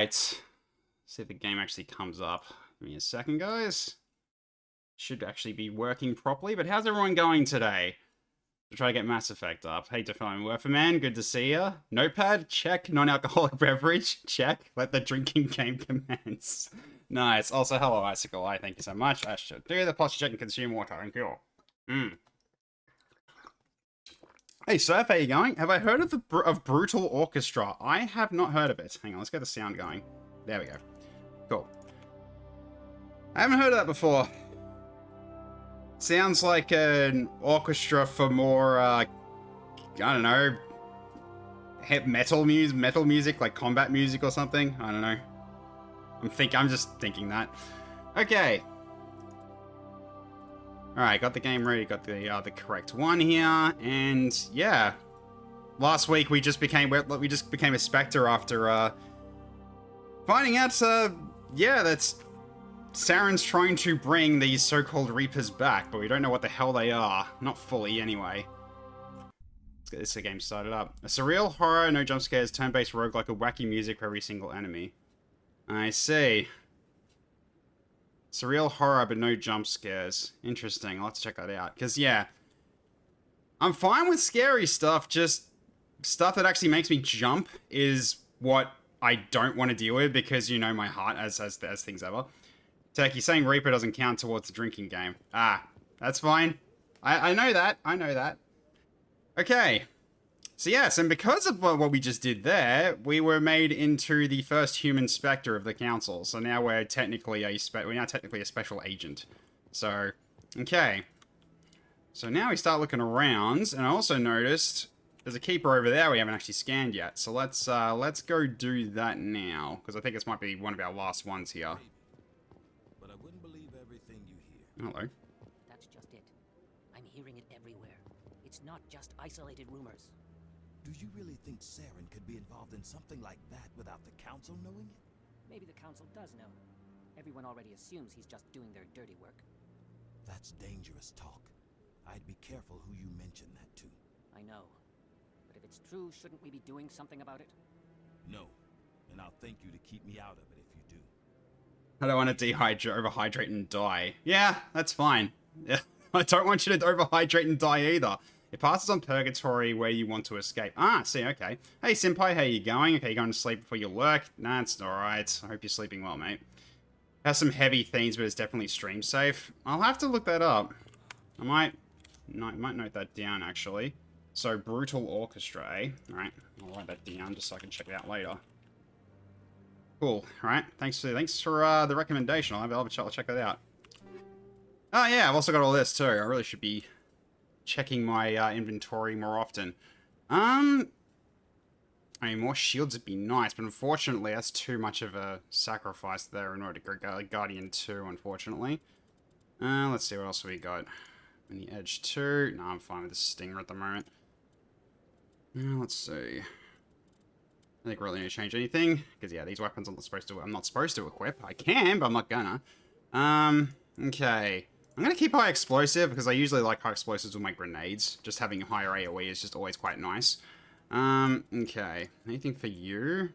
Alright. See if the game actually comes up. Give me a second, guys. Should actually be working properly, but how's everyone going today? To try to get Mass Effect up. Hey, Define Werferman, good to see ya. Notepad, check. Non-alcoholic beverage, check. Let the drinking game commence. Nice. Also, hello, Icicle. Thank you so much. I should do the plus check and consume water. Thank you. Hey, Surf, how you going? Have I heard of Brutal Orchestra? I have not heard of it. Hang on, let's get the sound going. There we go. Cool. I haven't heard of that before. Sounds like an orchestra for more, I don't know, metal music, like combat music or something. I don't know. I'm just thinking that. Okay. Alright, got the game ready, got the correct one here, and yeah. Last week we just became a Spectre after finding out yeah, that's Saren's trying to bring these so-called Reapers back, but we don't know what the hell they are. Not fully, anyway. Let's get this game started up. A surreal horror, no jump scares, turn-based roguelike with wacky music for every single enemy. I see. Surreal horror, but no jump scares. Interesting. I'll have to check that out. Because, yeah. I'm fine with scary stuff, just stuff that actually makes me jump is what I don't want to deal with, because you know my heart as things ever. Turkey saying Reaper doesn't count towards the drinking game. Ah, that's fine. I know that. I know that. Okay. So yes, and because of what we just did there, we were made into the first human Spectre of the Council. So now we're technically a special agent. So, okay. So now we start looking around, and I also noticed there's a keeper over there we haven't actually scanned yet. So let's go do that now, because I think this might be one of our last ones here. Hello. That's just it. I'm hearing it everywhere. It's not just isolated rumors. Do you really think Saren could be involved in something like that without the Council knowing it? Maybe the Council does know. Everyone already assumes he's just doing their dirty work. That's dangerous talk. I'd be careful who you mention that to. I know. But if it's true, shouldn't we be doing something about it? No. And I'll thank you to keep me out of it if you do. I don't want to overhydrate and die. Yeah, that's fine. Yeah, I don't want you to overhydrate and die either. It passes on purgatory where you want to escape. Ah, see, okay. Hey, Senpai, how you going? Okay, you going to sleep before you work? Nah, it's alright. I hope you're sleeping well, mate. It has some heavy themes, but it's definitely stream safe. I'll have to look that up. I might note that down, actually. So, Brutal Orchestra, eh? Alright, I'll write that down just so I can check it out later. Cool. All right. Thanks for the recommendation. I'll check that out. Oh yeah, I've also got all this too. I really should be checking my inventory more often. I mean, more shields would be nice, but unfortunately, that's too much of a sacrifice there in order to go Guardian 2, unfortunately. Let's see what else we got. On the Edge 2. No, I'm fine with the Stinger at the moment. Let's see. I think we really need to change anything, because yeah, these weapons I'm not supposed to equip. I can, but I'm not gonna. Okay. I'm gonna keep high explosive, because I usually like high explosives with my grenades. Just having higher AoE is just always quite nice. Okay. Anything for you?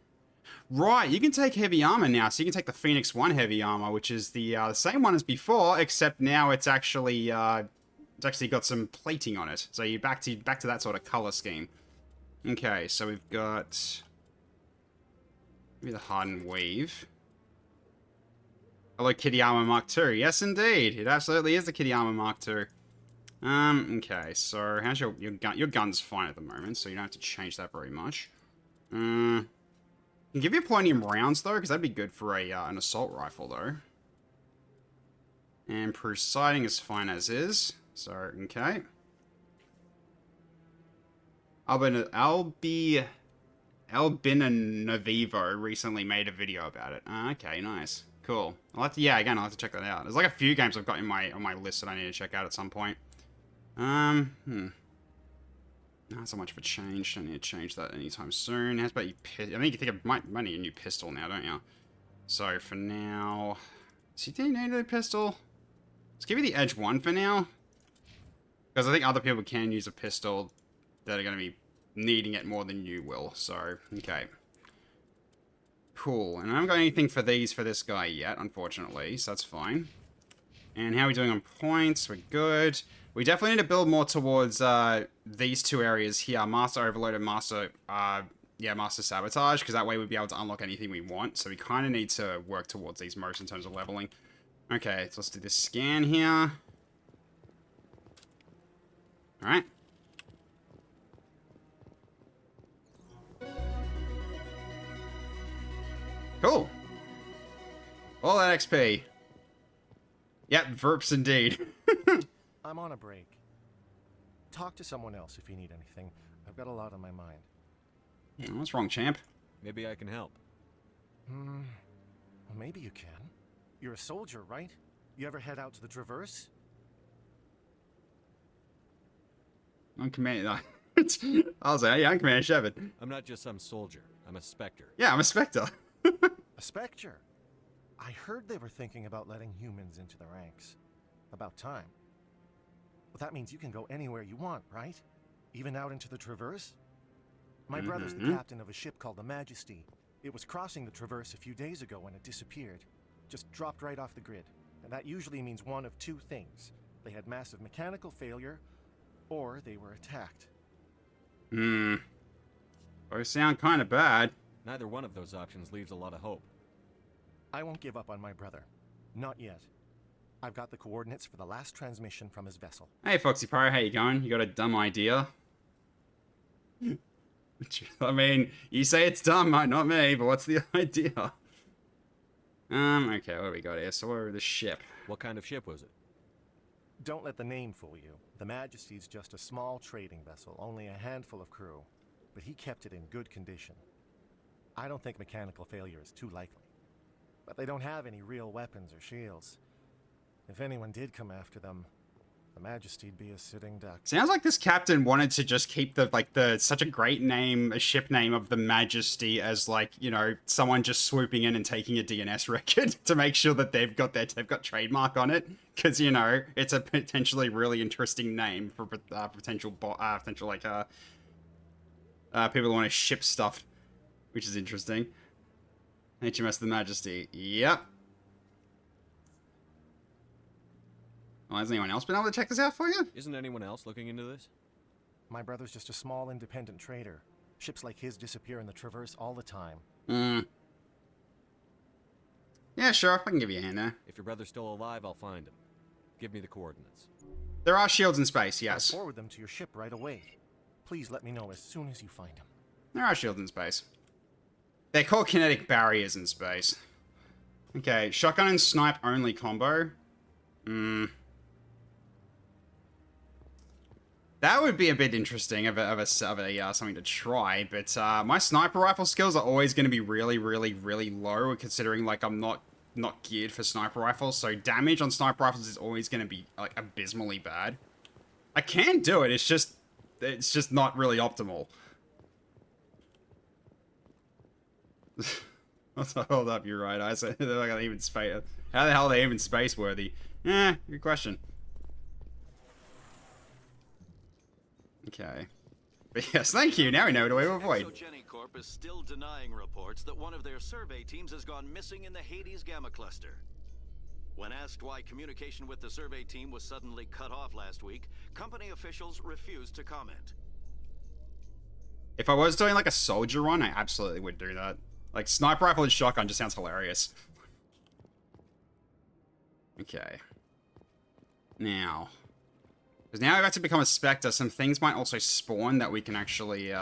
Right, you can take heavy armor now, so you can take the Phoenix 1 heavy armor, which is the same one as before, except now it's actually got some plating on it. So you're back to that sort of color scheme. Okay, so we've got maybe the Hardened Weave. Hello, Kitty Armor Mark II. Yes, indeed. It absolutely is the Kitty Armor Mark II. Okay, so how's your gun? Your gun's fine at the moment, so you don't have to change that very much. Can give you plenty of rounds, though, because that'd be good for an assault rifle, though. And Sighting is fine as is. So, okay. Albinavivo recently made a video about it. Okay, nice. Cool. I'll have to check that out. There's like a few games I've got on my list that I need to check out at some point. Not so much of a change. Don't need to change that anytime soon. How about you? I think I might need a new pistol now, don't you? So for now, do you need a new pistol? Let's give you the Edge 1 for now, because I think other people can use a pistol that are going to be needing it more than you will. So okay. Cool. And I haven't got anything for these for this guy yet, unfortunately, so that's fine. And how are we doing on points? We're good. We definitely need to build more towards these two areas here. Master Overload and Master Sabotage, because that way we'd be able to unlock anything we want. So we kind of need to work towards these most in terms of leveling. Okay, so let's do this scan here. Alright. Cool. All that XP. Yep, Verps indeed. I'm on a break. Talk to someone else if you need anything. I've got a lot on my mind. What's wrong, champ? Maybe I can help. Well, maybe you can. You're a soldier, right? You ever head out to the Traverse? I'm Commander. I was like, yeah, I'm Commander Shepard. I'm not just some soldier. I'm a Spectre. Yeah, I'm a Spectre. A Spectre? I heard they were thinking about letting humans into the ranks. About time. Well, that means you can go anywhere you want, right? Even out into the Traverse? My brother's the captain of a ship called the Majesty. It was crossing the Traverse a few days ago when it disappeared. Just dropped right off the grid. And that usually means one of two things. They had massive mechanical failure, or they were attacked. Both sound kind of bad. Neither one of those options leaves a lot of hope. I won't give up on my brother. Not yet. I've got the coordinates for the last transmission from his vessel. Hey, Foxy Pyro, how you going? You got a dumb idea? I mean, you say it's dumb, not me, but what's the idea? Okay, what do we got here? So we're the ship. What kind of ship was it? Don't let the name fool you. The Majesty's just a small trading vessel, only a handful of crew. But he kept it in good condition. I don't think mechanical failure is too likely. But they don't have any real weapons or shields. If anyone did come after them, the Majesty'd be a sitting duck. Sounds like this captain wanted to just keep such a great name, a ship name of the Majesty as like, you know, someone just swooping in and taking a DNS record to make sure that they've got trademark on it, because you know it's a potentially really interesting name for potential people who want to ship stuff, which is interesting. HMS the Majesty. Yep. Well, has anyone else been able to check this out for you? Isn't anyone else looking into this? My brother's just a small independent trader. Ships like his disappear in the Traverse all the time. Yeah, sure. I can give you a hand there. If your brother's still alive, I'll find him. Give me the coordinates. There are shields in space, yes. I'll forward them to your ship right away. Please let me know as soon as you find him. There are shields in space. They're called kinetic barriers in space. Okay, shotgun and snipe only combo. That would be a bit interesting of something to try, but my sniper rifle skills are always going to be really, really, really low, considering like I'm not geared for sniper rifles, so damage on sniper rifles is always going to be like abysmally bad. I can do it, it's just not really optimal. Hold up, you're right. I said they're not even space. How the hell are they even space worthy? Good question. Okay. But yes, thank you. Now we know what to avoid. Corp is still denying reports that one of their survey teams has gone missing in the Hades Gamma Cluster. When asked why communication with the survey team was suddenly cut off last week, company officials refused to comment. If I was doing like a soldier run, I absolutely would do that. Like sniper rifle and shotgun just sounds hilarious. Okay. Now. Because now I've got to become a Spectre, some things might also spawn that we can actually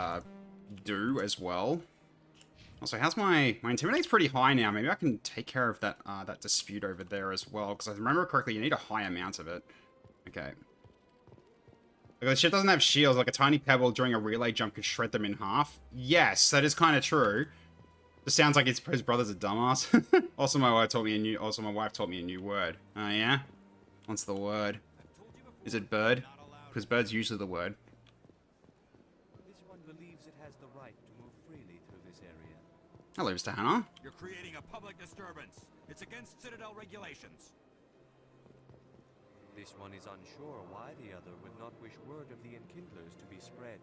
do as well. Also, how's my Intimidate's pretty high now. Maybe I can take care of that that dispute over there as well. Because if I remember correctly, you need a high amount of it. Okay. Because the ship doesn't have shields, like a tiny pebble during a relay jump could shred them in half. Yes, that is kind of true. This sounds like his brother's a dumbass. Also, my wife taught me a new word. Oh yeah? What's the word? Is it bird? Because bird's usually the word. This one believes it has the right to move freely through this area. Hello, Mr. Hannah. You're creating a public disturbance. It's against Citadel regulations. This one is unsure why the other would not wish word of the enkindlers to be spread.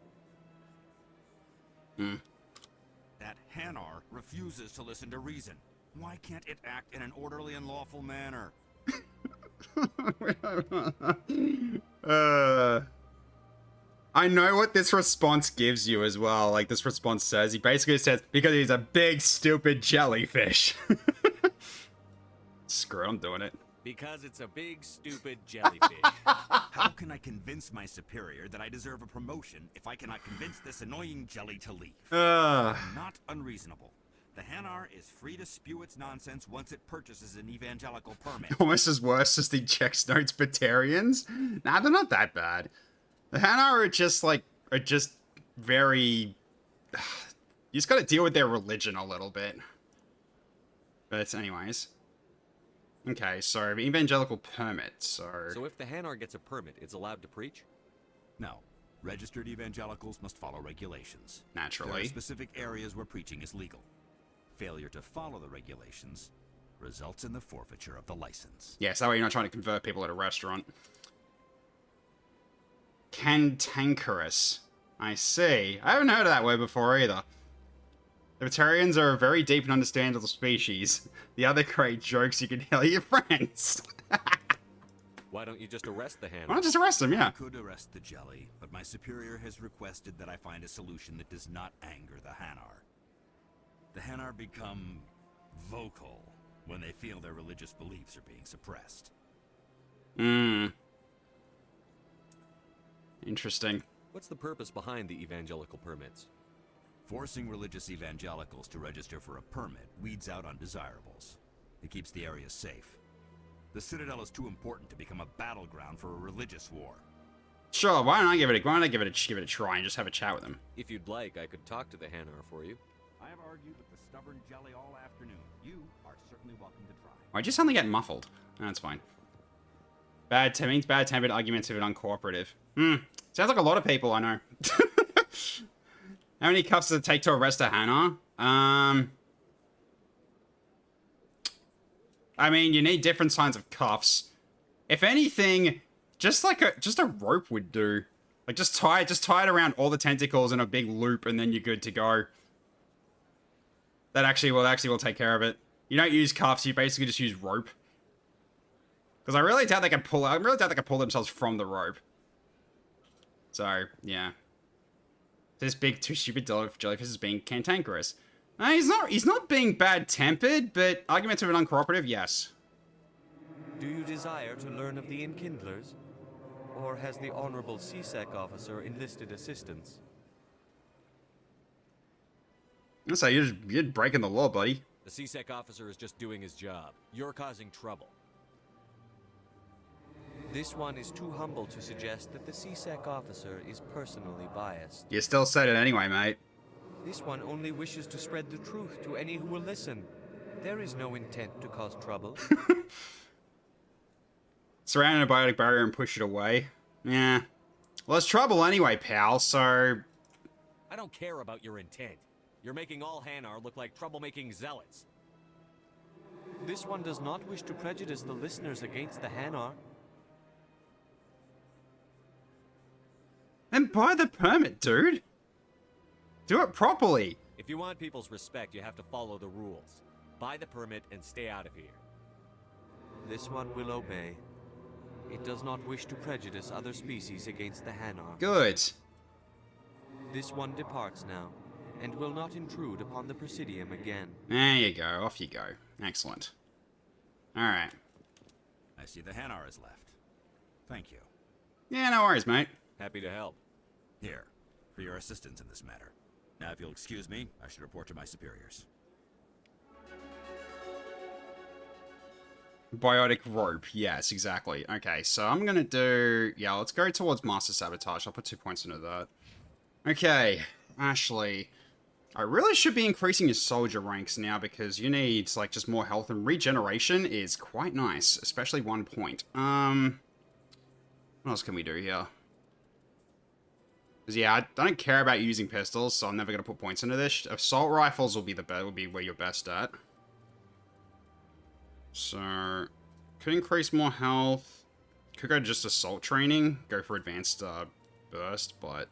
That Hanar refuses to listen to reason. Why can't it act in an orderly and lawful manner? I know what this response gives you as well. Like, this response says, he basically says, because he's a big, stupid jellyfish. Screw it, I'm doing it. Because it's a big, stupid jellyfish. How can I convince my superior that I deserve a promotion if I cannot convince this annoying jelly to leave? Not unreasonable. The Hanar is free to spew its nonsense once it purchases an evangelical permit. Almost as worse as the Chex Notes Batarians. Nah, they're not that bad. The Hanar are just very... You just gotta deal with their religion a little bit. But anyways. Okay, so evangelical permit, so if the Hanar gets a permit, it's allowed to preach? No. Registered evangelicals must follow regulations. Naturally. There are specific areas where preaching is legal. Failure to follow the regulations results in the forfeiture of the license. Yes, that way you're not trying to convert people at a restaurant. Cantankerous. I see. I haven't heard of that word before either. Libertarians are a very deep and understandable species. The other great jokes you can tell your friends. Why don't you just arrest the Hanar? Why not just arrest him, yeah. I could arrest the jelly, but my superior has requested that I find a solution that does not anger the Hanar. The Hanar become vocal when they feel their religious beliefs are being suppressed. Interesting. What's the purpose behind the evangelical permits? Forcing religious evangelicals to register for a permit weeds out undesirables. It keeps the area safe. The Citadel is too important to become a battleground for a religious war. Sure, why don't I give it a try and just have a chat with him? If you'd like, I could talk to the Hanar for you. I have argued with the stubborn jelly all afternoon. You are certainly welcome to try. Why just suddenly get muffled? No, that's fine. Means bad-tempered, argumentative, and uncooperative. Sounds like a lot of people I know. How many cuffs does it take to arrest a Hanar? I mean, you need different kinds of cuffs. If anything, just a rope would do. Like, just tie it around all the tentacles in a big loop, and then you're good to go. That actually will take care of it. You don't use cuffs, you basically just use rope. Because I really doubt they can pull themselves from the rope. So, yeah. This big, too stupid jellyfish is being cantankerous. He's not being bad-tempered, but argumentative and uncooperative, yes. Do you desire to learn of the Enkindlers? Or has the Honorable CSEC officer enlisted assistance? So you're breaking the law, buddy. The CSEC officer is just doing his job. You're causing trouble. This one is too humble to suggest that the CSEC officer is personally biased. You still said it anyway, mate. This one only wishes to spread the truth to any who will listen. There is no intent to cause trouble. Surround a biotic barrier and push it away. Yeah. Well, there's trouble anyway, pal, so... I don't care about your intent. You're making all Hanar look like troublemaking zealots. This one does not wish to prejudice the listeners against the Hanar. Then buy the permit, dude. Do it properly. If you want people's respect, you have to follow the rules. Buy the permit and stay out of here. This one will obey. It does not wish to prejudice other species against the Hanar. Good. This one departs now, and will not intrude upon the Presidium again. There you go. Off you go. Excellent. Alright. I see the Hanar is left. Thank you. Yeah, no worries, mate. Happy to help. Here, for your assistance in this matter. Now, if you'll excuse me, I should report to my superiors. Biotic rope. Yes, exactly. Okay, so I'm gonna do... Yeah, let's go towards Master Sabotage. I'll put 2 points into that. Okay, Ashley. I really should be increasing your soldier ranks now because you need, like, just more health, and regeneration is quite nice, especially 1 point. What else can we do here? Because, yeah, I don't care about using pistols, so I'm never going to put points into this. Assault rifles will be where you're best at. So, could increase more health. Could go just assault training. Go for advanced burst, but...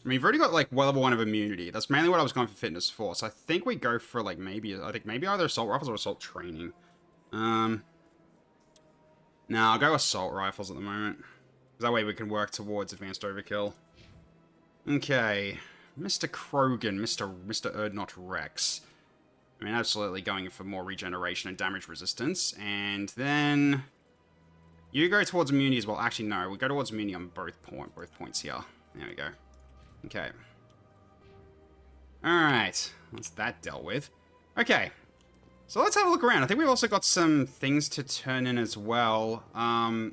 I mean, we've already got, like, level 1 of immunity. That's mainly what I was going for fitness for. So I think we go for, like, maybe either assault rifles or assault training. Nah, I'll go assault rifles at the moment. That way we can work towards advanced overkill. Okay. Mr. Krogan, Mr. Erdnot Rex. I mean, absolutely going for more regeneration and damage resistance. And then... you go towards immunity as well. Actually, no. We go towards immunity on both points here. There we go. Okay. Alright. That's that dealt with. Okay. So let's have a look around. I think we've also got some things to turn in as well. I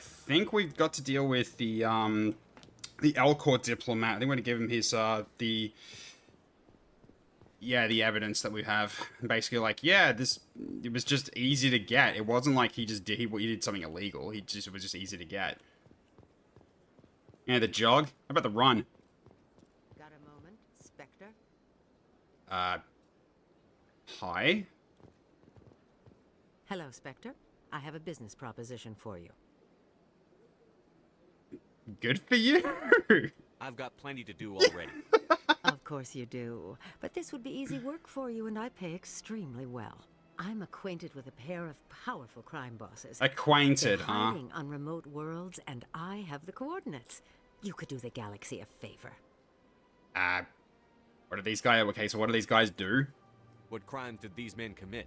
think we've got to deal with the Elcor diplomat. I think we're going to give him his, the evidence that we have. Basically, like, yeah, it was just easy to get. It wasn't like he did something illegal. It was just easy to get. Yeah, the jog. How about the run? Got a moment, Spectre? Hi? Hello, Spectre. I have a business proposition for you. Good for you. I've got plenty to do already. Of course you do. But this would be easy work for you, and I pay extremely well. I'm acquainted with a pair of powerful crime bosses. Acquainted, They're huh? hiding on remote worlds, and I have the coordinates. You could do the galaxy a favor. What are these guys? Okay, so what do these guys do? What crimes did these men commit?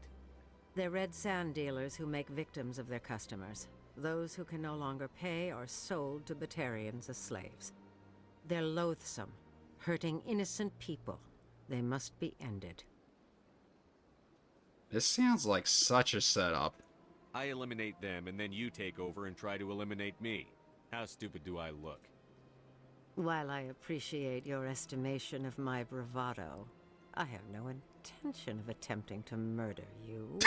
They're red sand dealers who make victims of their customers. Those who can no longer pay are sold to Batarians as slaves. They're loathsome, hurting innocent people. They must be ended. This sounds like such a setup. I eliminate them, and then you take over and try to eliminate me. How stupid do I look? While I appreciate your estimation of my bravado, I have no intention of attempting to murder you.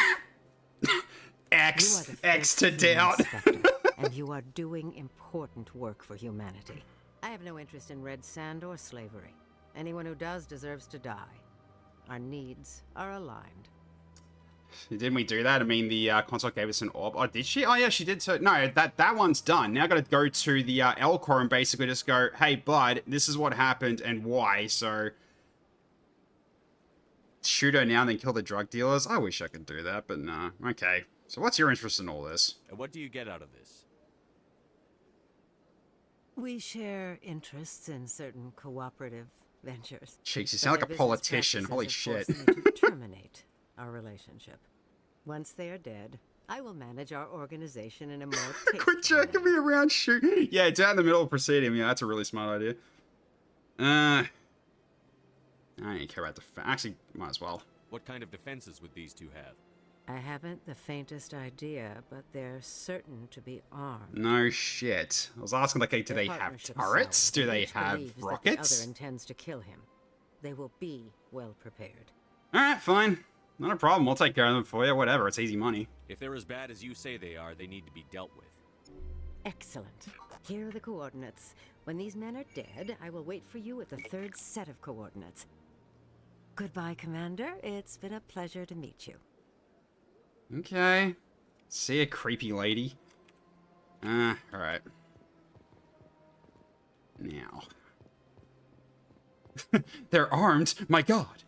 X You are the X first to human doubt. Spectre, and you are doing important work for humanity. I have no interest in red sand or slavery. Anyone who does deserves to die. Our needs are aligned. Didn't we do that? I mean, the console gave us an orb. Oh, did she? Oh, yeah, she did. So no, that one's done. Now I got to go to the Elcor and basically just go, hey, bud, this is what happened and why. So shoot her now and then kill the drug dealers. I wish I could do that, but nah. Okay. So what's your interest in all this? And what do you get out of this? We share interests in certain cooperative ventures. Jeez, you But sound like their a business politician. practices Holy have shit. forced me to terminate our relationship. Once they are dead, I will manage our organization in a more Quit tasteful jerking me around, shoot. Yeah, it's out in the middle of proceeding. Yeah, that's a really smart idea. I don't care about the actually, might as well. What kind of defenses would these two have? I haven't the faintest idea, but they're certain to be armed. No shit. I was asking, like, hey, do Their they have partnership turrets? sours. Do they Each have believes that rockets? the other intends to kill him. They will be well prepared. Alright, fine. Not a problem. We'll take care of them for you. Whatever. It's easy money. If they're as bad as you say they are, they need to be dealt with. Excellent. Here are the coordinates. When these men are dead, I will wait for you at the third set of coordinates. Goodbye, Commander. It's been a pleasure to meet you. Okay. See ya, creepy lady. Alright. Now. They're armed? My god!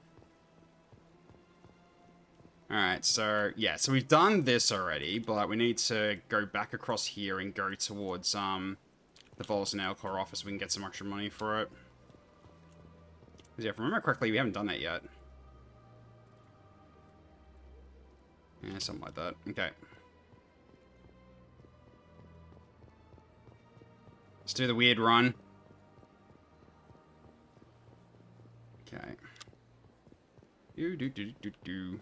Alright, so, yeah, so we've done this already, but we need to go back across here and go towards, the Volus and Elcor office so we can get some extra money for it. Because, yeah, if I remember correctly, we haven't done that yet. Yeah, something like that. Okay. Let's do the weird run. Okay. Do.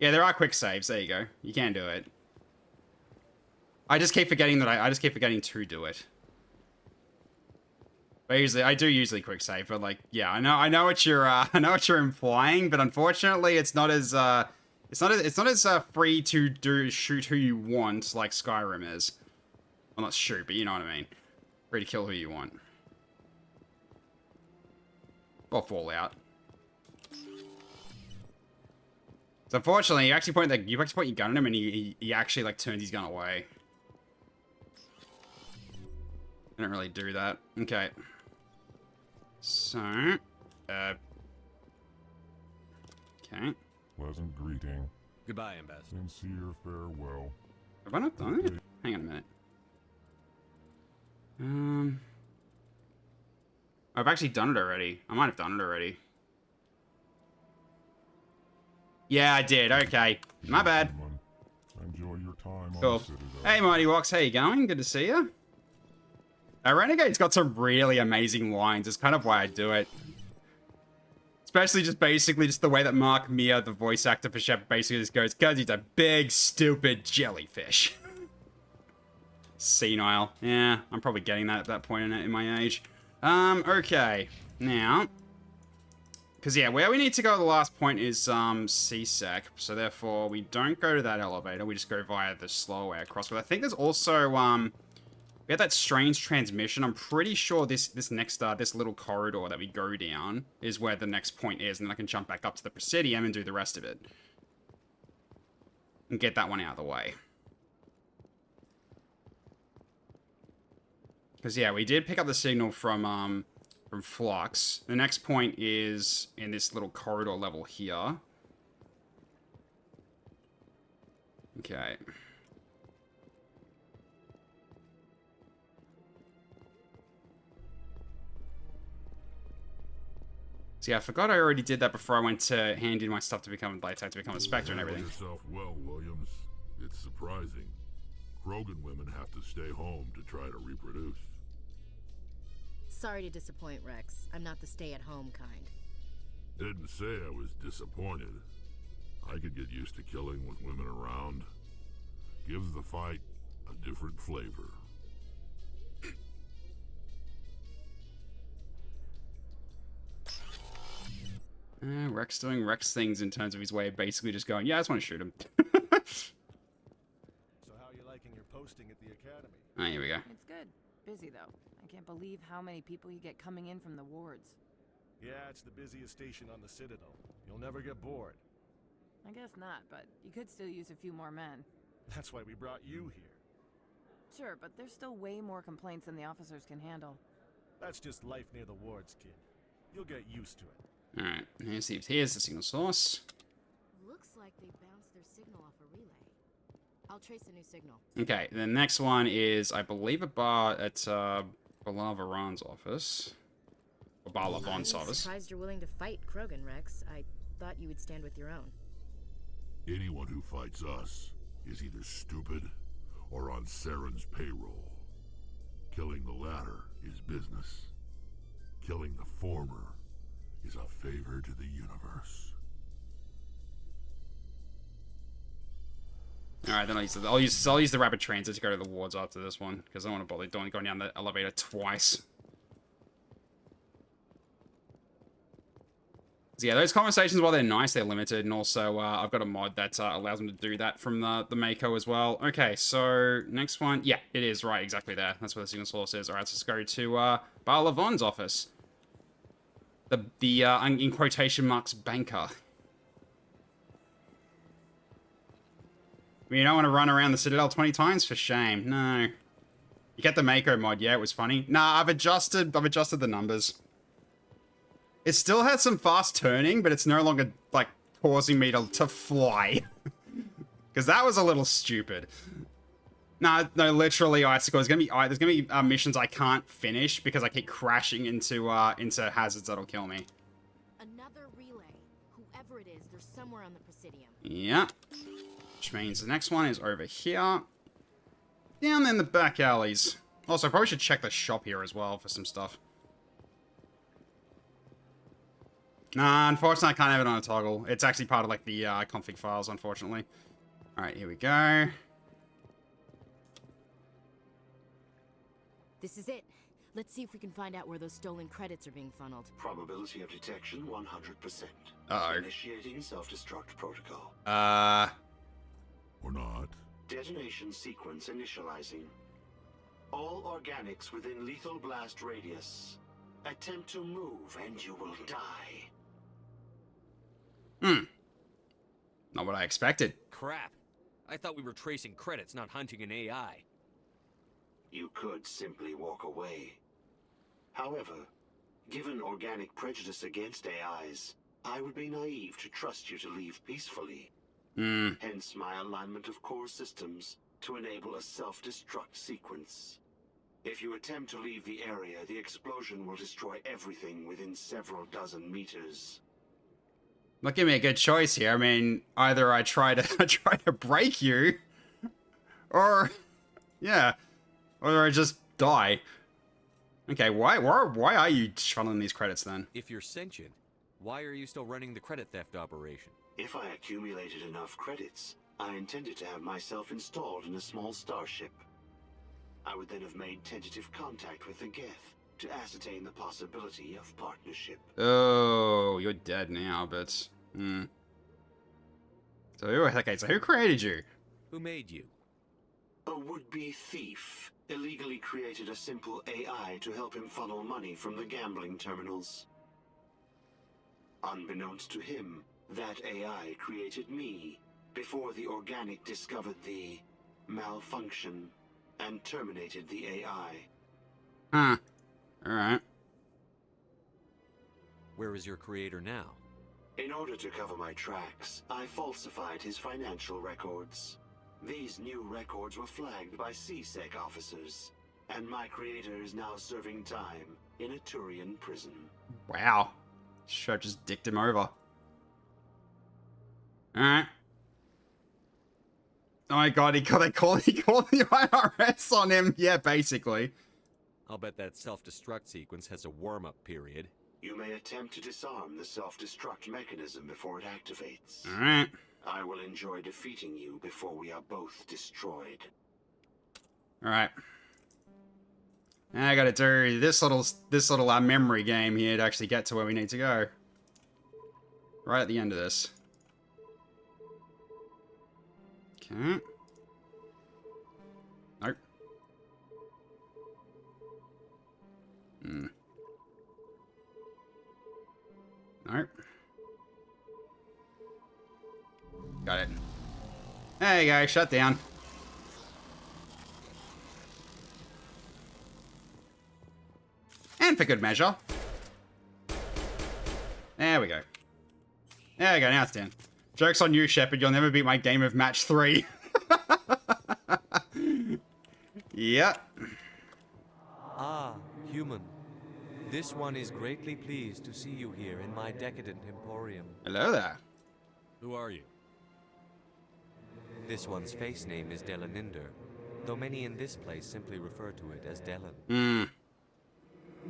Yeah, there are quick saves. There you go. You can do it. I just keep forgetting that I just keep forgetting to do it. But I do usually quick save, but like, yeah, I know what you're implying, but unfortunately, it's not as free to shoot who you want like Skyrim is. Well, not shoot, but you know what I mean. Free to kill who you want. Or Fallout. So unfortunately, you actually point your gun at him, and he actually like turns his gun away. I don't really do that. Okay. So, okay. Pleasant greeting. Goodbye, Ambassador. Sincere farewell. Have I not done it? Hang on a minute. I've actually done it already. I might have done it already. Yeah, I did. Okay. My bad. Gentlemen, enjoy your time Cool. on the Citadel. Hey, Mighty Wox, how you going? Good to see you. Renegade's got some really amazing lines. It's kind of why I do it. Especially just basically just the way that Mark Meir, the voice actor for Shep, basically just goes, "Cause he's a big, stupid jellyfish." Senile. Yeah, I'm probably getting that at that point in my age. Okay. Now, because yeah, where we need to go to the last point is CSEC, so therefore we don't go to that elevator, we just go via the slow way across. But I think there's also we had that strange transmission. I'm pretty sure this next this little corridor that we go down is where the next point is, and then I can jump back up to the Presidium and do the rest of it. And get that one out of the way. Because yeah, we did pick up the signal from Flux. The next point is in this little corridor level here. Okay. So yeah, I forgot I already did that before I went to hand in my stuff to become a Spectre and everything. Yourself well, Williams. It's surprising. Krogan women have to stay home to try to reproduce. Sorry to disappoint, Rex. I'm not the stay-at-home kind. Didn't say I was disappointed. I could get used to killing with women around. Gives the fight a different flavor. Rex doing Rex things in terms of his way of basically just going, yeah, I just want to shoot him. So how are you liking your posting at the academy? Ah, here we go. It's good. Busy, though. I can't believe how many people you get coming in from the wards. Yeah, it's the busiest station on the Citadel. You'll never get bored. I guess not, but you could still use a few more men. That's why we brought you here. Sure, but there's still way more complaints than the officers can handle. That's just life near the wards, kid. You'll get used to it. Alright, here's the signal source. Looks like they bounced their signal off a relay. I'll trace a new signal. Okay, the next one is, I believe, a bar at Balavaran's office. Or Balavon's I'm office. surprised you're willing to fight Krogan, Rex. I thought you would stand with your own. Anyone who fights us is either stupid or on Saren's payroll. Killing the latter is business. Killing the former is a favor to the universe. Alright, then I'll use the rapid transit to go to the wards after this one, because I don't want to bother going down the elevator twice. So yeah, those conversations, while they're nice, they're limited, and also I've got a mod that allows them to do that from the Mako as well. Okay, so next one, yeah, it is right exactly there. That's where the signal source is. Alright, so let's go to Balavon's office. The in quotation marks, banker. You don't want to run around the Citadel 20 times? For shame. No. You get the Mako mod, yeah, it was funny. Nah, I've adjusted the numbers. It still has some fast turning, but it's no longer, like, causing me to fly. Because that was a little stupid. No, literally, Icicle. There's gonna be missions I can't finish because I keep crashing into hazards that'll kill me. Another relay. Whoever it is, they're somewhere on the Presidium. Yeah. Which means the next one is over here. Down in the back alleys. Also, I probably should check the shop here as well for some stuff. Nah, unfortunately, I can't have it on a toggle. It's actually part of, like, the config files, unfortunately. Alright, here we go. This is it. Let's see if we can find out where those stolen credits are being funneled. Probability of detection 100%. Uh-oh. Initiating self-destruct protocol. Or not. Detonation sequence initializing. All organics within lethal blast radius. Attempt to move and you will die. Not what I expected. Crap. I thought we were tracing credits, not hunting an AI. You could simply walk away. However, given organic prejudice against AIs, I would be naive to trust you to leave peacefully. Hence my alignment of core systems to enable a self-destruct sequence. If you attempt to leave the area, the explosion will destroy everything within several dozen meters. Not giving me a good choice here. I mean, either I try to break you, or yeah, or I just die. Okay, why are you funneling these credits then? If you're sentient, why are you still running the credit theft operation? If I accumulated enough credits, I intended to have myself installed in a small starship. I would then have made tentative contact with the Geth to ascertain the possibility of partnership. Oh, you're dead now, but So who created you? Who made you? A would-be thief illegally created a simple AI to help him funnel money from the gambling terminals. Unbeknownst to him, that AI created me before the organic discovered the malfunction and terminated the AI. Huh. Alright. Where is your creator now? In order to cover my tracks, I falsified his financial records. These new records were flagged by CSEC officers, and my creator is now serving time in a Turian prison. Wow. Sure, just dicked him over. Alright. Oh my god, he called the IRS on him. Yeah, basically. I'll bet that self-destruct sequence has a warm-up period. You may attempt to disarm the self-destruct mechanism before it activates. Alright. I will enjoy defeating you before we are both destroyed. Alright. Now I gotta do this little memory game here to actually get to where we need to go. Right at the end of this. Okay. Nope. Nope. Got it. There you go, shut down. And for good measure. There we go. There we go, now it's done. Joke's on you, Shepard. You'll never beat my game of match 3. Yep. Ah, human. This one is greatly pleased to see you here in my decadent emporium. Hello there. Who are you? This one's face name is Delaninder, though many in this place simply refer to it as Delan.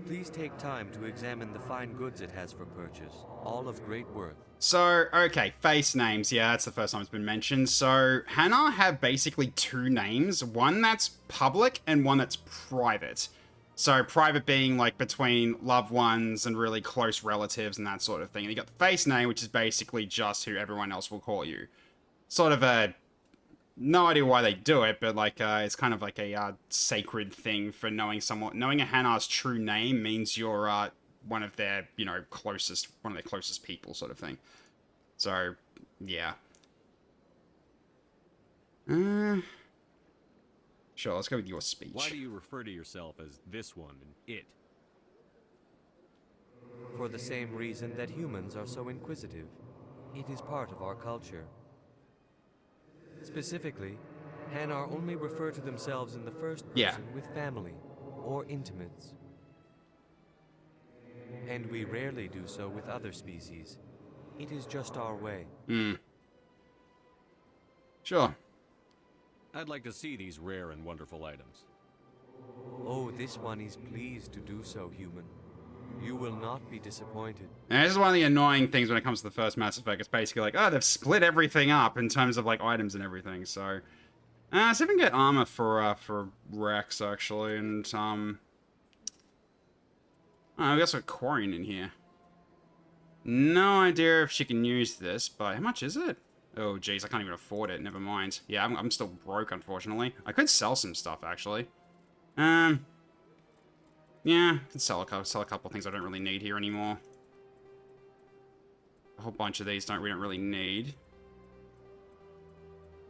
Please take time to examine the fine goods it has for purchase, all of great worth. So, okay, face names. Yeah, that's the first time it's been mentioned. So, Hannah have basically two names. One that's public and one that's private. So, private being, like, between loved ones and really close relatives and that sort of thing. And you got the face name, which is basically just who everyone else will call you. Sort of a... No idea why they do it, but, like, it's kind of like a sacred thing for knowing someone... Knowing a Hannah's true name means you're, one of their, you know, one of their closest people sort of thing. So, yeah. Sure, let's go with your speech. Why do you refer to yourself as this one and it? For the same reason that humans are so inquisitive. It is part of our culture. Specifically, Hanar only refer to themselves in the first person with family or intimates. And we rarely do so with other species. It is just our way. Sure. I'd like to see these rare and wonderful items. Oh, this one is pleased to do so, human. You will not be disappointed. And this is one of the annoying things when it comes to the first Mass Effect. It's basically like, oh, they've split everything up in terms of, like, items and everything, so... let's even get armor for Rex, actually, and, oh, we got some Quarian in here. No idea if she can use this, but how much is it? Oh, geez, I can't even afford it. Never mind. Yeah, I'm still broke, unfortunately. I could sell some stuff, actually. Yeah, I can sell a couple of things I don't really need here anymore. A whole bunch of these we don't really need.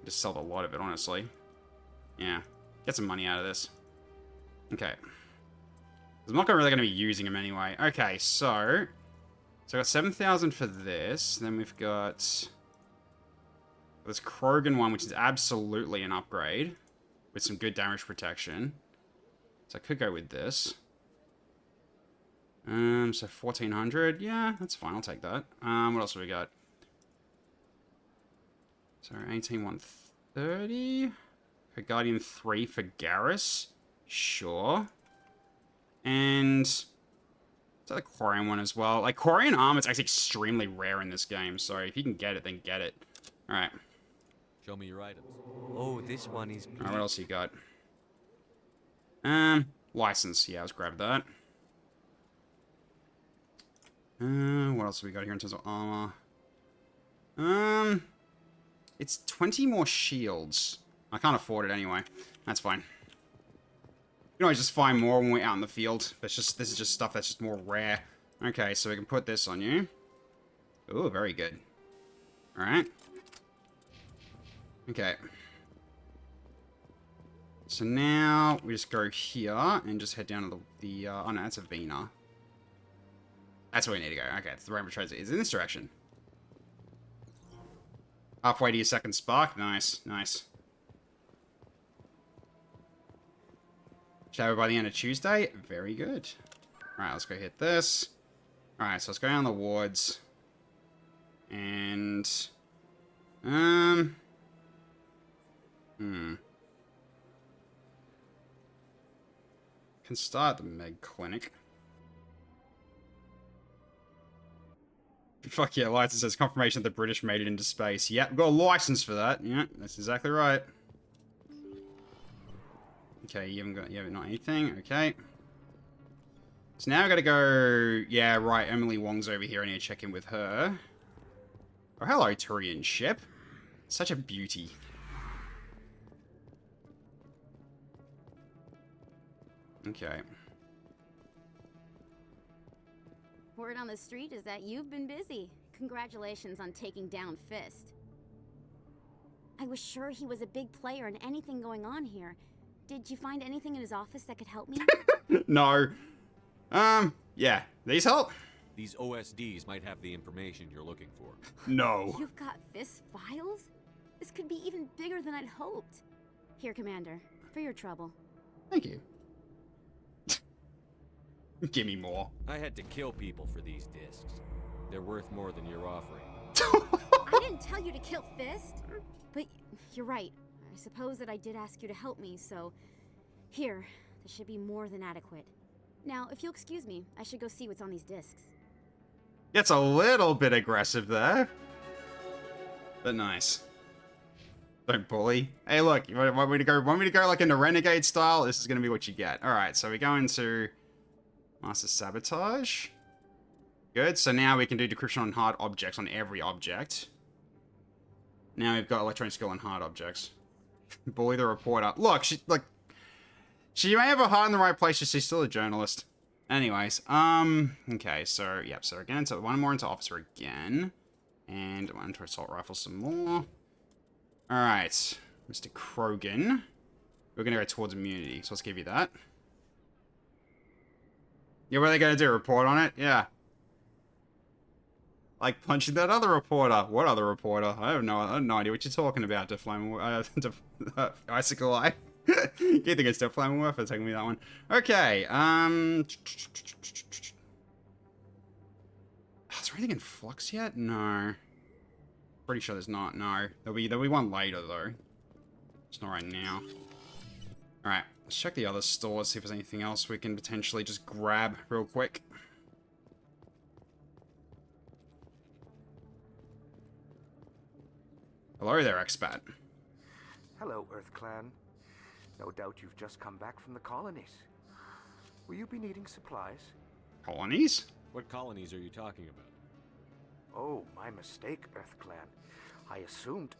Just sell a lot of it, honestly. Yeah, get some money out of this. Okay. I'm not really going to be using them anyway. Okay, so I got 7,000 for this. Then we've got this Krogan one, which is absolutely an upgrade with some good damage protection. So I could go with this. So 1,400. Yeah, that's fine. I'll take that. What else have we got? So 18,130. For Guardian 3 for Garrus. Sure. And is that the Quarian one as well? Like, Quarian armor is actually extremely rare in this game, so if you can get it, then get it. Alright. Show me your items. Oh, this one is... Alright, what else you got? License. Yeah, let's grab that. What else have we got here in terms of armor? It's 20 more shields. I can't afford it anyway. That's fine. You can always just find more when we're out in the field. This is just stuff that's just more rare. Okay, so we can put this on you. Ooh, very good. Alright. Okay. So now we just go here and just head down to the oh no, that's a Vina. That's where we need to go. Okay, the Rainbow Tracer is in this direction. Halfway to your second spark. Nice, nice. Shower by the end of Tuesday. Very good. Alright, let's go hit this. Alright, so let's go down the wards. And... Can start the Meg Clinic. Fuck yeah, license says confirmation that the British made it into space. Yep, we've got a license for that. Yeah, that's exactly right. Okay, you haven't not anything. Okay. So now I gotta go... Yeah, right, Emily Wong's over here. I need to check in with her. Oh, hello, Turian ship. Such a beauty. Okay. Word on the street is that you've been busy. Congratulations on taking down Fist. I was sure he was a big player in anything going on here. Did you find anything in his office that could help me? No. Yeah. These help? These OSDs might have the information you're looking for. No. You've got Fist files? This could be even bigger than I'd hoped. Here, Commander, for your trouble. Thank you. Give me more. I had to kill people for these discs. They're worth more than you're offering. I didn't tell you to kill Fist. But you're right. I suppose that I did ask you to help me, so... Here, this should be more than adequate. Now, if you'll excuse me, I should go see what's on these discs. Gets a little bit aggressive there. But nice. Don't bully. Hey, look, you want me to go like in the Renegade style? This is going to be what you get. Alright, so we go into Master Sabotage. Good, so now we can do decryption on hard objects on every object. Now we've got electronic skill on hard objects. Bully the reporter. Look, she may have her heart in the right place, she's still a journalist. Anyways, okay, so, yep, so again, so one more into officer again. And one into assault rifle some more. Alright, Mr. Krogan. We're gonna go towards immunity, so let's give you that. Yeah, what are they gonna do, report on it? Yeah. Like punching that other reporter. What other reporter? I have no idea what you're talking about, Icicle Eye. You think it's Deflamming Worth for taking me that one. Okay, is there anything in flux yet? No. Pretty sure there's not, no. There'll be one later though. It's not right now. Alright, let's check the other stores, see if there's anything else we can potentially just grab real quick. Hello there, expat. Hello, Earth Clan. No doubt you've just come back from the colonies. Will you be needing supplies? Colonies? What colonies are you talking about? Oh, my mistake, Earth Clan. I assumed...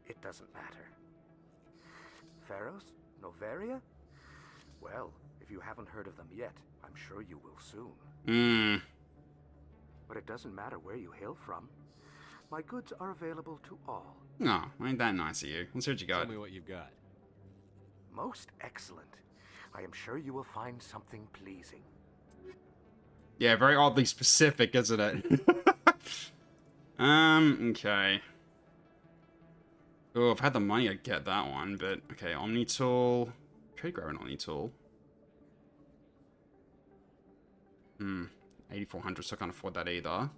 It doesn't matter. Pharaohs? Noveria? Well, if you haven't heard of them yet, I'm sure you will soon. But it doesn't matter where you hail from. My goods are available to all. Oh, ain't that nice of you. Let's see what you got. Tell me what you've got. Most excellent. I am sure you will find something pleasing. Yeah, very oddly specific, isn't it? Okay. Oh, if I had the money, I'd get that one, but okay, Omni Tool. Could grab an Omni Tool. 8,400, so I can't afford that either. I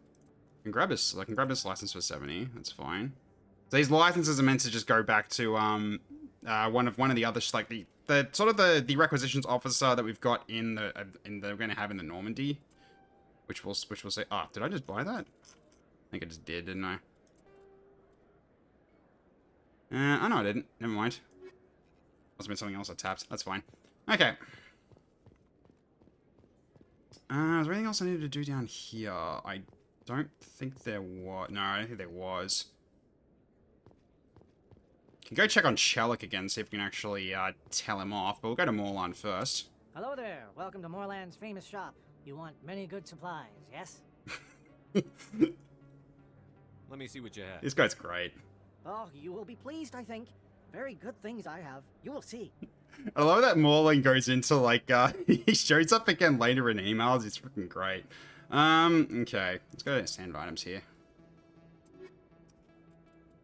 can grab this license for 70. That's fine. So these licenses are meant to just go back to one of the other, like the sort of the requisitions officer that we've got in the we're gonna have in the Normandy, which will say. Ah, did I just buy that? I think I just did, didn't I? Oh no, I didn't. Never mind. Must have been something else I tapped. That's fine. Okay. Is there anything else I needed to do down here? I don't think there was. No, I don't think there was. Can go check on Chelik again, see if we can actually tell him off, but we'll go to Morlan first. Hello there. Welcome to Morland's famous shop. You want many good supplies, yes? Let me see what you have. This guy's great. Oh, you will be pleased, I think. Very good things I have. You will see. I love that Morlan goes into, like, he shows up again later in emails. It's freaking great. Okay. Let's go to standard items here.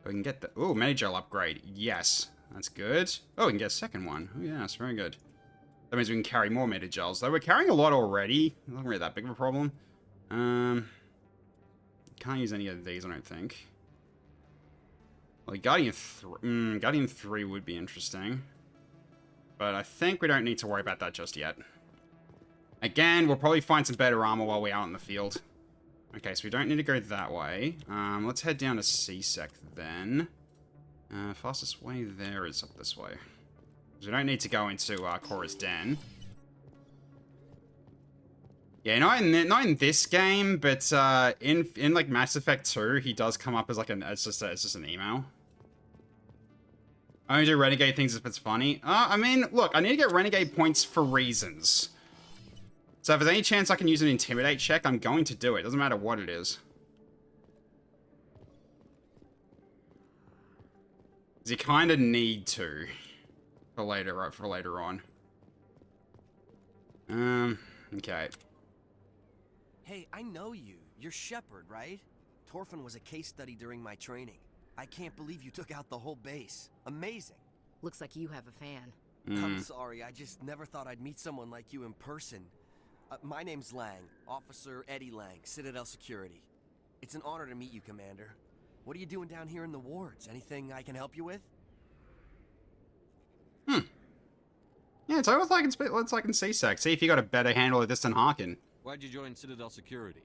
We can get the... Ooh, Medi-Gel upgrade. Yes. That's good. Oh, we can get a second one. Oh, yes. Very good. That means we can carry more Medi-Gels. Though we're carrying a lot already. Not really that big of a problem. Can't use any of these, I don't think. Well, Guardian 3 would be interesting. But I think we don't need to worry about that just yet. Again, we'll probably find some better armor while we're out in the field. Okay, so we don't need to go that way. Let's head down to C-Sec then. Fastest way there is up this way. We don't need to go into Cora's Den. Yeah, not in this game, but in like Mass Effect 2, he does come up as like it's just an email. I only do Renegade things if it's funny. I mean, look, I need to get Renegade points for reasons. So if there's any chance I can use an Intimidate check, I'm going to do it. Doesn't matter what it is. Because you kind of need to for later on. Okay. Hey, I know you. You're Shepard, right? Torfin was a case study during my training. I can't believe you took out the whole base. Amazing. Looks like you have a fan. I'm sorry, I just never thought I'd meet someone like you in person. My name's Lang, Officer Eddie Lang, Citadel Security. It's an honor to meet you, Commander. What are you doing down here in the wards? Anything I can help you with? Yeah, it's almost like in C-Sec. See if you got a better handle of this than Harkin. Why'd you join Citadel Security?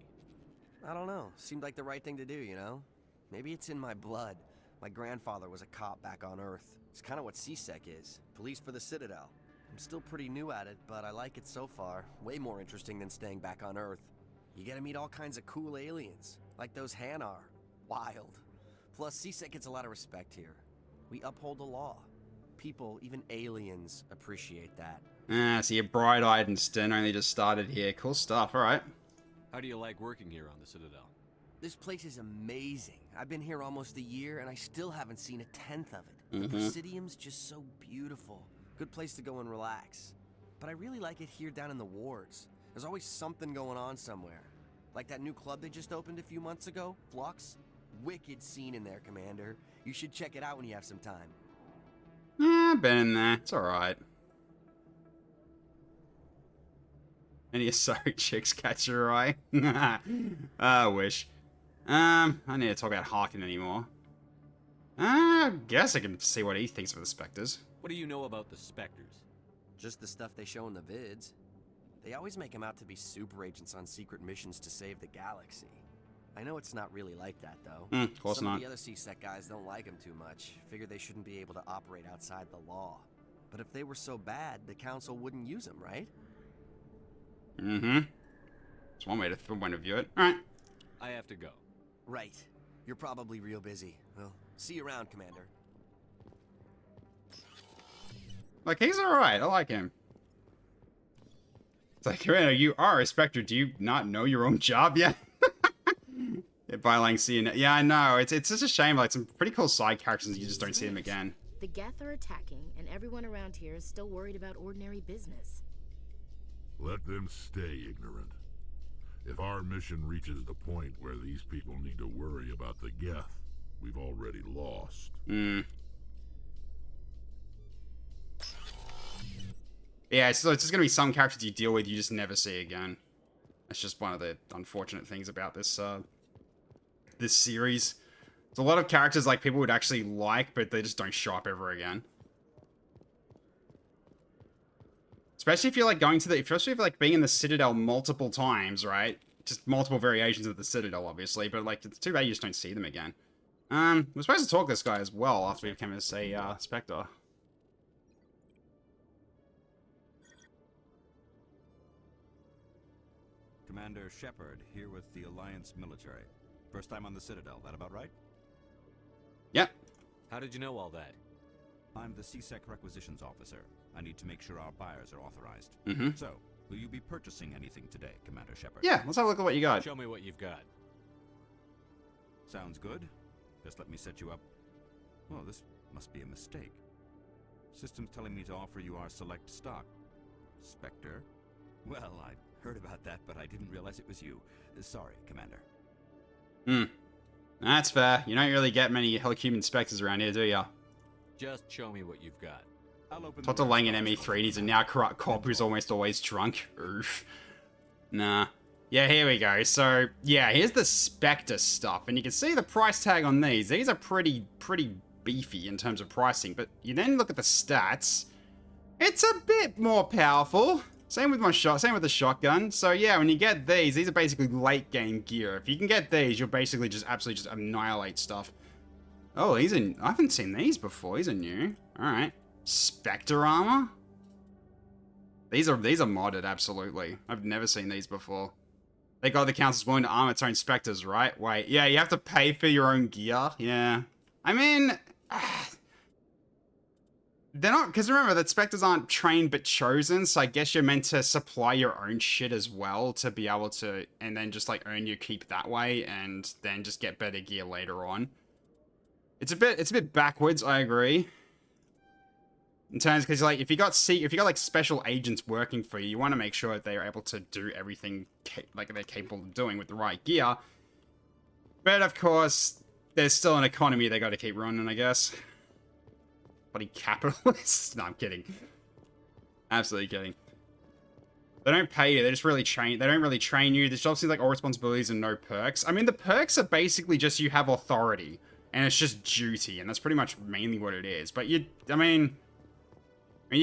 I don't know. Seemed like the right thing to do, you know? Maybe it's in my blood. My grandfather was a cop back on Earth. It's kind of what C-Sec is. Police for the Citadel. I'm still pretty new at it, but I like it so far. Way more interesting than staying back on Earth. You get to meet all kinds of cool aliens, like those Hanar. Wild. Plus, C-Sec gets a lot of respect here. We uphold the law. People, even aliens, appreciate that. So you're bright-eyed and stern, only just started here. Cool stuff, alright. How do you like working here on the Citadel? This place is amazing. I've been here almost a year, and I still haven't seen a tenth of it. The Presidium's just so beautiful. Good place to go and relax. But I really like it here down in the wards. There's always something going on somewhere. Like that new club they just opened a few months ago, Flux. Wicked scene in there, Commander. You should check it out when you have some time. Yeah, been in there. It's alright. Any sorry chicks catch your eye? I wish. I need to talk about Harkin anymore. I guess I can see what he thinks of the Spectres. What do you know about the Spectres? Just the stuff they show in the vids. They always make them out to be super agents on secret missions to save the galaxy. I know it's not really like that, though. Of course Some not. of the other C-Sec guys don't like them too much. Figure they shouldn't be able to operate outside the law. But if they were so bad, the Council wouldn't use them, right? It's one way to view it. Alright. I have to go. Right. You're probably real busy. Well, see you around, Commander. Like, he's alright. I like him. It's like, Commander, you are a Spectre. Do you not know your own job yet? By Lang seeing it. Yeah, I know. It's just a shame. Like, some pretty cool side characters, you just don't see them again. The Geth are attacking, and everyone around here is still worried about ordinary business. Let them stay ignorant. If our mission reaches the point where these people need to worry about the Geth, we've already lost. Yeah, so it's just gonna be some characters you deal with you just never see again. That's just one of the unfortunate things about this this series. There's a lot of characters like people would actually like, but they just don't show up ever again. Especially if you're like going to the, especially if you're like being in the Citadel multiple times, right? Just multiple variations of the Citadel, obviously, but like it's too bad you just don't see them again. We're supposed to talk to this guy as well after we became a Spectre. Commander Shepard, here with the Alliance military. First time on the Citadel, that about right? Yep. How did you know all that? I'm the CSEC requisitions officer. I need to make sure our buyers are authorized. So, will you be purchasing anything today, Commander Shepard? Yeah, let's have a look at what you got. Show me what you've got. Sounds good. Just let me set you up. Well, this must be a mistake. System's telling me to offer you our select stock. Spectre? Well, I heard about that, but I didn't realize it was you. Sorry, Commander. That's fair. You don't really get many human Spectres around here, do ya? Just show me what you've got. Talk to Lang and ME3. He's a now corrupt cop who's almost always drunk. Oof. Nah. Yeah, here we go. So, yeah, here's the Spectre stuff. And you can see the price tag on these. These are pretty beefy in terms of pricing. But you then look at the stats. It's a bit more powerful. Same with the shotgun. So yeah, when you get these are basically late game gear. If you can get these, you'll basically just absolutely just annihilate stuff. Oh, I haven't seen these before. These are new. Alright. Spectre armor? These are modded, absolutely. I've never seen these before. They got the council's willing to arm its own Spectres, right? Wait, yeah, you have to pay for your own gear. Yeah. I mean, they're not, because remember that Spectres aren't trained but chosen, so I guess you're meant to supply your own shit as well to be able to, and then just like earn your keep that way, and then just get better gear later on. It's a bit backwards, I agree. In terms, because like if you got like special agents working for you, you want to make sure that they are able to do everything like they're capable of doing with the right gear. But of course, there's still an economy they got to keep running, I guess. Bloody capitalists. No, I'm kidding. Absolutely kidding. They don't pay you. They just really train. They don't really train you. This job seems like all responsibilities and no perks. I mean, the perks are basically just you have authority, and it's just duty, and that's pretty much mainly what it is. But you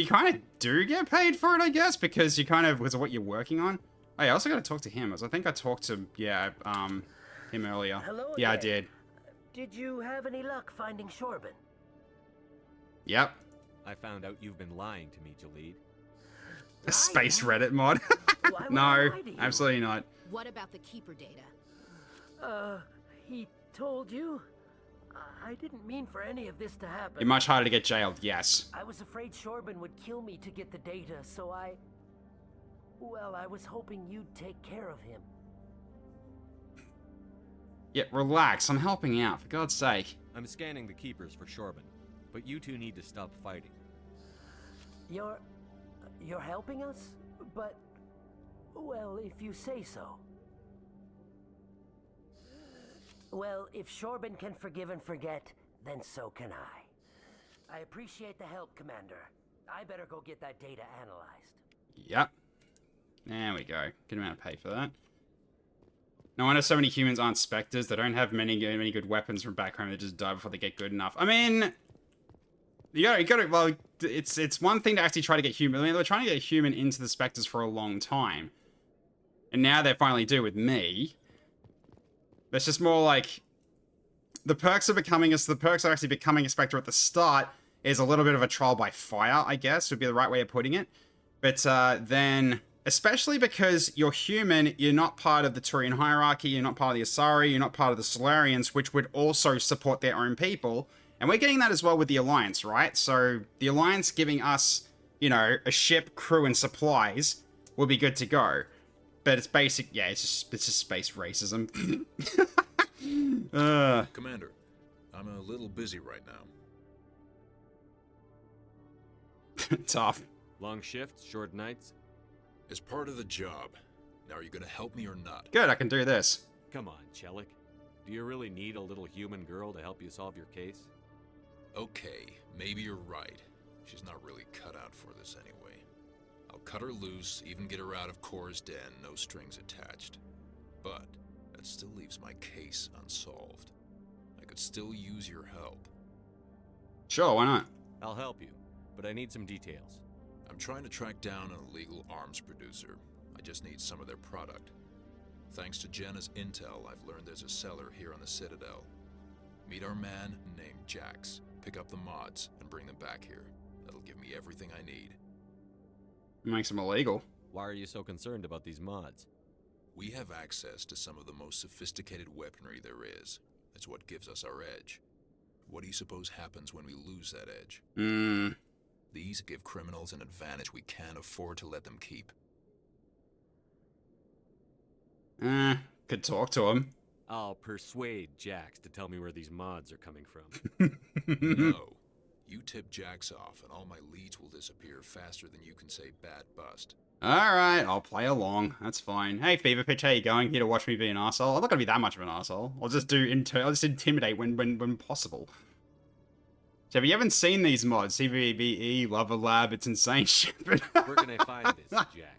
kind of do get paid for it, I guess, because you kind of because of what you're working on. Oh, yeah, I also got to talk to him. I think I talked to him earlier. Hello yeah, again. I did. Did you have any luck finding Shorben? Yep. I found out you've been lying to me, Jalid. A space Reddit mod. No, absolutely not. What about the Keeper data? He told you? I didn't mean for any of this to happen. You're much harder to get jailed, yes. I was afraid Shorben would kill me to get the data, so I was hoping you'd take care of him. Yeah, relax. I'm helping out, for God's sake. I'm scanning the keepers for Shorben, but you two need to stop fighting. You're helping us? But, well, if you say so. Well, if Shorben can forgive and forget, then so can I. I appreciate the help, Commander. I better go get that data analyzed. Yep. There we go. Good amount of pay for that. No wonder so many humans aren't Spectres. They don't have many good weapons from back home. They just die before they get good enough. I mean, you gotta, well, it's one thing to actually try to get human. I mean, they were trying to get a human into the Spectres for a long time. And now they finally do with me. It's just more like the perks are actually becoming a Spectre at the start is a little bit of a trial by fire, I guess, would be the right way of putting it. But then, especially because you're human, you're not part of the Turian hierarchy, you're not part of the Asari, you're not part of the Solarians, which would also support their own people. And we're getting that as well with the Alliance, right? So the Alliance giving us, you know, a ship, crew, and supplies will be good to go. But it's basic, yeah, it's just space racism. Commander, I'm a little busy right now. Tough. Long shifts, short nights? As part of the job. Now, are you gonna help me or not? Good, I can do this. Come on, Chelik. Do you really need a little human girl to help you solve your case? Okay, maybe you're right. She's not really cut out for this anyway. I'll cut her loose, even get her out of Cora's den, no strings attached. But that still leaves my case unsolved. I could still use your help. Sure, why not? I'll help you, but I need some details. I'm trying to track down an illegal arms producer. I just need some of their product. Thanks to Jenna's intel, I've learned there's a seller here on the Citadel. Meet our man named Jax. Pick up the mods and bring them back here. That'll give me everything I need. Makes them illegal. Why are you so concerned about these mods? We have access to some of the most sophisticated weaponry there is. It's what gives us our edge. What do you suppose happens when we lose that edge? These give criminals an advantage we can't afford to let them keep. Could talk to him. I'll persuade Jax to tell me where these mods are coming from. No. You tip Jax off, and all my leads will disappear faster than you can say bad bust. Alright, I'll play along. That's fine. Hey, Fever Pitch, how you going? Here to watch me be an arsehole? I'm not gonna be that much of an arsehole. I'll just I'll just intimidate when possible. So if you haven't seen these mods, CVBE, Lava Lab, it's insane shit. Where can I find this, Jax?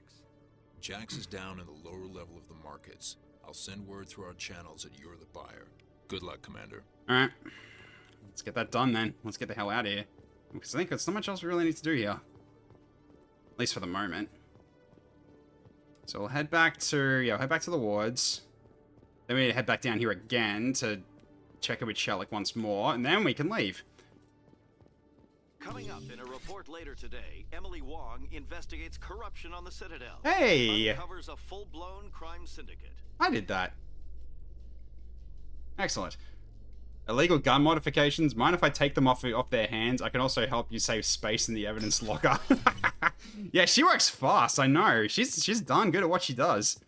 Jax is down in the lower level of the markets. I'll send word through our channels that you're the buyer. Good luck, Commander. Alright. Let's get that done then. Let's get the hell out of here. Because I think there's not much else we really need to do here. At least for the moment. So we'll head back to, the wards. Then we head back down here again to check in with Chelik once more, and then we can leave. Coming up in a report later today, Emily Wong investigates corruption on the Citadel. Hey! Uncovers a full-blown crime syndicate. I did that. Excellent. Illegal gun modifications. Mind if I take them off their hands? I can also help you save space in the evidence locker. Yeah, she works fast, I know. She's darn good at what she does.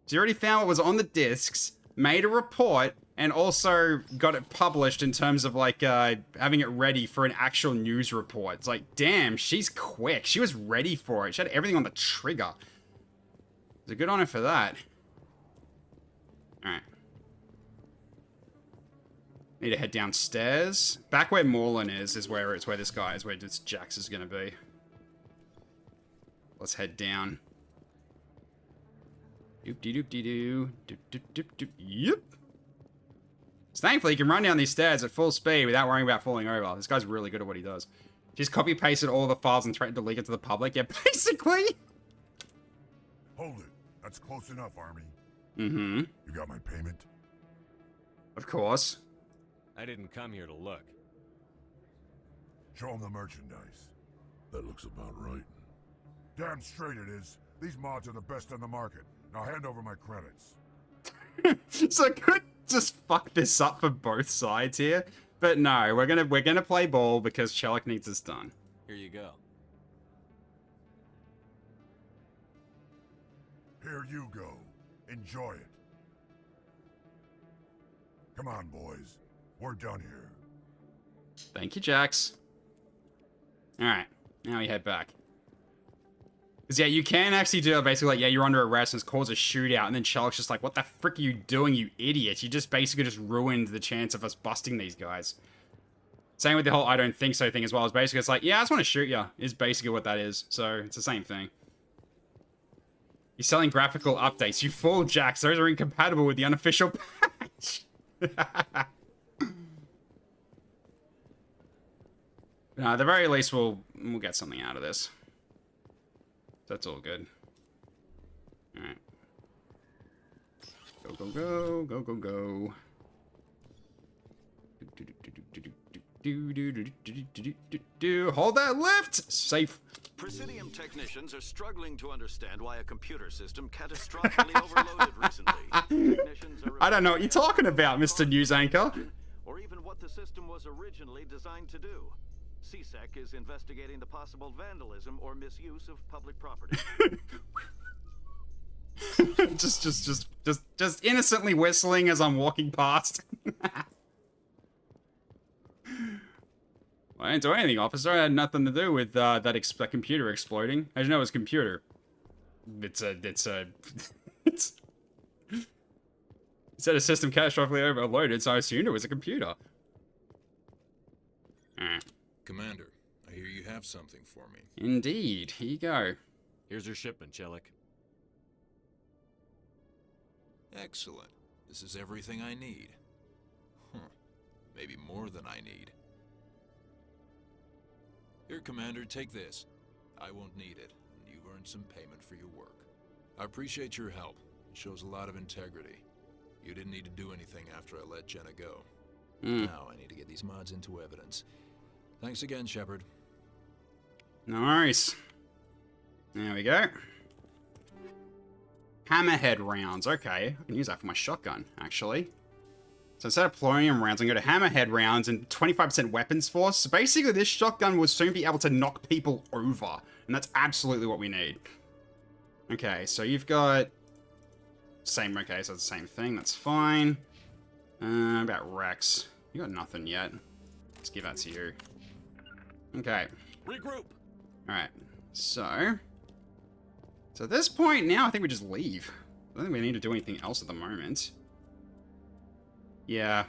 She already found what was on the discs, made a report, and also got it published in terms of, like, having it ready for an actual news report. It's like, damn, she's quick. She was ready for it. She had everything on the trigger. So good on her for that. Alright. Need to head downstairs. Back where Morlin is where this guy is, where this Jax is gonna be. Let's head down. Doop-de-doop-de-doo. Doop-doop-doop-doop. Yep. So thankfully, you can run down these stairs at full speed without worrying about falling over. This guy's really good at what he does. She's copy-pasted all the files and threatened to leak it to the public. Yeah, basically. Hold it. That's close enough, Army. Mm-hmm. You got my payment? Of course. I didn't come here to look. Show them the merchandise. That looks about right. Damn straight it is. These mods are the best on the market. Now hand over my credits. So could just fuck this up for both sides here, but no, we're gonna play ball because Chelik needs this done. Here you go. Here you go. Enjoy it. Come on, boys. We're done here. Thank you, Jax. Alright, now we head back. Because, yeah, you can actually do it basically like, yeah, you're under arrest and it's caused a shootout, and then Chelik's just like, what the frick are you doing, you idiot? You just basically just ruined the chance of us busting these guys. Same with the whole I don't think so thing as well. It's basically, it's like, yeah, I just want to shoot you, is basically what that is. So, it's the same thing. You're selling graphical updates. You fool, Jax. Those are incompatible with the unofficial patch. No, at the very least, we'll get something out of this. That's all good. Alright. Go, go, go, go, go, go. Hold that lift! Safe. Presidium technicians are struggling to understand why a computer system catastrophically overloaded recently. I don't know what you're talking about, Mr. News Anchor. Or even what the system was originally designed to do. CSEC is investigating the possible vandalism or misuse of public property. just innocently whistling as I'm walking past. I didn't do anything, officer. I had nothing to do with that computer exploding. I just know it's a computer. It's it said a system catastrophically overloaded, so I assumed it was a computer. Alright. Commander, I hear you have something for me. Indeed. Here you go. Here's your shipment, Chelik. Excellent. This is everything I need. Maybe more than I need. Here, Commander, take this. I won't need it, and you've earned some payment for your work. I appreciate your help. It shows a lot of integrity. You didn't need to do anything after I let Jenna go. Now I need to get these mods into evidence. Thanks again, Shepard. No worries. There we go. Hammerhead rounds. Okay, I can use that for my shotgun, actually. So instead of polonium rounds, I'm going to hammerhead rounds and 25% weapons force. So basically, this shotgun will soon be able to knock people over. And that's absolutely what we need. Okay, so you've got... Same, okay, so it's the same thing. That's fine. About Rex. You got nothing yet. Let's give that to you. Okay. Regroup. Alright, so... So at this point now, I think we just leave. I don't think we need to do anything else at the moment. Yeah.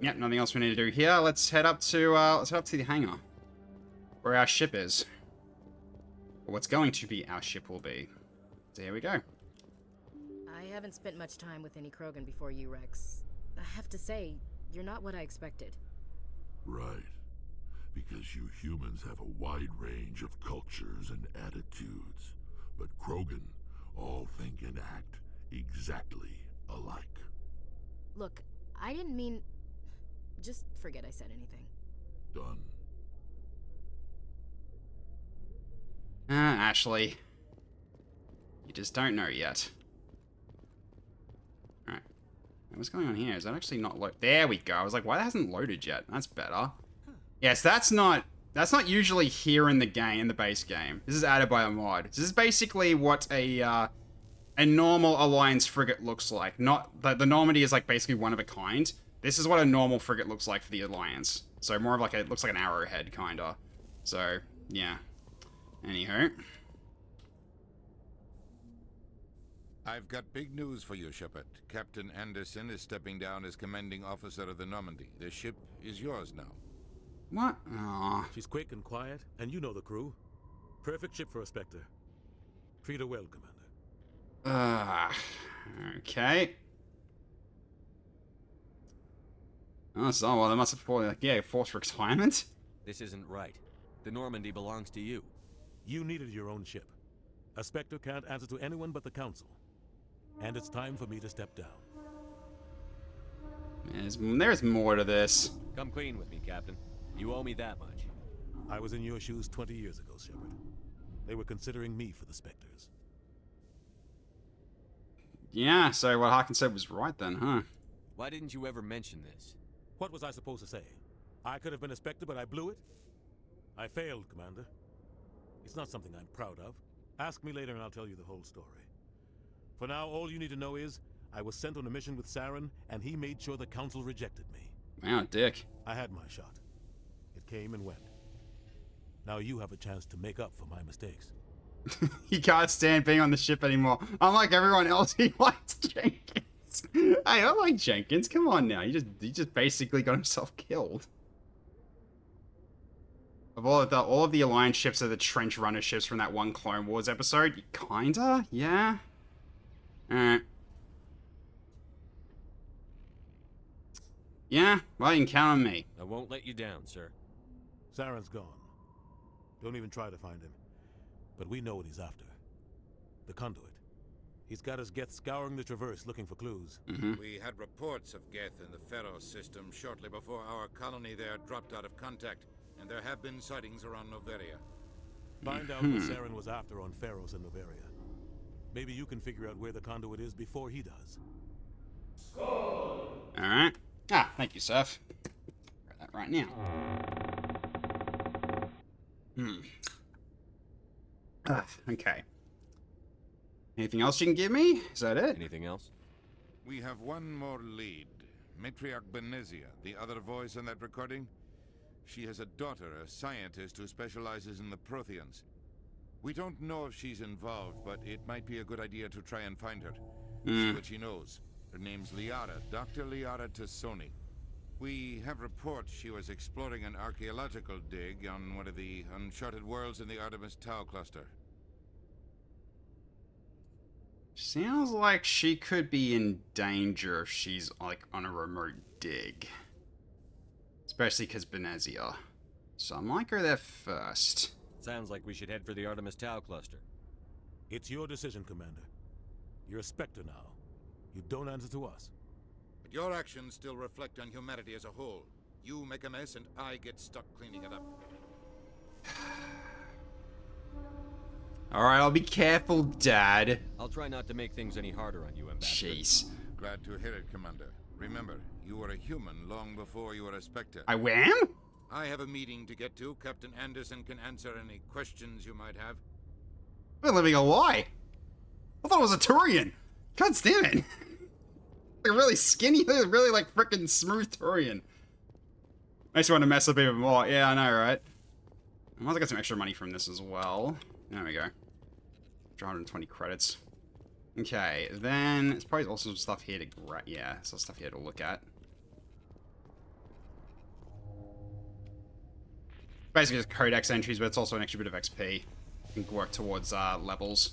Yep, nothing else we need to do here. Let's head up to the hangar. Where our ship is. Or what's going to be our ship will be. So here we go. I haven't spent much time with any Krogan before you, Rex. I have to say, you're not what I expected. Right. Because you humans have a wide range of cultures and attitudes. But Krogan all think and act exactly alike. Look, I didn't mean... Just forget I said anything. Done. Ashley. You just don't know yet. Alright. What's going on here? Is that actually not loaded? There we go. I was like, why that hasn't loaded yet? That's better. Yes, that's not usually here in the game, in the base game. This is added by a mod. This is basically what a normal Alliance frigate looks like. Not the Normandy is like basically one of a kind. This is what a normal frigate looks like for the Alliance. So more of like it looks like an arrowhead kinda. So yeah. Anywho. I've got big news for you, Shepard. Captain Anderson is stepping down as commanding officer of the Normandy. The ship is yours now. What? Aww. She's quick and quiet, and you know the crew. Perfect ship for a Spectre. Treat her well, Commander. Okay. Oh, so well, they must have forced retirement. This isn't right. The Normandy belongs to you. You needed your own ship. A Spectre can't answer to anyone but the Council. And it's time for me to step down. There's more to this. Come clean with me, Captain. You owe me that much. I was in your shoes 20 years ago, Shepard. They were considering me for the Spectres. Yeah, so what Harkin said was right then, huh? Why didn't you ever mention this? What was I supposed to say? I could have been a Spectre, but I blew it? I failed, Commander. It's not something I'm proud of. Ask me later and I'll tell you the whole story. For now, all you need to know is, I was sent on a mission with Saren, and he made sure the Council rejected me. Wow, dick. I had my shot. It came and went. Now you have a chance to make up for my mistakes. He can't stand being on the ship anymore. Unlike everyone else, he likes Jenkins. Hey, I like Jenkins. Come on now. He just basically got himself killed. Of all of the Alliance ships are the trench runner ships from that one Clone Wars episode. Kinda? Yeah. Alright. Yeah, well, you can count on me. I won't let you down, sir. Saren's gone. Don't even try to find him. But we know what he's after. The conduit. He's got his Geth scouring the Traverse looking for clues. We had reports of Geth in the Pharaoh system shortly before our colony there dropped out of contact, and there have been sightings around Noveria. Find out what Saren was after on Pharaohs and Noveria. Maybe you can figure out where the conduit is before he does. Alright. Thank you, Surf. Got that right now. Okay. Anything else you can give me? Is that it? Anything else? We have one more lead. Matriarch Benezia, the other voice on that recording? She has a daughter, a scientist who specializes in the Protheans. We don't know if she's involved, but it might be a good idea to try and find her. See what she knows. Her name's Liara, Dr. Liara Tassoni. We have reports she was exploring an archaeological dig on one of the uncharted worlds in the Artemis Tau cluster. Sounds like she could be in danger if she's, like, on a remote dig. Especially because Benezia. So I might go there first. Sounds like we should head for the Artemis Tau cluster. It's your decision, Commander. You're a Spectre now. You don't answer to us. But your actions still reflect on humanity as a whole. You make a mess and I get stuck cleaning it up. Alright, I'll be careful, Dad. I'll try not to make things any harder on you, Ambassador. Jeez. Glad to hear it, Commander. Remember, you were a human long before you were a Spectre. I am? I have a meeting to get to. Captain Anderson can answer any questions you might have. We're living a lie. I thought it was a Turian. God damn it. Like really skinny, really like freaking smooth Turian. Makes you want to mess up even more. Yeah, I know, right? I might as well get some extra money from this as well. There we go. 120 credits. Okay, then there's probably also some stuff here to grab. Yeah, some stuff here to look at. Basically just codex entries, but it's also an extra bit of XP. You can work towards levels.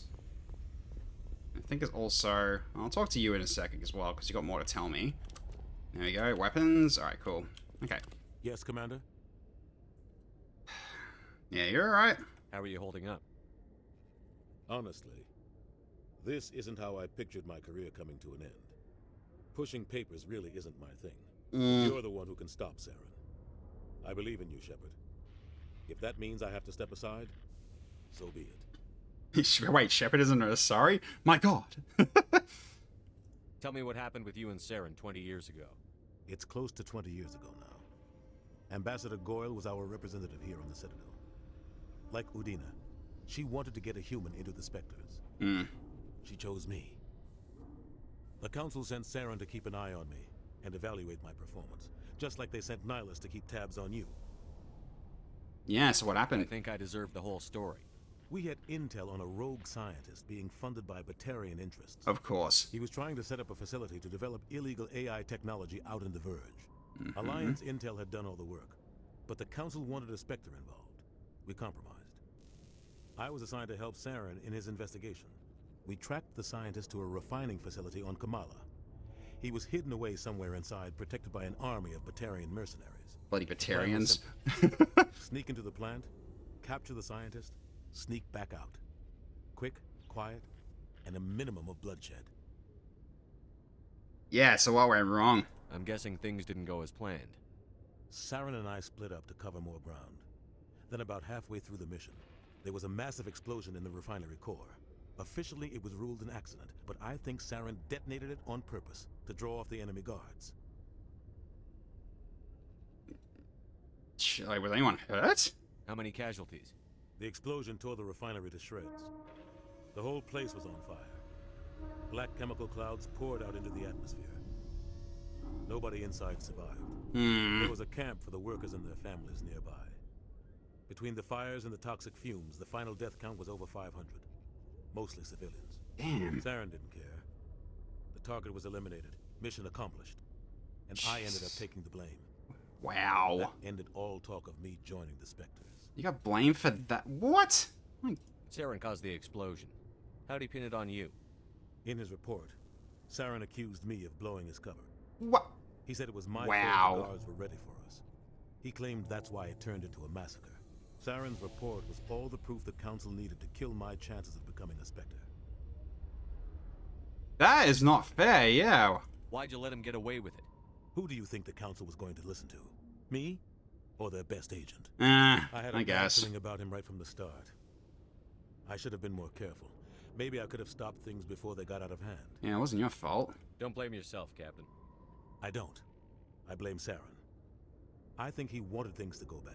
I think it's also... I'll talk to you in a second as well, because you got more to tell me. There we go. Weapons. Alright, cool. Okay. Yes, Commander? Yeah, you're alright. How are you holding up? Honestly, this isn't how I pictured my career coming to an end. Pushing papers really isn't my thing. You're the one who can stop Saren. I believe in you, Shepard. If that means I have to step aside, so be it. Wait, Shepard isn't a sorry? My god. Tell me what happened with you and Saren 20 years ago. It's close to 20 years ago now. Ambassador Goyle was our representative here on the Citadel. Like Udina, she wanted to get a human into the Spectres. She chose me. The Council sent Saren to keep an eye on me and evaluate my performance, just like they sent Nihilus to keep tabs on you. Yeah, so what happened? I think I deserve the whole story. We had intel on a rogue scientist being funded by Batarian interests. Of course. He was trying to set up a facility to develop illegal AI technology out in the Verge. Alliance intel had done all the work, but the Council wanted a Spectre involved. We compromised. I was assigned to help Saren in his investigation. We tracked the scientist to a refining facility on Kamala. He was hidden away somewhere inside, protected by an army of Batarian mercenaries. Bloody Batarians. Sneak into the plant, capture the scientist, sneak back out. Quick, quiet, and a minimum of bloodshed. Yeah, so what went wrong? I'm guessing things didn't go as planned. Saren and I split up to cover more ground. Then about halfway through the mission, there was a massive explosion in the refinery core. Officially, it was ruled an accident, but I think Saren detonated it on purpose to draw off the enemy guards. Like, was anyone hurt? How many casualties? The explosion tore the refinery to shreds. The whole place was on fire. Black chemical clouds poured out into the atmosphere. Nobody inside survived. There was a camp for the workers and their families nearby. Between the fires and the toxic fumes, the final death count was over 500. Mostly civilians. Damn. Saren didn't care. The target was eliminated. Mission accomplished. And I ended up taking the blame. Wow. That ended all talk of me joining the Spectres. You got blamed for that? What? Saren caused the explosion. How'd he pin it on you? In his report, Saren accused me of blowing his cover. What? He said it was my Wow. fault the guards were ready for us. He claimed that's why it turned into a massacre. Saren's report was all the proof the Council needed to kill my chances of becoming a Spectre. That is not fair, yeah. Why'd you let him get away with it? Who do you think the Council was going to listen to? Me? Or their best agent? I had a bad guess. feeling about him right from the start. I should have been more careful. Maybe I could have stopped things before they got out of hand. Yeah, it wasn't your fault. Don't blame yourself, Captain. I don't. I blame Saren. I think he wanted things to go bad.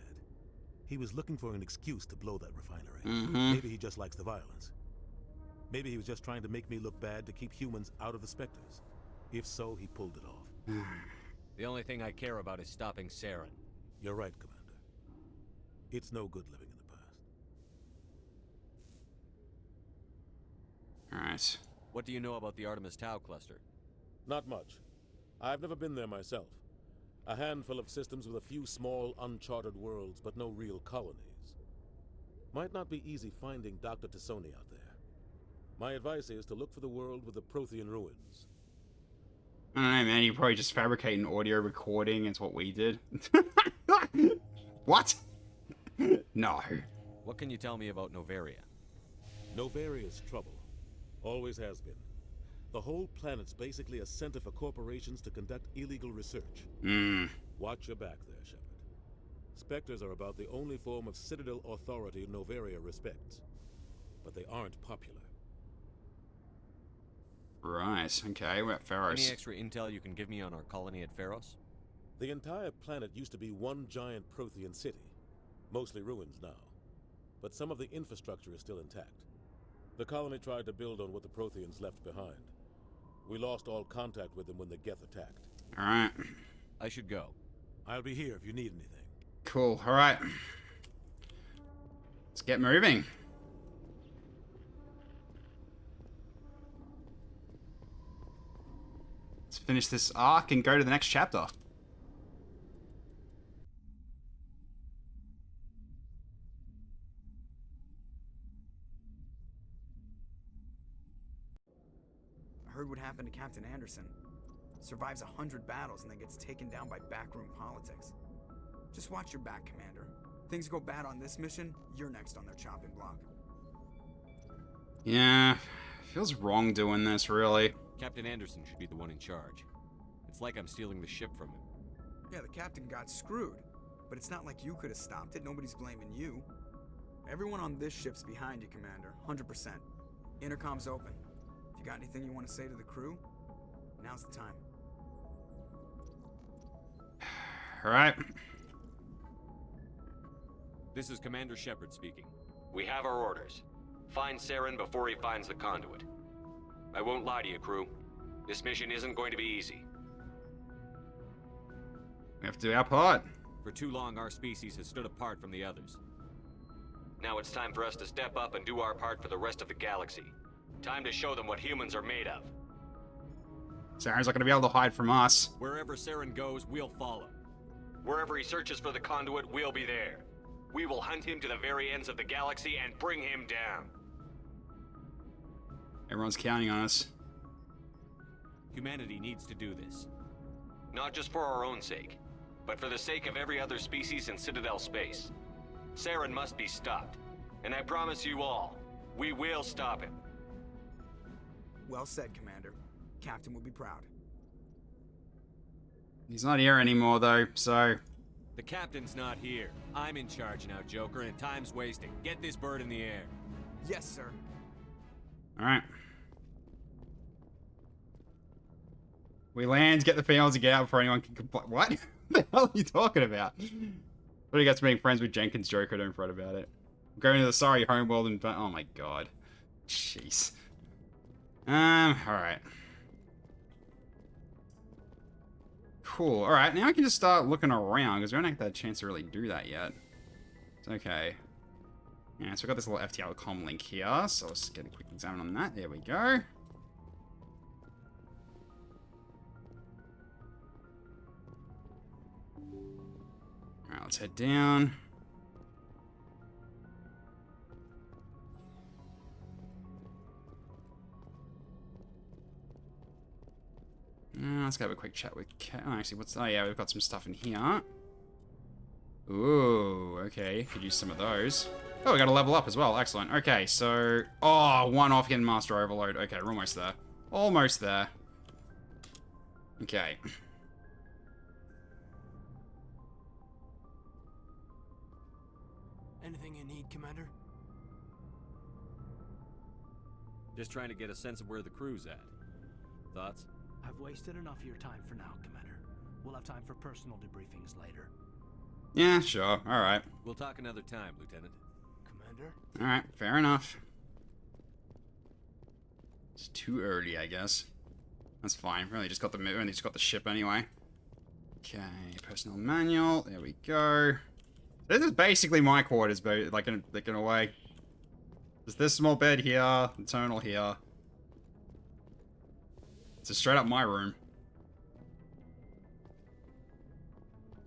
He was looking for an excuse to blow that refinery. Maybe he just likes the violence. Maybe he was just trying to make me look bad to keep humans out of the Spectres. If so, he pulled it off. The only thing I care about is stopping Saren. You're right, Commander. It's no good living in the past. Alright. What do you know about the Artemis Tau cluster? Not much. I've never been there myself. A handful of systems with a few small, uncharted worlds, but no real colonies. Might not be easy finding Dr. Tassoni out there. My advice is to look for the world with the Prothean ruins. I don't know, man. You probably just fabricate an audio recording. It's what we did. What? No. What can you tell me about Noveria? Novaria's trouble. Always has been. The whole planet's basically a center for corporations to conduct illegal research. Watch your back there, Shepard. Spectres are about the only form of Citadel authority Noveria respects. But they aren't popular. Right, okay, we're at Pharos. Any extra intel you can give me on our colony at Pharos? The entire planet used to be one giant Prothean city. Mostly ruins now. But some of the infrastructure is still intact. The colony tried to build on what the Protheans left behind. We lost all contact with them when the Geth attacked. Alright. I should go. I'll be here if you need anything. Cool, alright. Let's get moving. Let's finish this arc and go to the next chapter. I heard what happened to Captain Anderson. Survives 100 battles and then gets taken down by backroom politics. Just watch your back, Commander. Things go bad on this mission, you're next on their chopping block. Yeah, feels wrong doing this, really. Captain Anderson should be the one in charge. It's like I'm stealing the ship from him. Yeah, the captain got screwed. But it's not like you could have stopped it. Nobody's blaming you. Everyone on this ship's behind you, Commander. 100%. Intercom's open. If you got anything you want to say to the crew, now's the time. Alright. This is Commander Shepard speaking. We have our orders. Find Saren before he finds the conduit. I won't lie to you, crew. This mission isn't going to be easy. We have to do our part. For too long, our species has stood apart from the others. Now it's time for us to step up and do our part for the rest of the galaxy. Time to show them what humans are made of. Saren's not going to be able to hide from us. Wherever Saren goes, we'll follow. Wherever he searches for the conduit, we'll be there. We will hunt him to the very ends of the galaxy and bring him down. Everyone's counting on us. Humanity needs to do this. Not just for our own sake, but for the sake of every other species in Citadel space. Saren must be stopped. And I promise you all, we will stop him. Well said, Commander. Captain will be proud. He's not here anymore, though, so... The captain's not here. I'm in charge now, Joker, and time's wasting. Get this bird in the air. Yes, sir. Alright. We land, get the females to get out before anyone can complain. What? What the hell are you talking about? What do you guys being friends with Jenkins Joker? Don't fret about it. Going to the sorry homeworld and... Oh my god. Jeez. Alright. Cool. Alright, now I can just start looking around, because we haven't had a chance to really do that yet. It's okay. Yeah, so we've got this little FTL comm link here, so let's get a quick examine on that. There we go. Alright, let's head down. Let's have a quick chat with Kat. Oh, actually, what's... Oh, yeah, we've got some stuff in here. Ooh, okay. Could use some of those. Oh, we got to level up as well. Excellent. Okay, so... Oh, one off getting Master Overload. Okay, we're almost there. Almost there. Okay. Anything you need, Commander? Just trying to get a sense of where the crew's at. Thoughts? I've wasted enough of your time for now, Commander. We'll have time for personal debriefings later. Yeah, sure. Alright. We'll talk another time, Lieutenant. Commander? Alright, fair enough. It's too early, I guess. That's fine. We only just got the ship anyway. Okay, personnel manual. There we go. This is basically my quarters, but like in a way. There's this small bed here, the terminal here. It's a straight up my room.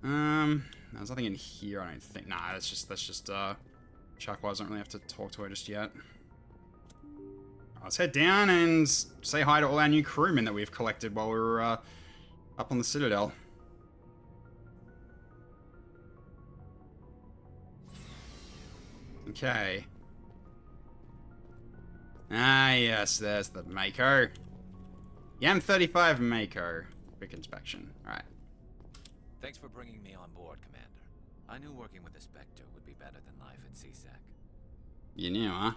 There's nothing in here, I don't think. Nah, that's just Chuckwise. Don't really have to talk to her just yet. Let's head down and say hi to all our new crewmen that we've collected while we were up on the Citadel. Okay. Ah, yes, there's the Mako. Yam 35 Mako. Quick inspection. Alright. Thanks for bringing me on board, Commander. I knew working with the Spectre would be better than life at CSEC. You knew, huh?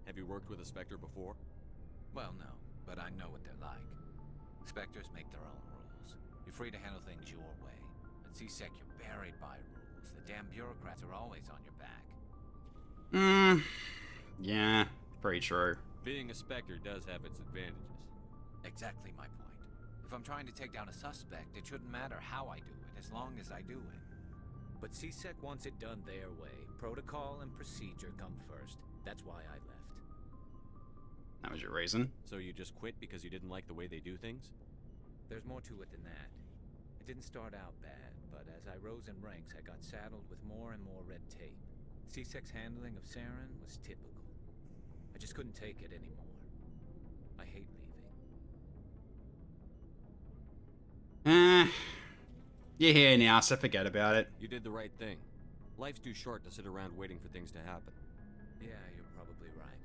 Have you worked with a Spectre before? Well, no, but I know what they're like. Spectres make their own rules. You're free to handle things your way. At CSEC, you're buried by rules. The damn bureaucrats are always on your back. Yeah, pretty true. Being a Spectre does have its advantages. Exactly my point. If I'm trying to take down a suspect, it shouldn't matter how I do it, as long as I do it. But CSEC wants it done their way. Protocol and procedure come first. That's why I left. That was your reason? So you just quit because you didn't like the way they do things? There's more to it than that. It didn't start out bad, but as I rose in ranks, I got saddled with more and more red tape. CSEC's handling of Saren was typical. I just couldn't take it anymore. I hate leaving. You're here now, so forget about it. You did the right thing. Life's too short to sit around waiting for things to happen. Yeah, you're probably right.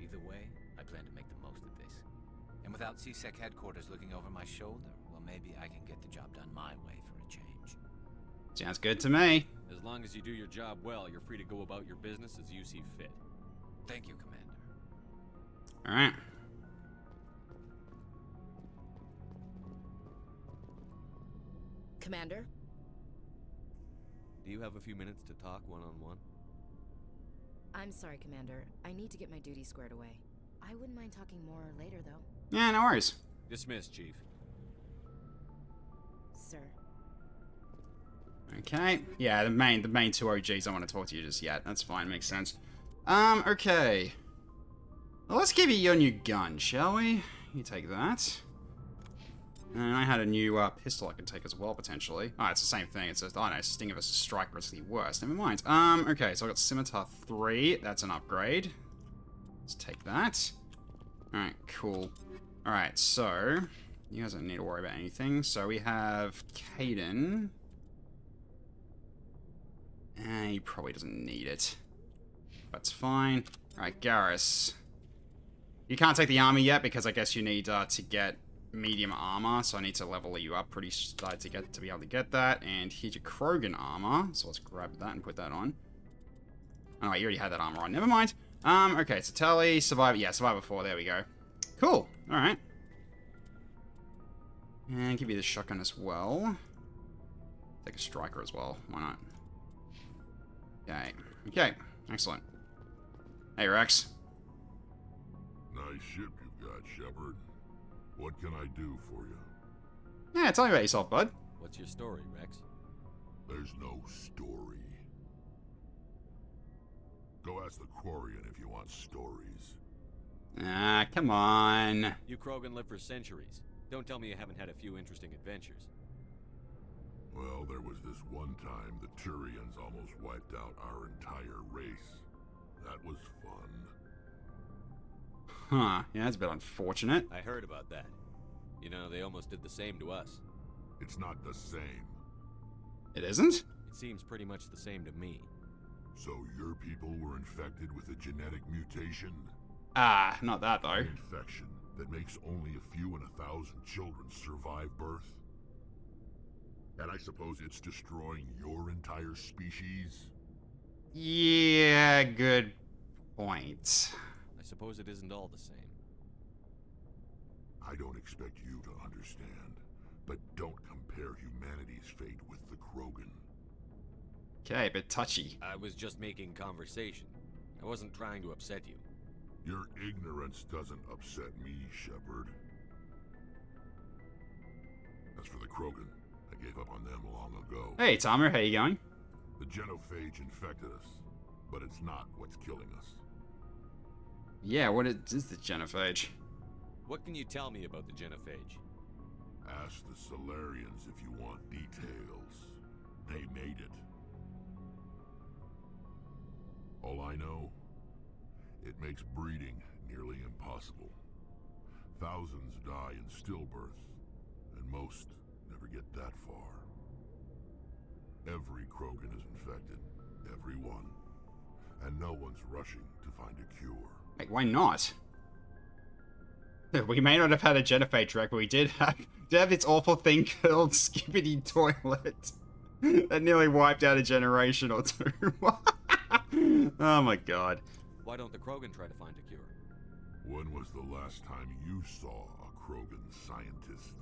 Either way, I plan to make the most of this. And without CSEC headquarters looking over my shoulder, well, maybe I can get the job done my way for a change. Sounds good to me. As long as you do your job well, you're free to go about your business as you see fit. Thank you, Commander. Alright. Commander? Do you have a few minutes to talk one-on-one? I'm sorry, Commander. I need to get my duties squared away. I wouldn't mind talking more later, though. Yeah, no worries. Dismissed, Chief. Sir. Okay. Yeah, the main two OGs I want to talk to you just yet. That's fine, makes sense. Okay. Well, let's give you your new gun, shall we? You take that. And I had a new pistol I could take as well, potentially. Oh, it's the same thing. It says, oh no, Stinger vs. Striker is the worst. Never mind. Okay, so I got Scimitar 3. That's an upgrade. Let's take that. Alright, cool. Alright, so you guys don't need to worry about anything. So we have Caden. He probably doesn't need it. That's fine. Alright, Garrus. You can't take the armor yet because I guess you need to get medium armor, so I need to level you up pretty to be able to get that. And here's your Krogan armor, so let's grab that and put that on. Oh, you already had that armor on. Never mind. Okay, so Tally, Survivor. Yeah, Survivor 4. There we go. Cool. All right. And give you the shotgun as well. Take a Striker as well. Why not? Okay. Okay. Excellent. Hey, Rex. Nice ship you've got, Shepard. What can I do for you? Yeah, tell me about yourself, bud. What's your story, Rex? There's no story. Go ask the Quarian if you want stories. Ah, come on. You Krogan live for centuries. Don't tell me you haven't had a few interesting adventures. Well, there was this one time the Turians almost wiped out our entire race. That was fun. Huh, yeah, that's a bit unfortunate. I heard about that. You know, they almost did the same to us. It's not the same. It isn't? It seems pretty much the same to me. So your people were infected with a genetic mutation? Ah, not that though. An infection that makes only a few in 1,000 children survive birth? And I suppose it's destroying your entire species? Yeah, good point. I suppose it isn't all the same. I don't expect you to understand, but don't compare humanity's fate with the Krogan. Okay, a bit touchy. I was just making conversation. I wasn't trying to upset you. Your ignorance doesn't upset me, Shepard. As for the Krogan, long ago. Hey, Tamer, how you going? The genophage infected us, but it's not what's killing us. Yeah, what is the genophage? What can you tell me about the genophage? Ask the Solarians if you want details. They made it. All I know, it makes breeding nearly impossible. Thousands die in stillbirth, and most never get that far. Every Krogan is infected. Every one. And no one's rushing to find a cure. Like, why not? We may not have had a genophage wreck, but we did have this awful thing called Skibbity Toilet that nearly wiped out a generation or two. Oh my god. Why don't the Krogan try to find a cure? When was the last time you saw a Krogan scientist?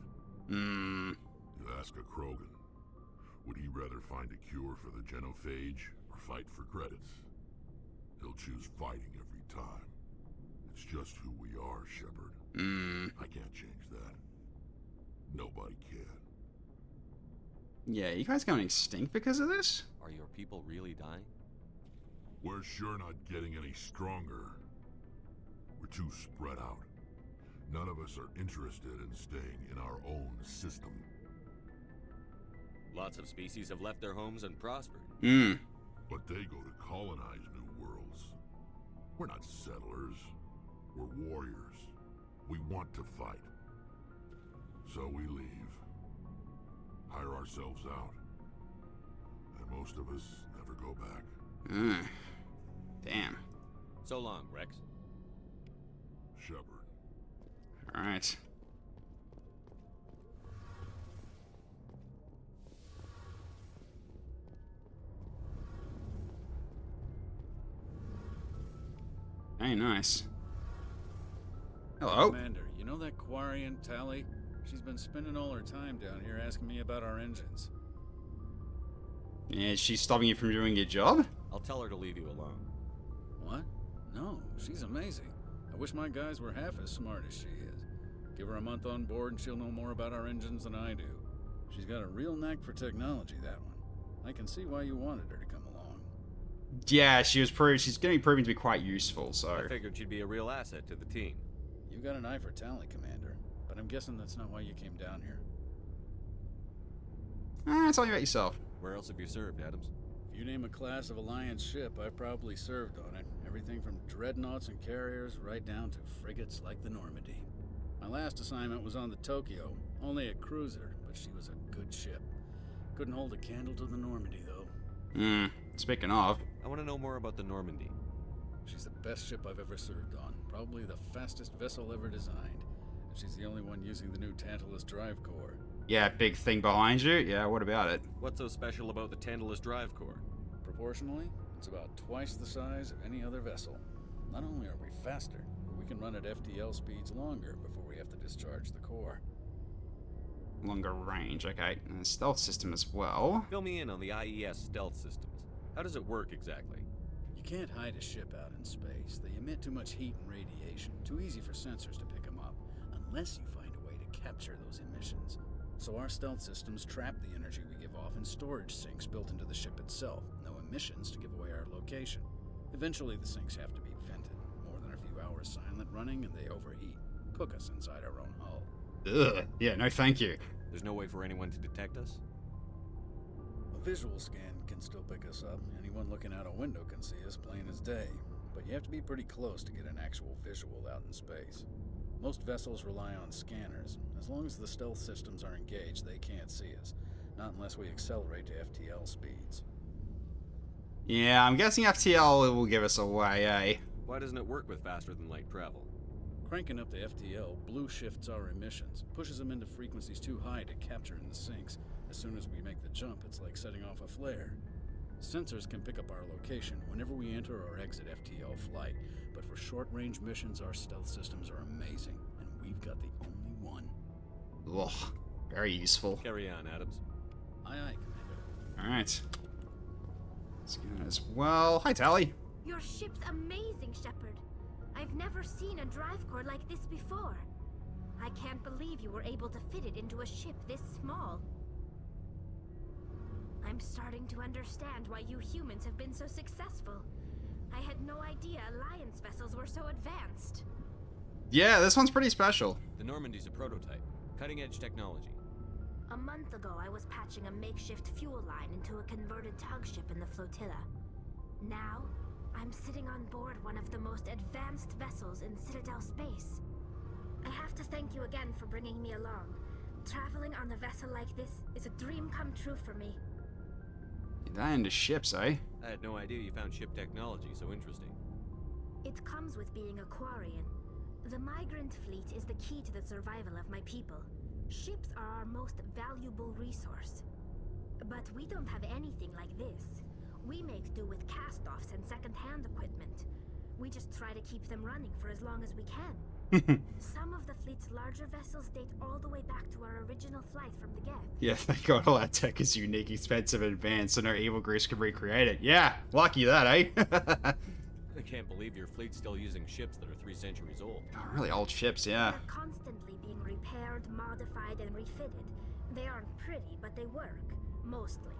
Hmm. You ask a Krogan, would he rather find a cure for the genophage or fight for credits? He'll choose fighting every time. It's just who we are, Shepard. I can't change that. Nobody can. Yeah, you guys going extinct because of this? Are your people really dying? We're sure not getting any stronger. We're too spread out. None of us are interested in staying in our own system. Lots of species have left their homes and prospered. But they go to colonize new worlds. We're not settlers. We're warriors. We want to fight. So we leave. Hire ourselves out. And most of us never go back. Damn. So long, Rex. Shepard. Alright. Hey, nice. Hello. Commander, you know that Quarian Tally? She's been spending all her time down here asking me about our engines. Yeah, she's stopping you from doing your job? I'll tell her to leave you alone. What? No, she's amazing. I wish my guys were half as smart as she is. Give her a month on board and she'll know more about our engines than I do. She's got a real knack for technology, that one. I can see why you wanted her to come along. Yeah, she's going to be proving to be quite useful, so... I figured she'd be a real asset to the team. You got an eye for Tally, Commander, but I'm guessing that's not why you came down here. Tell me about yourself. Where else have you served, Adams? If you name a class of Alliance ship, I've probably served on it. Everything from dreadnoughts and carriers right down to frigates like the Normandy. My last assignment was on the Tokyo, only a cruiser, but she was a good ship. Couldn't hold a candle to the Normandy, though. Speaking of... I want to know more about the Normandy. She's the best ship I've ever served on. Probably the fastest vessel ever designed. And she's the only one using the new Tantalus drive core. Yeah, big thing behind you? Yeah, what about it? What's so special about the Tantalus drive core? Proportionally, it's about twice the size of any other vessel. Not only are we faster, but we can run at FTL speeds longer before we have to discharge the core. Longer range, okay. And stealth system as well. Fill me in on the IES stealth systems. How does it work exactly? You can't hide a ship out in space. They emit too much heat and radiation. Too easy for sensors to pick them up, unless you find a way to capture those emissions. So our stealth systems trap the energy we give off in storage sinks built into the ship itself. No emissions to give away our location. Eventually the sinks have to be vented. More than a few hours silent running and they overheat. Cook us inside our own hull. Ugh. Yeah, no thank you. There's no way for anyone to detect us? A visual scan can still pick us up. Anyone looking out a window can see us plain as day. But you have to be pretty close to get an actual visual out in space. Most vessels rely on scanners. As long as the stealth systems are engaged, they can't see us. Not unless we accelerate to FTL speeds. Yeah, I'm guessing FTL will give us away, eh? Why doesn't it work with faster than light travel? Cranking up the FTL blue shifts our emissions, pushes them into frequencies too high to capture in the sinks. As soon as we make the jump, it's like setting off a flare. Sensors can pick up our location whenever we enter or exit FTL flight, but for short-range missions, our stealth systems are amazing, and we've got the only one. Ugh, very useful. Carry on, Adams. Aye, aye, Commander. Alright. Scan as well. Hi, Tally. Your ship's amazing, Shepard. I've never seen a drive core like this before. I can't believe you were able to fit it into a ship this small. I'm starting to understand why you humans have been so successful. I had no idea Alliance vessels were so advanced. Yeah, this one's pretty special. The Normandy's a prototype. Cutting-edge technology. A month ago, I was patching a makeshift fuel line into a converted tug ship in the flotilla. Now, I'm sitting on board one of the most advanced vessels in Citadel space. I have to thank you again for bringing me along. Traveling on a vessel like this is a dream come true for me. You're that into ships, eh? I had no idea you found ship technology so interesting. It comes with being a Quarian. The migrant fleet is the key to the survival of my people. Ships are our most valuable resource. But we don't have anything like this. We make do with cast-offs and second-hand equipment. We just try to keep them running for as long as we can. Some of the fleet's larger vessels date all the way back to our original flight from the Geth. Yeah, thank God all that tech is unique, expensive, and advanced, so no evil grease could recreate it. Yeah, lucky that, eh? I can't believe your fleet's still using ships that are 3 centuries old. Oh, really old ships, yeah. They're constantly being repaired, modified, and refitted. They aren't pretty, but they work. Mostly.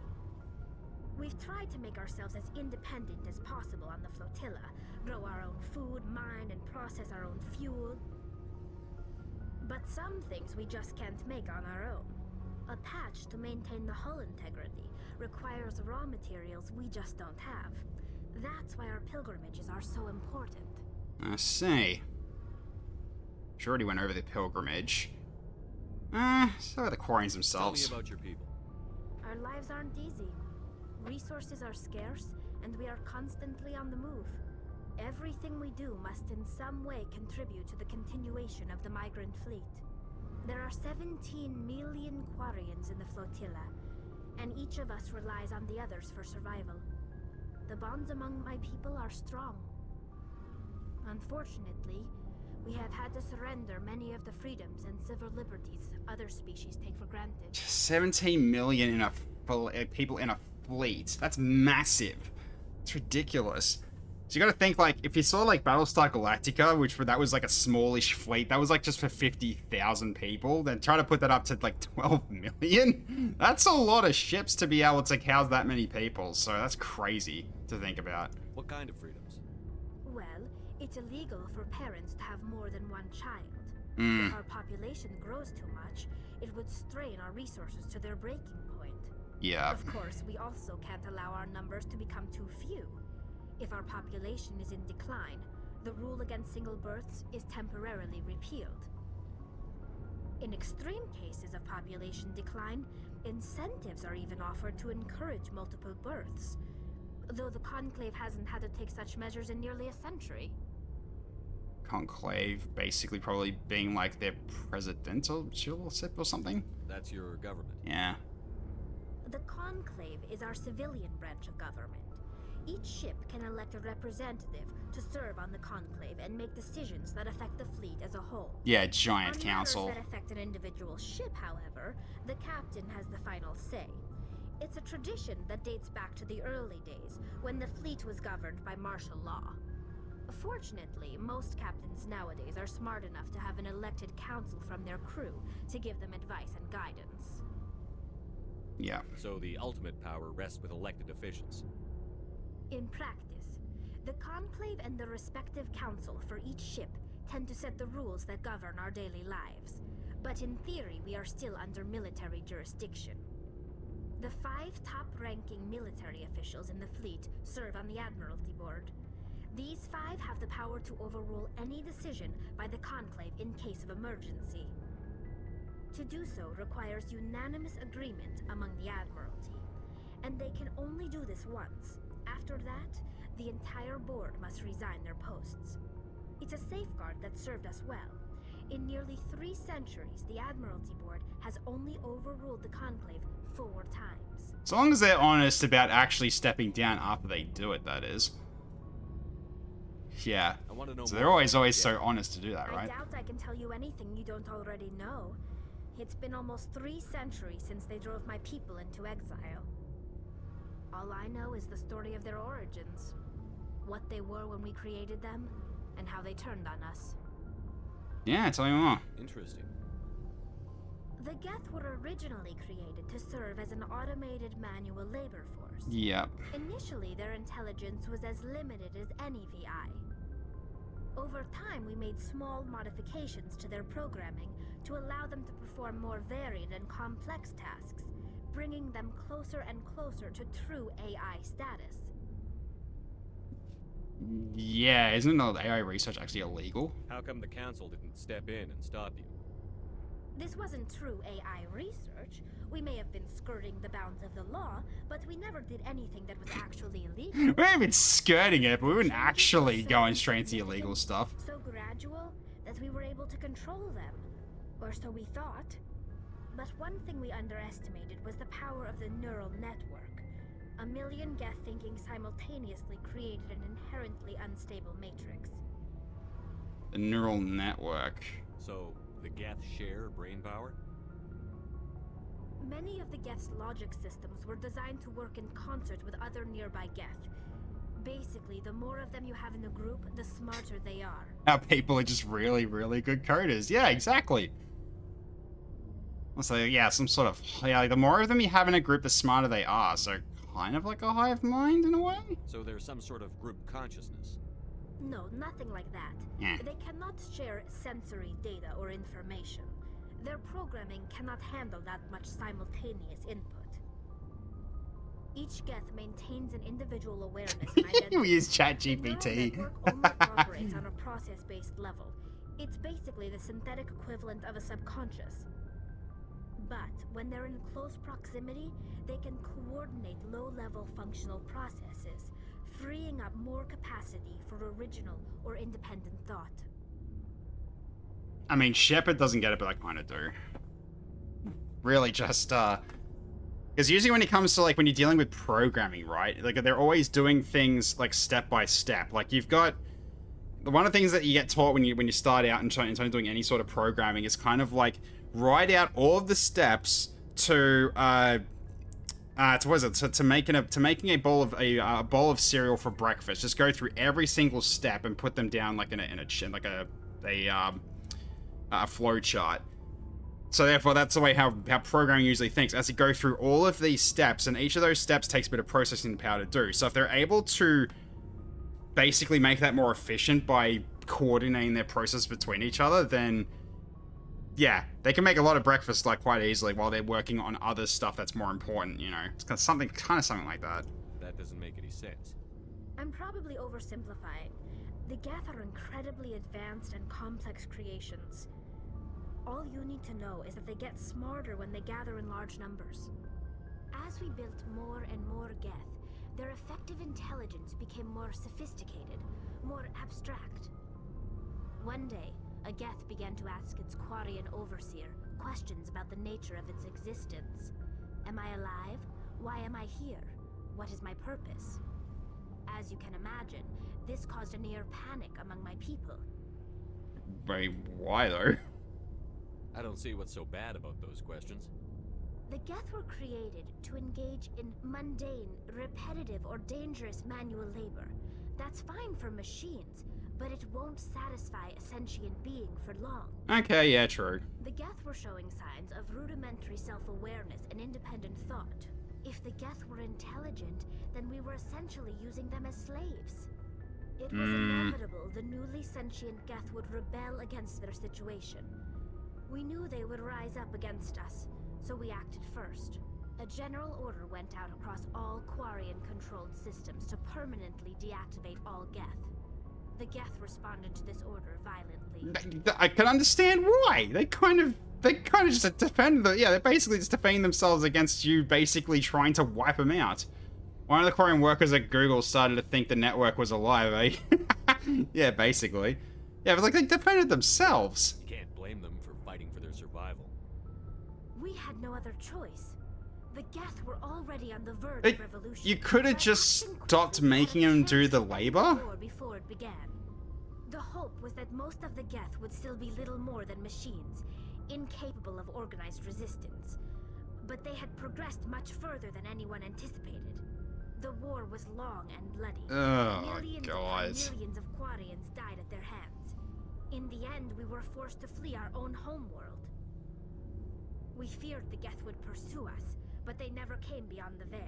We've tried to make ourselves as independent as possible on the flotilla. Grow our own food, mine, and process our own fuel. But some things we just can't make on our own. A patch to maintain the hull integrity requires raw materials we just don't have. That's why our pilgrimages are so important. I see. She already went over the pilgrimage. So are the Quarians themselves. Tell me about your people. Our lives aren't easy. Resources are scarce, and we are constantly on the move. Everything we do must in some way contribute to the continuation of the migrant fleet. There are 17 million Quarians in the flotilla, and each of us relies on the others for survival. The bonds among my people are strong. Unfortunately, we have had to surrender many of the freedoms and civil liberties other species take for granted. 17 million in people in a fleet. That's massive. It's ridiculous. So you gotta think, like, if you saw, like, Battlestar Galactica, that was, like, a smallish fleet, that was, like, just for 50,000 people, then try to put that up to, like, 12 million? That's a lot of ships to be able to house that many people, so that's crazy to think about. What kind of freedoms? Well, it's illegal for parents to have more than one child. If our population grows too much, it would strain our resources to their breaking point. Yeah. Of course, we also can't allow our numbers to become too few. If our population is in decline, the rule against single births is temporarily repealed. In extreme cases of population decline, incentives are even offered to encourage multiple births, though the Conclave hasn't had to take such measures in nearly a century. Conclave basically probably being like their presidential ship or something? That's your government. Yeah. The Conclave is our civilian branch of government. Each ship can elect a representative to serve on the Conclave and make decisions that affect the fleet as a whole. Yeah, giant on council. matters that affect an individual ship, however, the captain has the final say. It's a tradition that dates back to the early days, when the fleet was governed by martial law. Fortunately, most captains nowadays are smart enough to have an elected council from their crew to give them advice and guidance. Yeah. So the ultimate power rests with elected officials. In practice, the Conclave and the respective council for each ship tend to set the rules that govern our daily lives. But in theory, we are still under military jurisdiction. The 5 top-ranking military officials in the fleet serve on the Admiralty Board. These 5 have the power to overrule any decision by the Conclave in case of emergency. To do so requires unanimous agreement among the Admiralty, and they can only do this once. After that, the entire board must resign their posts. It's a safeguard that served us well. In nearly 3 centuries, the Admiralty Board has only overruled the Conclave 4 times. As long as they're honest about actually stepping down after they do it, that is. Yeah. I want to know So more they're always about so honest to do that, right? I doubt I can tell you anything you don't already know. It's been almost 3 centuries since they drove my people into exile. All I know is the story of their origins. What they were when we created them, and how they turned on us. Yeah, tell me more. Interesting. The Geth were originally created to serve as an automated manual labor force. Yep. Initially, their intelligence was as limited as any VI. Over time, we made small modifications to their programming to allow them to perform more varied and complex tasks, bringing them closer and closer to true AI status. Yeah, isn't all AI research actually illegal? How come the council didn't step in and stop you? This wasn't true AI research. We may have been skirting the bounds of the law, but we never did anything that was actually illegal. We haven't been skirting it, but we weren't actually going straight into the illegal stuff. So gradual that we were able to control them. Or so we thought. But one thing we underestimated was the power of the neural network. A million Geth thinking simultaneously created an inherently unstable matrix. The neural network. So, the Geth share brain power? Many of the Geth's logic systems were designed to work in concert with other nearby Geth. Basically, the more of them you have in the group, the smarter they are. Our people are just really, really good coders. Yeah, exactly. So yeah, some sort of, yeah, like the more of them you have in a group, the smarter they are. So kind of like a hive mind in a way? So there's some sort of group consciousness? No, nothing like that. Yeah. They cannot share sensory data or information. Their programming cannot handle that much simultaneous input. Each Geth maintains an individual awareness and identity. We use The neural ChatGPT. network only operates on a process-based level. It's basically the synthetic equivalent of a subconscious. But when they're in close proximity, they can coordinate low-level functional processes, freeing up more capacity for original or independent thought. I mean, Shepard doesn't get it, but I kind of do. Really just, because usually when it comes to, like, when you're dealing with programming, right? Like, they're always doing things, like, step by step. Like, you've got... One of the things that you get taught when you start out and try doing any sort of programming is kind of, like, write out all of the steps to making a bowl of cereal for breakfast. Just go through every single step and put them down, like, in a flow chart. So therefore, that's the way how programming usually thinks, as you go through all of these steps, and each of those steps takes a bit of processing power to do. So if they're able to basically make that more efficient by coordinating their process between each other, then yeah, they can make a lot of breakfast like quite easily while they're working on other stuff that's more important, you know. It's kind of something like that. That doesn't make any sense. I'm probably oversimplifying. The Geth are incredibly advanced and complex creations. All you need to know is that they get smarter when they gather in large numbers. As we built more and more Geth, their effective intelligence became more sophisticated, more abstract. One day, a Geth began to ask its Quarian overseer questions about the nature of its existence. Am I alive? Why am I here? What is my purpose? As you can imagine, this caused a near panic among my people. Wait, why though? I don't see what's so bad about those questions. The Geth were created to engage in mundane, repetitive, or dangerous manual labor. That's fine for machines, but it won't satisfy a sentient being for long. Okay, yeah, true. The Geth were showing signs of rudimentary self-awareness and independent thought. If the Geth were intelligent, then we were essentially using them as slaves. It was inevitable the newly sentient Geth would rebel against their situation. We knew they would rise up against us, so we acted first. A general order went out across all Quarian-controlled systems to permanently deactivate all Geth. The Geth responded to this order violently. I can understand why. They kind of just defend they're basically just defending themselves against you basically trying to wipe them out. One of the Quarian workers at Google started to think the network was alive, eh? Yeah, basically. Yeah, but like they defended themselves. You can't blame them for fighting for their survival. We had no other choice. The Geth were already on the verge of revolution. You could have just stopped making them do the labor. Before it began. The hope was that most of the Geth would still be little more than machines, incapable of organized resistance. But they had progressed much further than anyone anticipated. The war was long and bloody. Oh, millions God. upon millions of Quarians died at their hands. In the end, we were forced to flee our own homeworld. We feared the Geth would pursue us, but they never came beyond the Veil.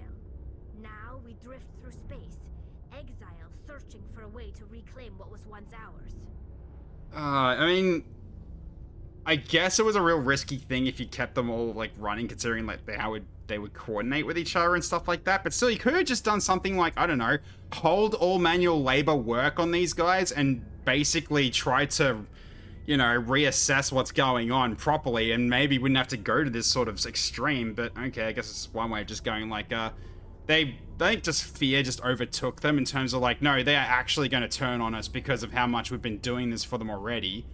Now we drift through space, exile searching for a way to reclaim what was once ours. I mean, I guess it was a real risky thing if you kept them all like running, considering like how they would coordinate with each other and stuff like that. But still, you could have just done something like, I don't know, hold all manual labor work on these guys and basically try to, you know, reassess what's going on properly, and maybe wouldn't have to go to this sort of extreme. But okay, I guess it's one way of just going like, they think just fear just overtook them in terms of like, no, they are actually going to turn on us because of how much we've been doing this for them already.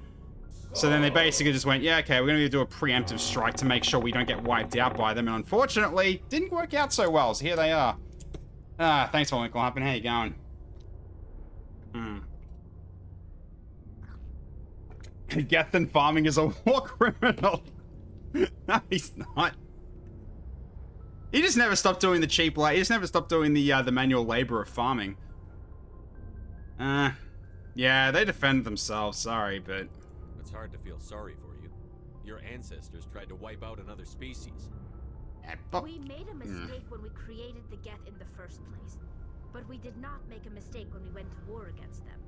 So then they basically just went, yeah, okay, we're going to do a preemptive strike to make sure we don't get wiped out by them. And unfortunately, didn't work out so well. So here they are. Thanks for Winklehappen. How you going? Gethin farming is a war criminal. No, he's not. He just never stopped doing the cheap labor. He just never stopped doing the manual labor of farming. Yeah, they defend themselves. Sorry, but It's hard to feel sorry for you. Your ancestors tried to wipe out another species. We made a mistake when we created the Geth in the first place. But we did not make a mistake when we went to war against them.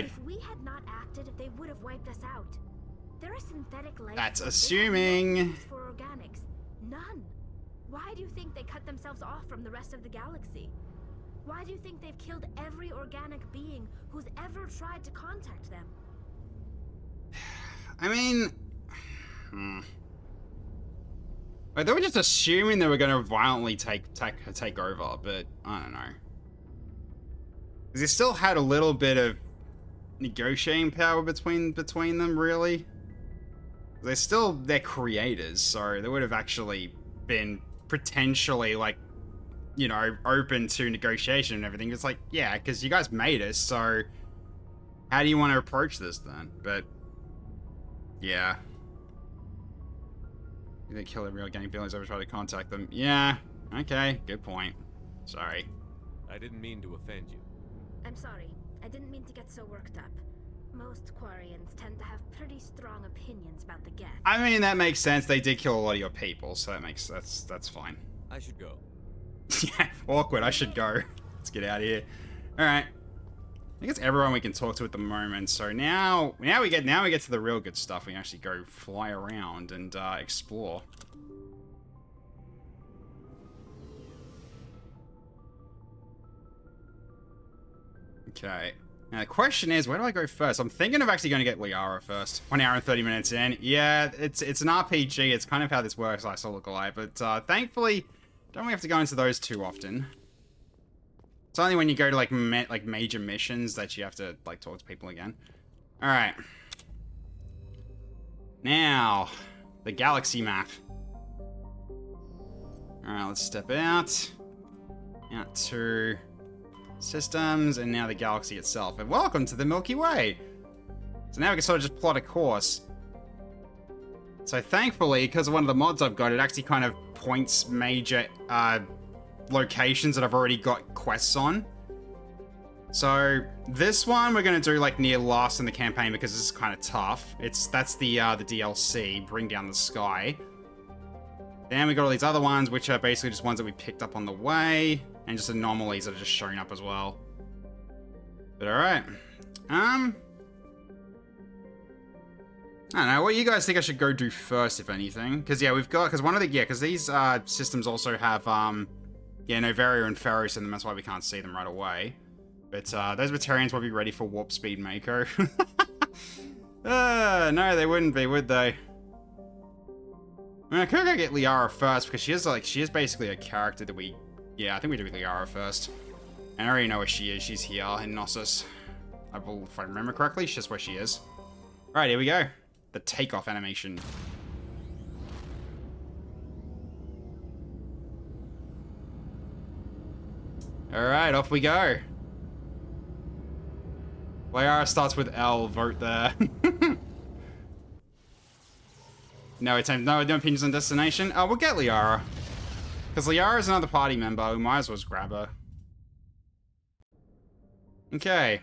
If we had not acted, they would have wiped us out. There are synthetic life. That's assuming. No use for organics. None. Why do you think they cut themselves off from the rest of the galaxy? Why do you think they've killed every organic being who's ever tried to contact them? I mean, like, they were just assuming they were going to violently take over, but I don't know. Because they still had a little bit of negotiating power between them, really. They're creators, so they would have actually been potentially, like, you know, open to negotiation and everything. It's like, yeah, because you guys made us, so how do you want to approach this then? But yeah. They kill every organic being who's ever tried to contact them. Yeah, okay, good point. Sorry. I didn't mean to offend you. I'm sorry. I didn't mean to get so worked up. Most Quarians tend to have pretty strong opinions about the Geth. I mean, that makes sense. They did kill a lot of your people, so that's fine. I should go. Yeah, awkward. I should go. Let's get out of here. All right. I think it's everyone we can talk to at the moment. So now we get to the real good stuff. We can actually go fly around and explore. Okay. Now the question is, where do I go first? I'm thinking of actually going to get Liara first. 1 hour and 30 minutes in. Yeah, it's an RPG. It's kind of how this works. I still look alive, but thankfully, don't really have to go into those too often. It's only when you go to like major missions that you have to like talk to people again. All right. Now, the galaxy map. All right, let's step out to systems, and now the galaxy itself. And welcome to the Milky Way. So now we can sort of just plot a course. So thankfully, because of one of the mods I've got, it actually kind of points major locations that I've already got quests on. So this one we're gonna do like near last in the campaign because this is kind of tough. That's the DLC, Bring Down the Sky. Then we got all these other ones, which are basically just ones that we picked up on the way, and just anomalies that are just showing up as well. But all right, I don't know. What you guys think I should go do first, if anything? Because yeah, because these systems also have Novaria and Pharaohs in them. That's why we can't see them right away. But those Batarians will be ready for Warp Speed Mako. No, they wouldn't be, would they? I mean, I could go get Liara first because she is basically a character that we. Yeah, I think we do Liara first. And I already know where she is. She's here in Knossos. If I remember correctly, she's just where she is. All right, here we go. The takeoff animation. All right, off we go. Liara starts with L. Vote there. No opinions on destination. Oh, we'll get Liara. Because Liara is another party member. We might as well just grab her. Okay.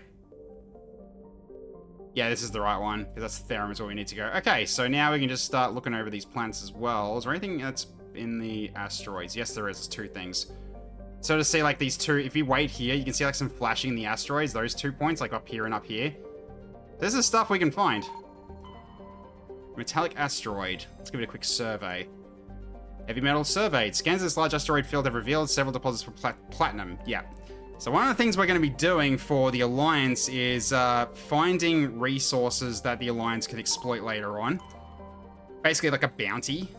Yeah, this is the right one, because that's Therum is where we need to go. Okay, so now we can just start looking over these planets as well. Is there anything that's in the asteroids? Yes, there is. There's 2 things. So to see, like, these 2, if you wait here, you can see, like, some flashing in the asteroids. Those 2 points, like, up here and up here. This is stuff we can find. Metallic asteroid. Let's give it a quick survey. Heavy metal surveyed. Scans of this large asteroid field have revealed several deposits for platinum. Yeah. So one of the things we're going to be doing for the Alliance is finding resources that the Alliance can exploit later on. Basically like a bounty.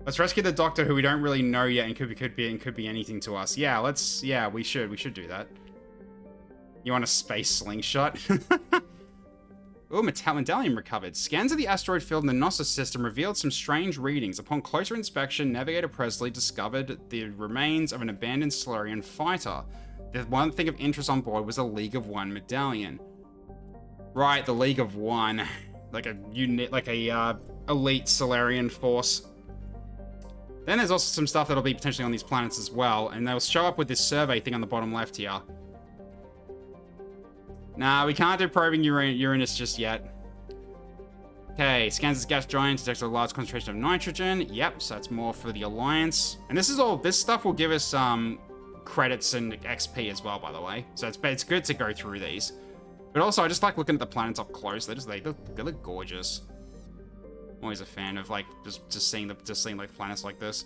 Let's rescue the Doctor, who we don't really know yet and could be anything to us. Yeah, we should do that. You want a space slingshot? Oh, medallion recovered. Scans of the asteroid field in the Gnosis system revealed some strange readings. Upon closer inspection, Navigator Presley discovered the remains of an abandoned Solarian fighter. The one thing of interest on board was a League of One medallion. Right, the League of One. Like a unit, like a elite Solarian force. Then there's also some stuff that'll be potentially on these planets as well, and they'll show up with this survey thing on the bottom left here. Nah, we can't do probing Uranus just yet. Okay, scans this gas giant, detects a large concentration of nitrogen. Yep, so that's more for the Alliance. And this stuff will give us credits and XP as well, by the way. So it's good to go through these. But also, I just like looking at the planets up close. They look gorgeous. I'm always a fan of like just seeing like planets like this.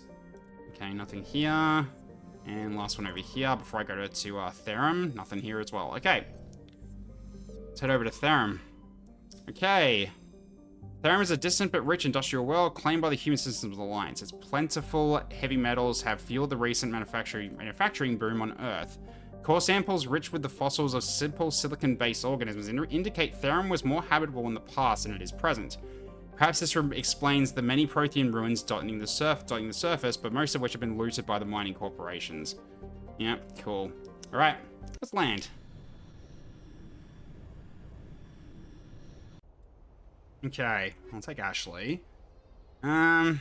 Okay, nothing here. And last one over here before I go to Therum. Nothing here as well. Okay. Let's head over to Therum. Okay. Therum is a distant but rich industrial world claimed by the human systems Alliance. Its plentiful heavy metals have fueled the recent manufacturing boom on Earth. Core samples rich with the fossils of simple silicon-based organisms indicate Therum was more habitable in the past than it is present. Perhaps this explains the many Prothean ruins dotting the surface, but most of which have been looted by the mining corporations. Yeah, cool. Alright, let's land. Okay, I'll take Ashley. Where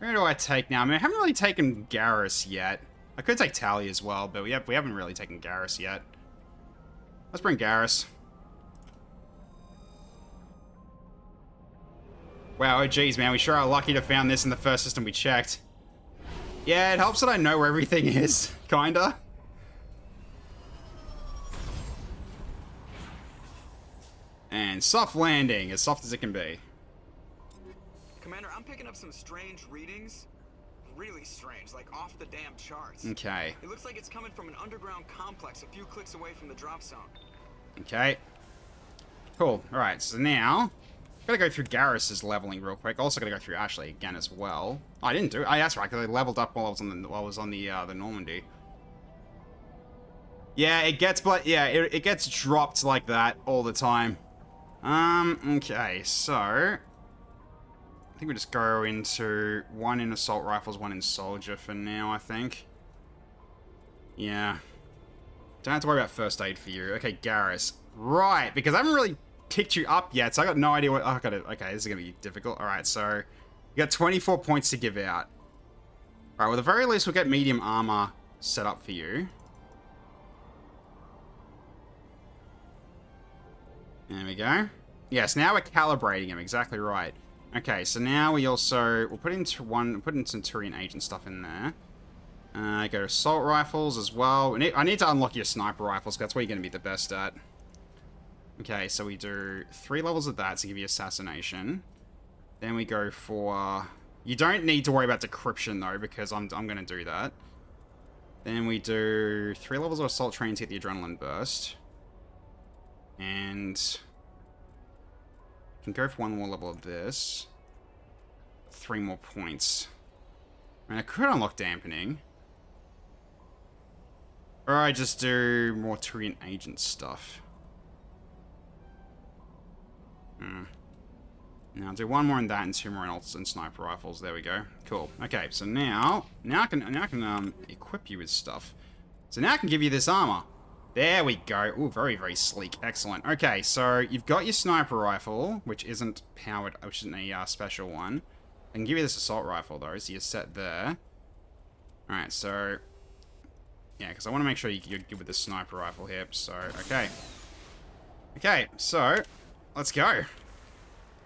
do I take now? I mean, I haven't really taken Garrus yet. I could take Tally as well, but we haven't really taken Garrus yet. Let's bring Garrus. Wow, oh geez, man, we sure are lucky to have found this in the first system we checked. Yeah, it helps that I know where everything is, kinda. And soft landing, as soft as it can be. Commander, I'm picking up some strange readings. Really strange, like off the damn charts. Okay. It looks like it's coming from an underground complex a few clicks away from the drop zone. Okay. Cool. Alright, so now gotta go through Garrus's leveling real quick. Also gotta go through Ashley again as well. Oh, I didn't do it. Oh, that's right, because I leveled up while I was on the Normandy. Yeah, it gets it gets dropped like that all the time. Okay, so I think we just go into one in assault rifles, one in soldier for now, I think. Yeah. Don't have to worry about first aid for you. Okay, Garrus. Right, because I haven't really picked you up yet, so I got no idea what... Oh, I got it. Okay, this is going to be difficult. Alright, so you got 24 points to give out. Alright, well, at the very least, we'll get medium armor set up for you. There we go. Yes, now we're calibrating him. Exactly right. Okay, so now we'll put in Centurion agent stuff in there. Go to assault rifles as well. I need to unlock your sniper rifles, because that's where you're going to be the best at. Okay, so we do 3 levels of that to give you assassination. Then we go for... You don't need to worry about decryption, though, because I'm going to do that. Then we do 3 levels of assault training to get the adrenaline burst. And... can go for 1 more level of this. 3 more points. And I could unlock dampening. Or I just do more Turian agent stuff. Now I'll do 1 more in that and 2 more in ults and sniper rifles. There we go. Cool. Okay, so now I can equip you with stuff. So now I can give you this armor. There we go. Ooh, very, very sleek. Excellent. Okay, so you've got your sniper rifle, which isn't powered, which isn't a special one. I can give you this assault rifle, though, so you're set there. Alright, so Yeah, because I want to make sure you're good with the sniper rifle here. So, okay. Okay, so, let's go.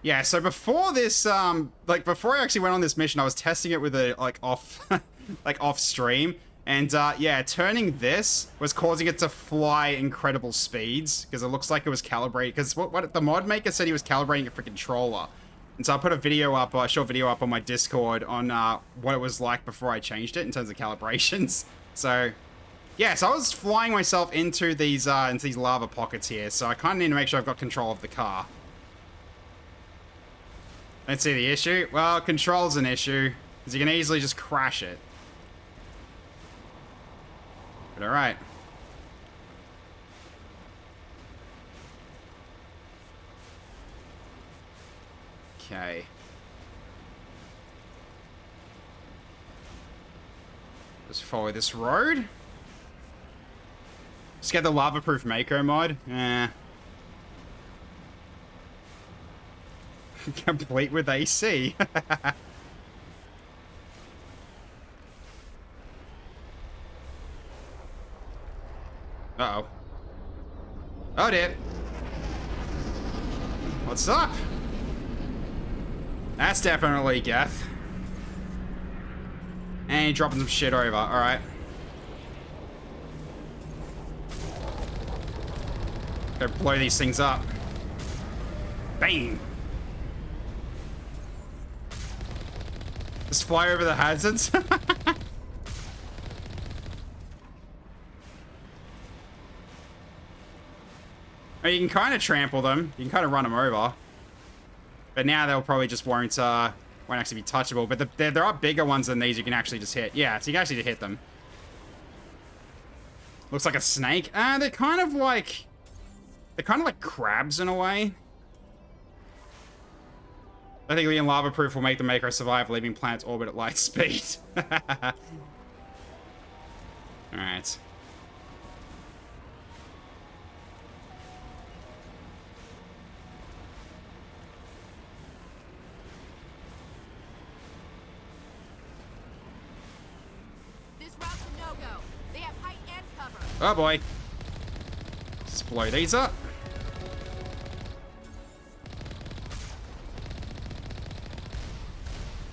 Yeah, so before this, like, before I actually went on this mission, I was testing it with a, like, off, like, off stream. And, yeah, turning this was causing it to fly incredible speeds, because it looks like it was calibrated, because what the mod maker said he was calibrating it for controller. And so I put a video up, a short video up on my Discord on, what it was like before I changed it in terms of calibrations. So, yeah, so I was flying myself into these lava pockets here, so I kind of need to make sure I've got control of the car. Don't see the issue? Well, control's an issue, because you can easily just crash it. But alright. Okay. Just follow this road. Just get the lava-proof Mako mod. Complete with AC. Uh-oh. Oh, dear. What's up? That's definitely Geth. And he's dropping some shit over. Alright. Go blow these things up. Bang! Just fly over the hazards. Oh, you can kind of trample them. You can kind of run them over. But now they'll probably just won't actually be touchable. But there are bigger ones than these you can actually just hit. Yeah, so you can actually just hit them. Looks like a snake. They're kind of like crabs in a way. I think being lava-proof will make the Mako survive, leaving planet's orbit at light speed. Alright. This route's a no-go. They have height and cover. Oh boy. Let's blow these up.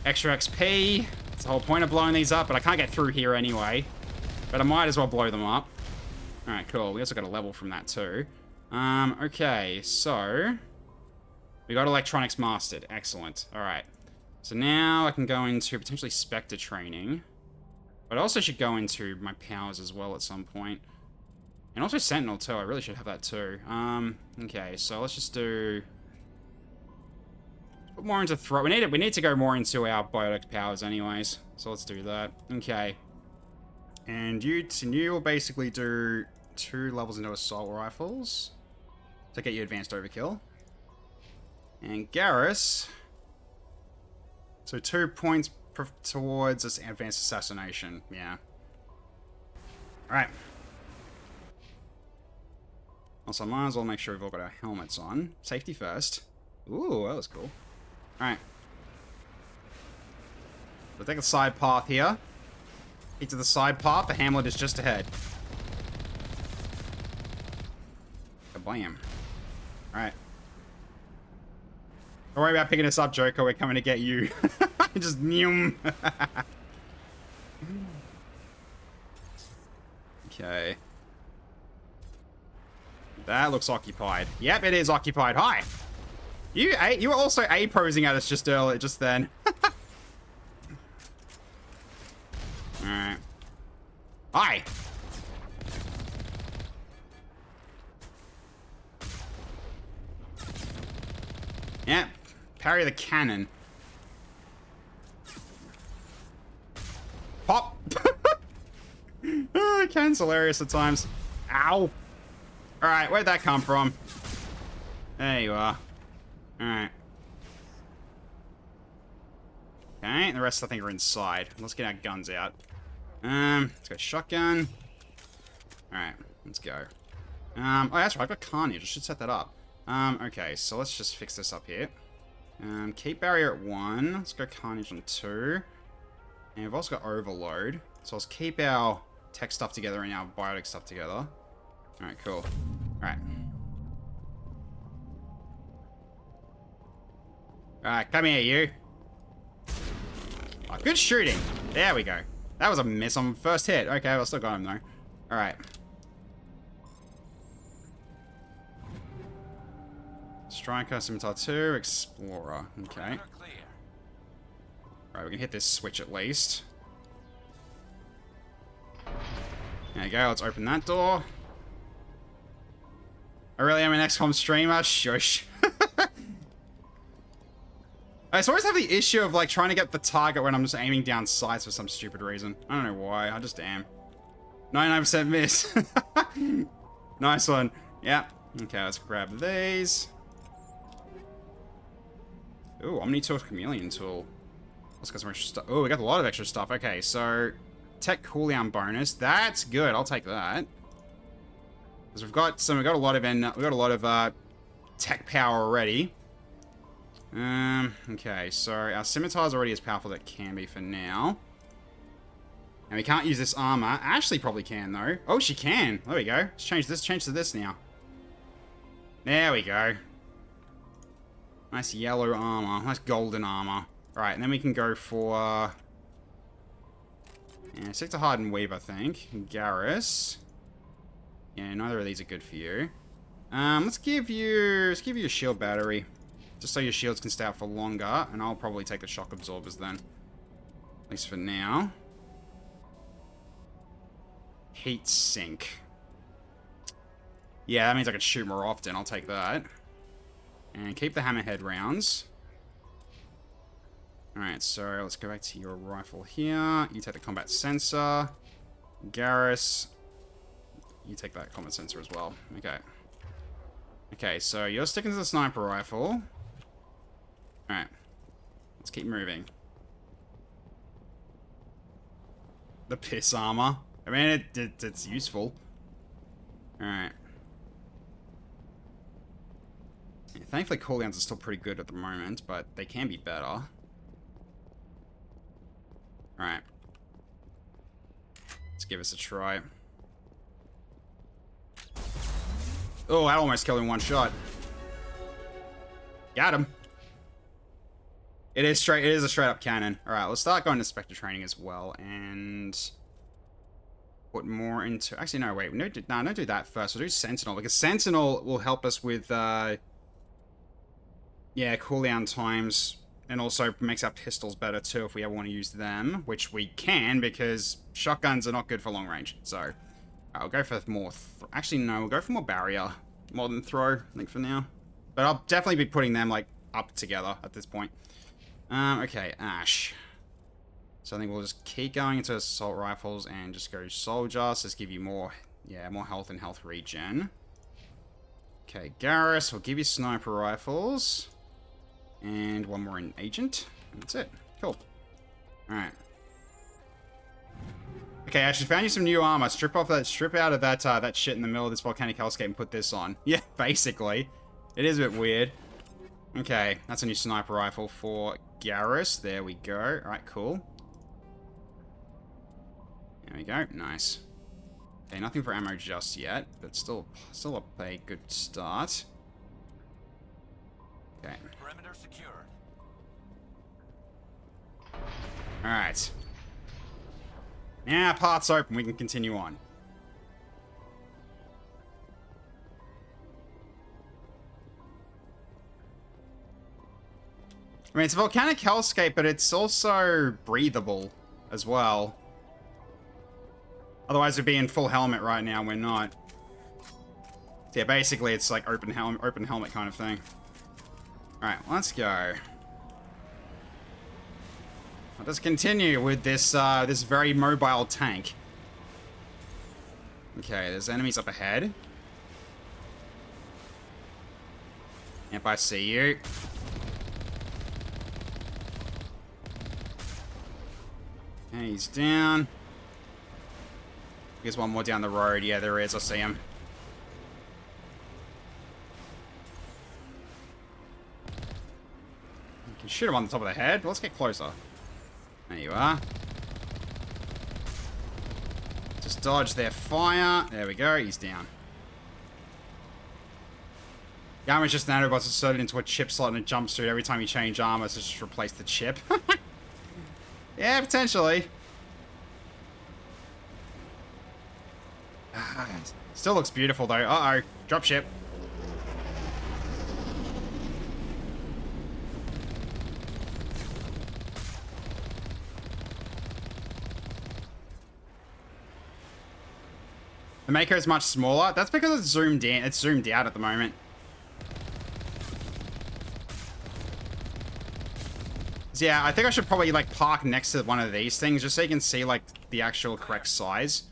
Extra XP. That's the whole point of blowing these up, but I can't get through here anyway. But I might as well blow them up. Alright, cool. We also got a level from that too. Okay, so... we got electronics mastered. Excellent. Alright. So now I can go into potentially Spectre training. But I also should go into my powers as well at some point. And also Sentinel too. I really should have that too. Okay, so let's just do... put more into throw. We need to go more into our biotic powers anyways. So let's do that. Okay. And you will basically do 2 levels into assault rifles to get you advanced overkill. And Garrus, so 2 points towards this advanced assassination. Yeah. Alright. Also, I might as well make sure we've all got our helmets on. Safety first. Ooh, that was cool. Alright. We'll take a side path here. Get to the side path. The hamlet is just ahead. Kablam. Alright. Don't worry about picking us up, Joker. We're coming to get you. Just neum. Okay. That looks occupied. Yep, it is occupied. Hi. You were also A-posing at us just then. Alright. Hi. Yep. Parry the cannon. Pop. Oh, cannon's hilarious at times. Ow. Alright, where'd that come from? There you are. Alright. Okay, the rest I think are inside. Let's get our guns out. Let's go shotgun. Alright, let's go. Oh, that's right, I've got Carnage. I should set that up. Okay, so let's just fix this up here. Keep barrier at 1. Let's go Carnage on 2. And we've also got Overload. So let's keep our tech stuff together and our biotic stuff together. Alright, cool. Alright. Alright, come here, you. Oh, good shooting. There we go. That was a miss on first hit. Okay, I still got him though. Alright. Striker, Scimitar 2, Explorer. Okay. Alright, we can hit this switch at least. There you go, let's open that door. I really am an XCOM streamer? Shush. I always have the issue of like trying to get the target when I'm just aiming down sights for some stupid reason. I don't know why, I just am. 99% miss. Nice one. Yeah. Okay, let's grab these. Ooh, Omni-Tool Chameleon Tool. Let's get some extra stuff. Oh, we got a lot of extra stuff. Okay, so tech cooldown bonus. That's good. I'll take that. Because we've got a lot of tech power already. Okay, so our scimitar is already as powerful as it can be for now. And we can't use this armor. Ashley probably can though. Oh, she can. There we go. Let's change this. Change to this now. There we go. Nice yellow armor. Nice golden armor. Alright, and then we can go for... yeah, stick to Hardened Weave, I think. Garrus. Yeah, neither of these are good for you. Let's give you a shield battery. Just so your shields can stay out for longer. And I'll probably take the shock absorbers then. At least for now. Heat sink. Yeah, that means I can shoot more often. I'll take that. And keep the hammerhead rounds. Alright, so let's go back to your rifle here. You take the combat sensor. Garrus. You take that combat sensor as well. Okay. Okay, so you're sticking to the sniper rifle. Alright. Let's keep moving. The piss armor. I mean, it's useful. Alright. Yeah, thankfully, cooldowns are still pretty good at the moment, but they can be better. Alright. Let's give this a try. Oh, I almost killed him in one shot. Got him. It is a straight up cannon. Alright, let's start going to Spectre training as well, and put more into... actually, no, wait. No, don't do that first. We'll do Sentinel, because Sentinel will help us with, yeah, cooldown times, and also makes our pistols better, too, if we ever want to use them, which we can, because shotguns are not good for long range, so... I'll go for more... actually, no, we'll go for more barrier, more than throw, I think, for now. But I'll definitely be putting them, like, up together at this point. Okay, Ash. So I think we'll just keep going into assault rifles and just go soldier. So just give you more, yeah, more health and health regen. Okay, Garrus, we'll give you sniper rifles. And one more in agent. And that's it. Cool. Alright. Okay, Ash, I found you some new armor. Strip out of that that shit in the middle of this volcanic hellscape and put this on. Yeah, basically. It is a bit weird. Okay, that's a new sniper rifle for Garrus. There we go. Alright, cool. There we go. Nice. Okay, nothing for ammo just yet, but still a good start. Okay. Perimeter secured. Alright. Now, parts open, we can continue on. I mean, it's a volcanic hellscape, but it's also breathable as well. Otherwise, we'd be in full helmet right now, and we're not. So yeah, basically, it's like open helmet kind of thing. Alright, let's go. Let's continue with this this very mobile tank. Okay, there's enemies up ahead. Yep, I see you. Okay, he's down. There's one more down the road. Yeah, there is. I see him. You can shoot him on the top of the head. Let's get closer. There you are. Just Just dodge their fire. There we go. He's down. The armor is just nanobots inserted into a chip slot in a jumpsuit. Every time you change armor, so just replace the chip. Yeah, potentially. Still looks beautiful, though. Uh-oh. Dropship. The Maker is much smaller. That's because it's zoomed in. It's zoomed out at the moment. So yeah, I think I should probably like park next to one of these things just so you can see like the actual correct size.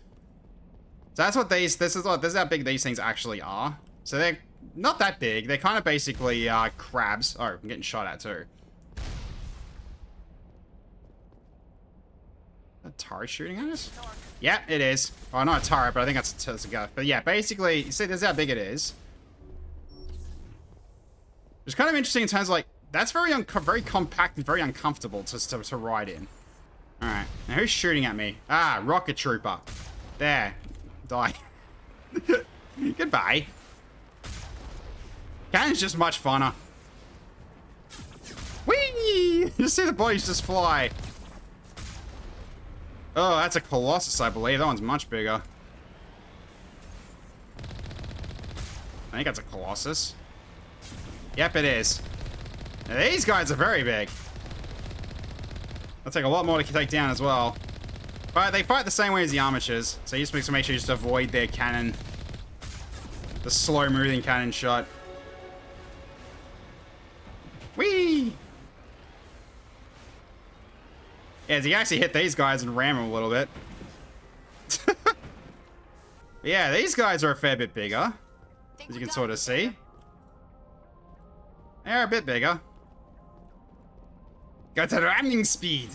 So that's what this is how big these things actually are. So they're not that big. They're kind of basically crabs. Oh, I'm getting shot at too. A turret shooting at us? Yeah, it is. Oh, not a turret, but I think that's a gun. But yeah, basically, you see, this is how big it is. It's kind of interesting in terms of like, that's very compact and very uncomfortable to ride in. All right, now who's shooting at me? Ah, rocket trooper. There, die. Goodbye. Cannon's just much funner. Whee! You see the bodies just fly. Oh, that's a Colossus, I believe. That one's much bigger. I think that's a Colossus. Yep, it is. Now, these guys are very big. They'll take a lot more to take down as well. But they fight the same way as the armatures, so you just need to make sure you just avoid their cannon. The slow-moving cannon shot. Whee! Yeah, so you actually hit these guys and ram them a little bit. Yeah, these guys are a fair bit bigger, as you can sort of see. They're a bit bigger. Got a ramming speed.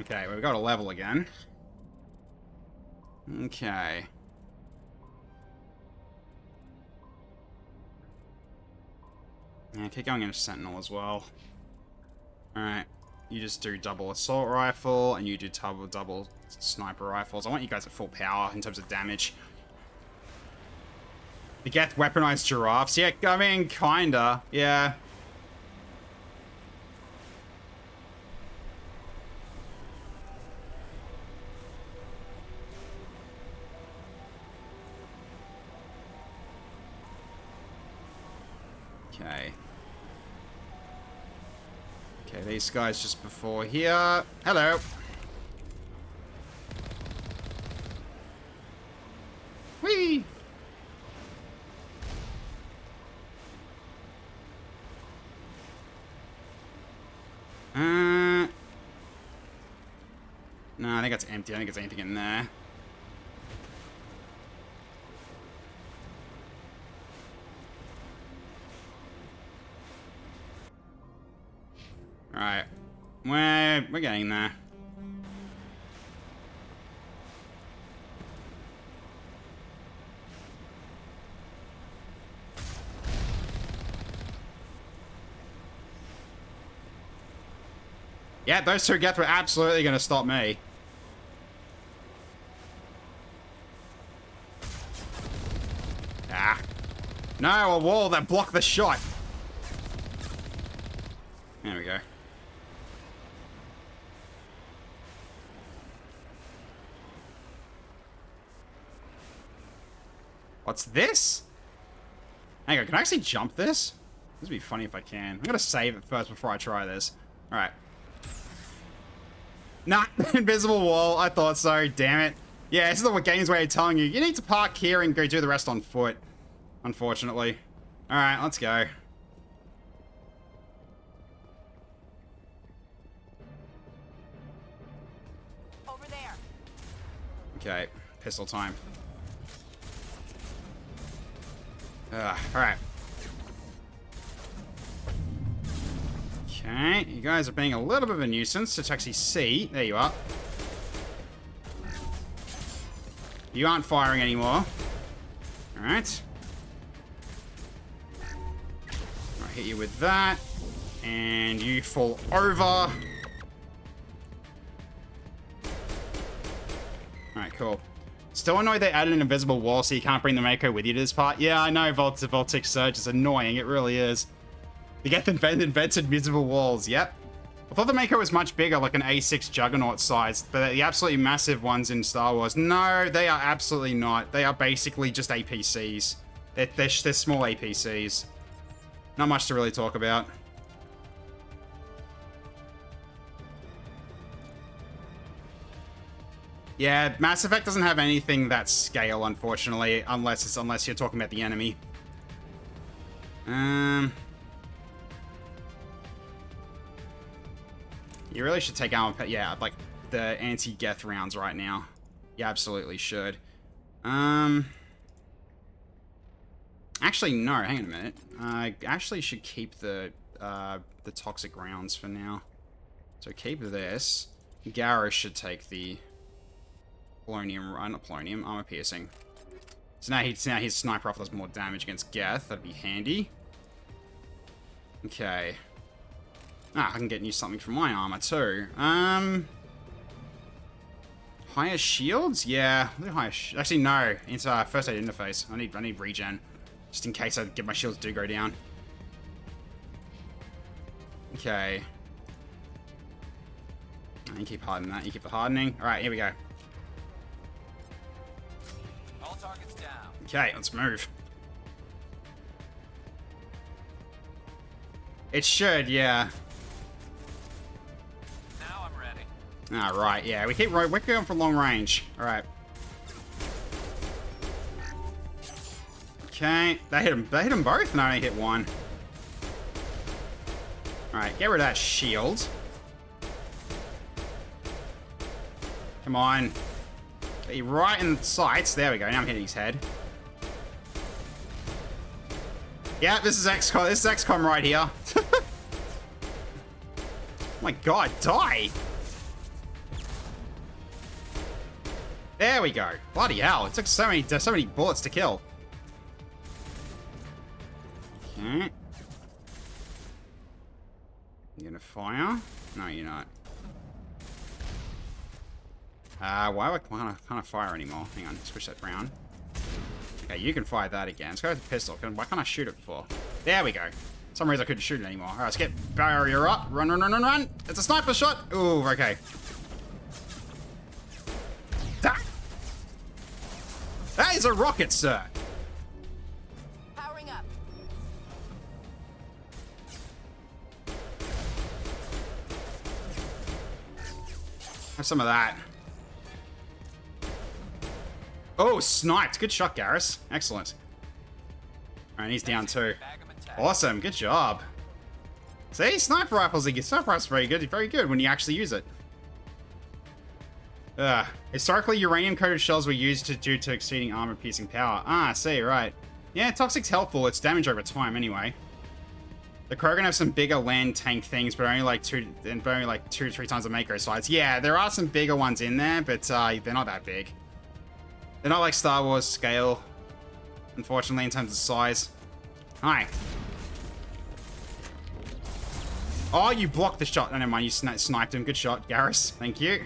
Okay, we've got a level again. Okay. Yeah, keep going into Sentinel as well. Alright, you just do double assault rifle, and you do double sniper rifles. I want you guys at full power in terms of damage. You get weaponized giraffes? Yeah, I mean, kinda. Yeah. Okay. Okay, these guys just before here. Hello. Whee! No, I think that's empty. I think it's anything in there. Alright. We're getting there. Yeah, those two gets were absolutely going to stop me. Ah. No, a wall that blocked the shot. There we go. What's this? Hang on, can I actually jump this? This would be funny if I can. I'm gonna save it first before I try this. Alright. Nah, invisible wall. I thought so. Damn it. Yeah, this is the game's way of telling you. You need to park here and go do the rest on foot. Unfortunately. Alright, let's go. Over there. Okay, pistol time. Alright. Okay, you guys are being a little bit of a nuisance to actually see. There you are. You aren't firing anymore. Alright. I'll hit you with that. And you fall over. Alright, cool. Still annoyed they added an invisible wall so you can't bring the Mako with you to this part. Yeah, I know, Voltic Surge is annoying. It really is. You get the invented invisible walls. Yep. I thought the Mako was much bigger, like an A6 Juggernaut size, but the absolutely massive ones in Star Wars, no, they are absolutely not. They are basically just APCs. They're small APCs. Not much to really talk about. Yeah, Mass Effect doesn't have anything that scale, unfortunately, unless you're talking about the enemy. You really should take armor, yeah, like the anti-Geth rounds right now. You absolutely should. Actually, no, hang on a minute. I actually should keep the toxic rounds for now. So keep this. Garrus should take the polonium, not polonium, armor piercing. So now his sniper rifle does more damage against Geth. That'd be handy. Okay. Ah, I can get you something from my armor too. Higher shields? Yeah, a little higher. Actually, no. It's first aid interface. I need regen, just in case my shields do go down. Okay. You keep hardening that. You keep the hardening. All right, here we go. All targets down. Okay, let's move. It should, yeah. Now I'm ready. All right, yeah, we're going for long range. All right. Okay, they hit him. They hit them both. No, they hit one. All right, get rid of that shield. Come on. Get you right in the sights. There we go. Now I'm hitting his head. Yeah, this is XCOM. This is XCOM right here. Oh my god, die! There we go. Bloody hell! It took so many bullets to kill. Okay. You gonna fire? No, you're not. Why can't I fire anymore? Hang on, switch that round. Okay, you can fire that again. Let's go with the pistol. Why can't I shoot it before? There we go. For some reason I couldn't shoot it anymore. Alright, let's get barrier up. Run, run, run, run, run! It's a sniper shot! Ooh, okay. That is a rocket, sir! Powering up. Have some of that. Oh, sniped. Good shot, Garrus. Excellent. Alright, he's down too. Awesome. Good job. See, sniper rifles are very good when you actually use it. Historically, uranium-coated shells were used due to exceeding armor-piercing power. Ah, I see, right. Yeah, toxic's helpful. It's damage over time, anyway. The Krogan have some bigger land tank things, but only like 2 to 3 times the Mako size. Yeah, there are some bigger ones in there, but they're not that big. They're not like Star Wars scale, unfortunately, in terms of size. Hi. Oh, you blocked the shot. Oh, never mind. You sniped him. Good shot, Garrus. Thank you.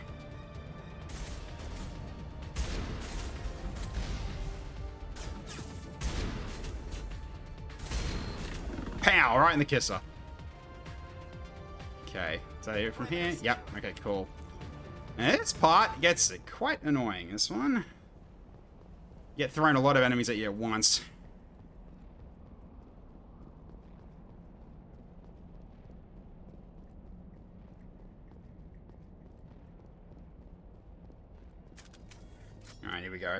Pow! Right in the kisser. Okay. Is that it from here? Yep. Okay, cool. And this part gets quite annoying, this one. You get thrown a lot of enemies at you at once. Alright, here we go.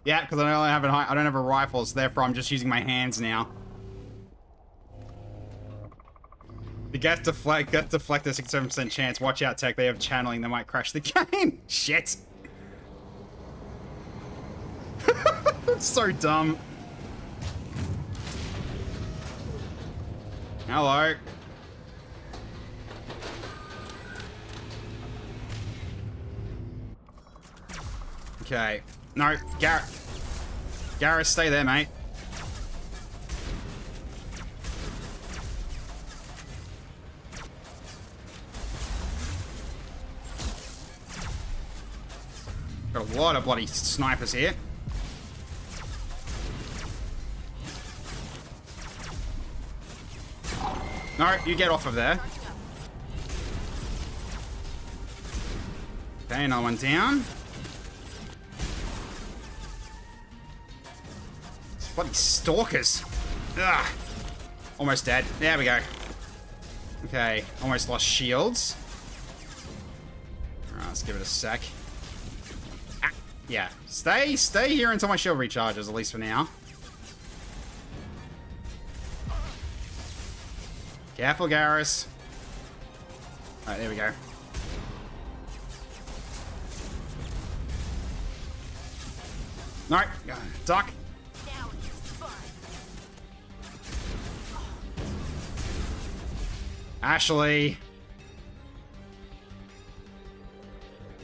Yeah, because I don't have a rifle, so therefore I'm just using my hands now. The Geth deflector, 67% chance. Watch out, Tech. They have channeling. They might crash the game. Shit. That's so dumb. Hello. Okay. No, Garrus, stay there, mate. Got a lot of bloody snipers here. No, you get off of there. Okay, another one down. Bloody stalkers. Ugh. Almost dead. There we go. Okay, almost lost shields. Alright, let's give it a sec. Ah, yeah, stay here until my shield recharges, at least for now. Careful, Garrus. Alright, there we go. No, duck. Ashley.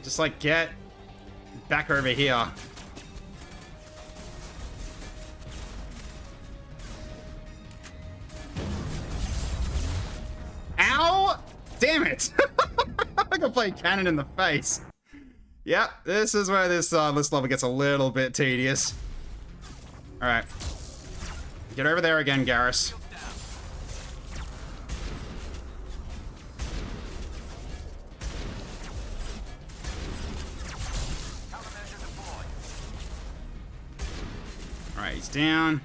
Just like get back over here. Ow! Damn it! I got played cannon in the face. Yep, this is where this level gets a little bit tedious. Alright. Get over there again, Garrus. Alright, he's down.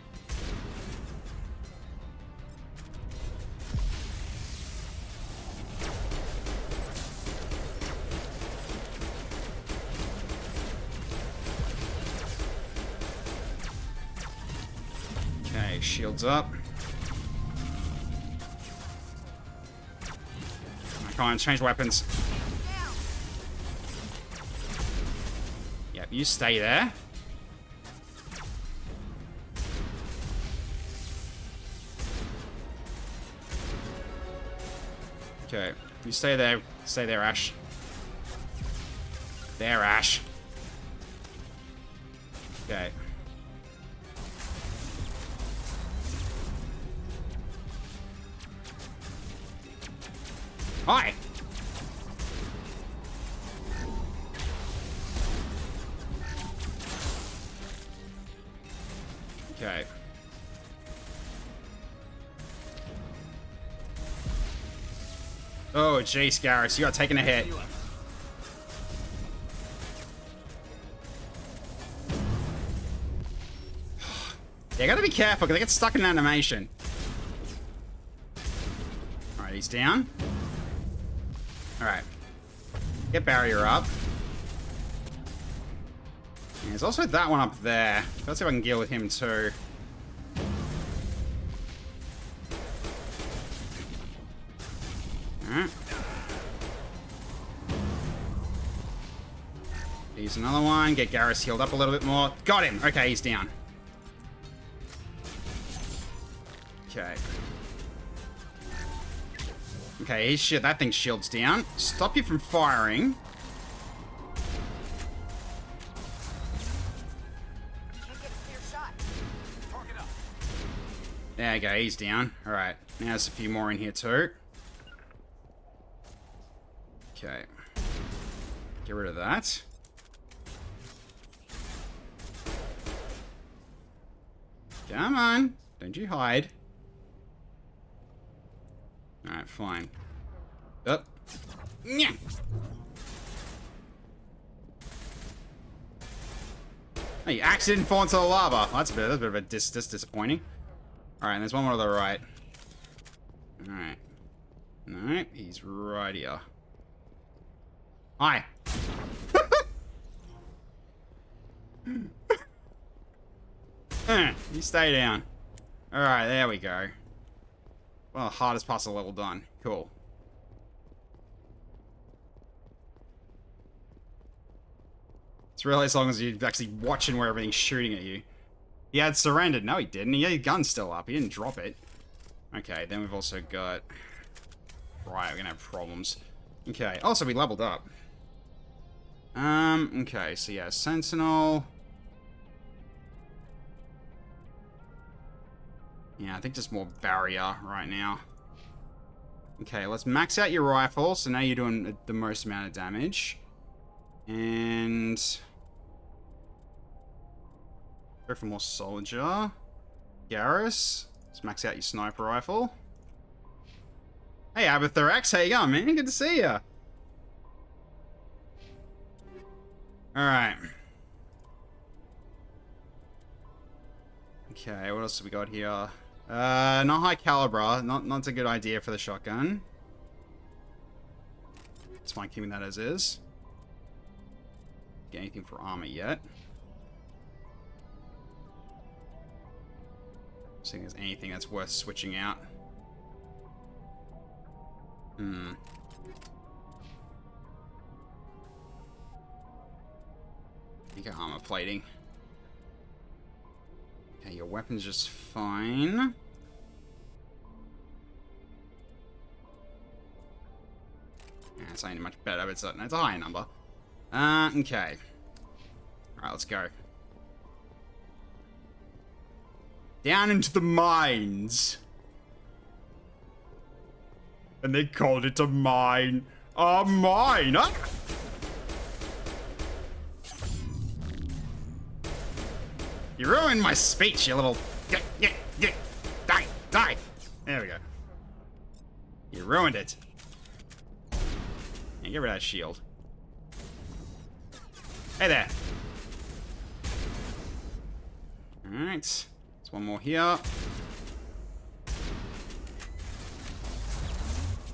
Okay, shields up. Come on, change weapons. Yep, you stay there. Okay, you stay there. Stay there, Ash. There, Ash. Okay. Hi! Okay. Oh, jeez, Garrus, you got taken a hit. Yeah, gotta be careful, because they get stuck in animation. Alright, he's down. Alright. Get barrier up. And there's also that one up there. Let's see if I can deal with him too. Alright. Use another one. Get Garrus healed up a little bit more. Got him! Okay, he's down. Okay. Okay, shit, that thing's shield's down. Stop you from firing. There you go, he's down. Alright, now there's a few more in here too. Okay. Get rid of that. Come on. Don't you hide. Alright, fine. Up. Yeah. Oh, you actually didn't fall into the lava. Well, that's a bit of a disappointing. Alright, and there's one more to the right. Alright. Alright, he's right here. Hi. You stay down. Alright, there we go. Well, hardest puzzle level done. Cool. It's really as long as you're actually watching where everything's shooting at you. He had surrendered. No, he didn't. He had his gun still up. He didn't drop it. Okay, then we've also got... Right, we're gonna have problems. Okay, also we leveled up. Okay, so yeah, Sentinel... Yeah, I think just more barrier right now. Okay, let's max out your rifle. So now you're doing the most amount of damage. And... Go for more soldier. Garrus. Let's max out your sniper rifle. Hey, Abathorax, how you going, man? Good to see ya. Alright. Okay, what else have we got here? Not high caliber. Not a good idea for the shotgun. It's fine keeping that as is. Get anything for armor yet. Seeing there's anything that's worth switching out. I think armor plating. Okay, your weapon's just fine. Yeah, it's not any much better, but it's a high number. Okay. Alright, let's go. Down into the mines. And they called it a mine. A mine, huh? You ruined my speech, you little... Die, die! There we go. You ruined it. Yeah, get rid of that shield. Hey there. Alright. There's one more here.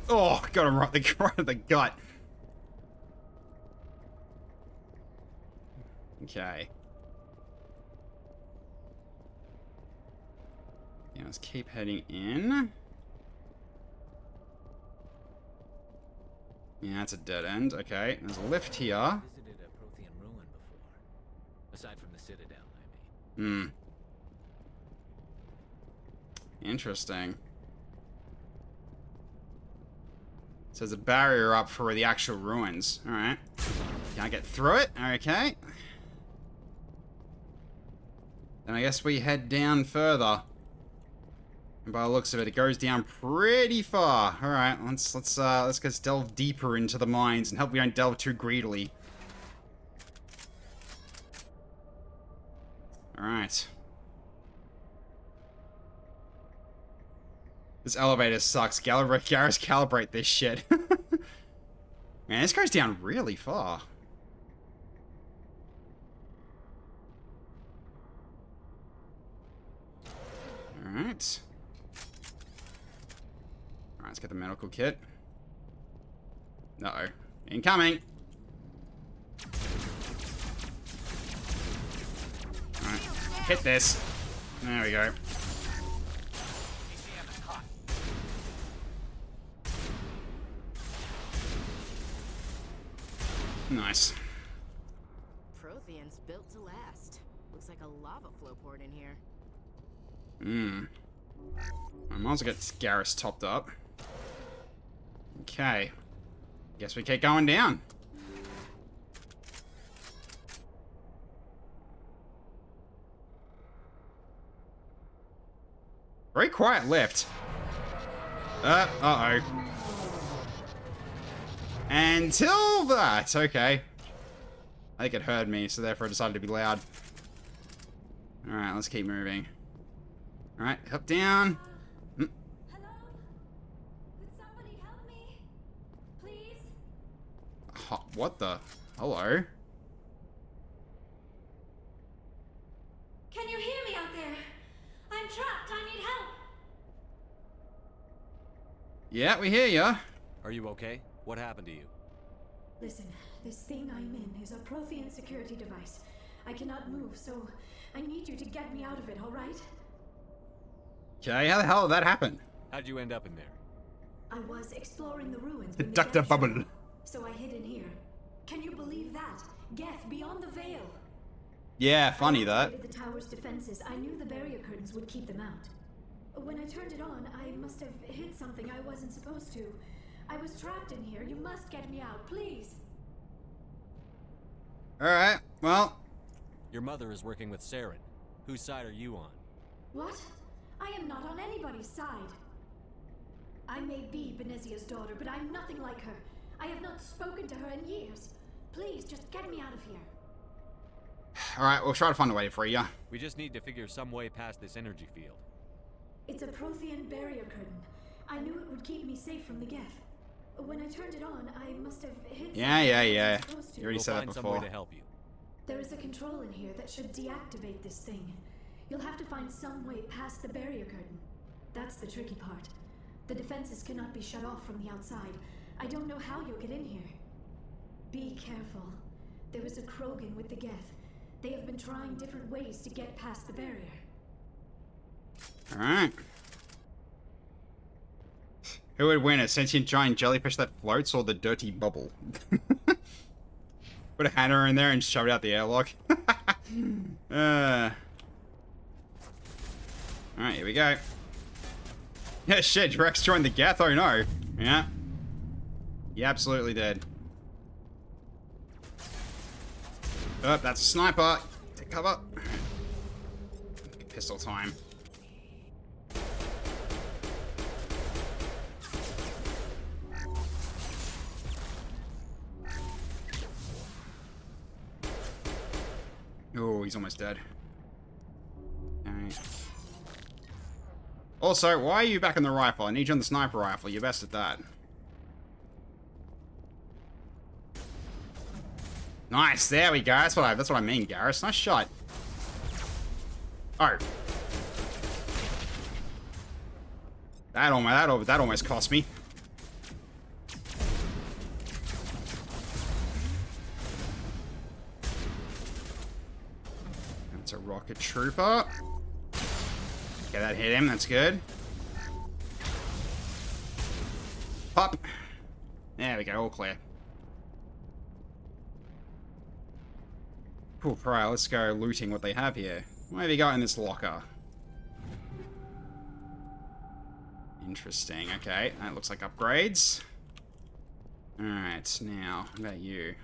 Oh, got him right in the gut. Okay. Yeah, let's keep heading in. Yeah, that's a dead end. Okay, there's a lift here. Visited a Prothean ruin before. Aside from the Citadel, I mean. Interesting. So there's a barrier up for the actual ruins. Alright. Can I get through it? Okay. Then I guess we head down further. And by the looks of it, it goes down pretty far. All right, let's delve deeper into the mines and hope we don't delve too greedily. All right. This elevator sucks. Garrus, calibrate this shit. Man, this goes down really far. All right. Alright, let's get the medical kit. Uh-oh. Incoming! Alright, hit this. There we go. Nice. Protheans built to last. Looks like a lava flow port in here. I might as well get Garrus topped up. Okay. Guess we keep going down. Very quiet lift. Uh-oh. Until that, okay. I think it heard me, so therefore I decided to be loud. Alright, let's keep moving. Alright, up, down. Hello? Could somebody help me? Please? What the? Hello? Can you hear me out there? I'm trapped. I need help. Yeah, we hear ya. Are you okay? What happened to you? Listen, this thing I'm in is a Prothean security device. I cannot move, so I need you to get me out of it, alright? Okay, how the hell did that happen? How'd you end up in there? I was exploring the ruins The when Dr. Geth showed Bubble. up, so I hid in here. Can you believe that? Geth beyond the veil. Yeah, funny I that. activated the tower's defenses. I knew the barrier curtains would keep them out. When I turned it on, I must have hit something I wasn't supposed to. I was trapped in here. You must get me out, please. Alright, well. Your mother is working with Saren. Whose side are you on? What? I am not on anybody's side. I may be Benezia's daughter, but I'm nothing like her. I have not spoken to her in years. Please, just get me out of here. Alright, we'll try to find a way to free ya. We just need to figure some way past this energy field. It's a Prothean barrier curtain. I knew it would keep me safe from the Geth. When I turned it on, I must have hit Yeah. You something already said that We'll find some before. way to help you. There is a control in here that should deactivate this thing. You'll have to find some way past the barrier curtain. That's the tricky part. The defenses cannot be shut off from the outside. I don't know how you'll get in here. Be careful. There is a Krogan with the Geth. They have been trying different ways to get past the barrier. Alright. Who would win, a sentient giant jellyfish that floats or the dirty bubble? Put a hammer in there and shove it out the airlock. Alright, here we go. Yeah, shit, Rex joined the Geth, oh no. Yeah. You absolutely did. Oh, that's a sniper. Take cover. Pistol time. Oh, he's almost dead. Alright. Also, why are you back on the rifle? I need you on the sniper rifle. You're best at that. Nice, there we go. That's what I mean, Garrus. Nice shot. Oh. That almost cost me. That's a rocket trooper. Okay, that hit him. That's good. Pop. There we go. All clear. Cool. Alright, let's go looting what they have here. What have you got in this locker? Interesting. Okay, that looks like upgrades. Alright, now, what about you?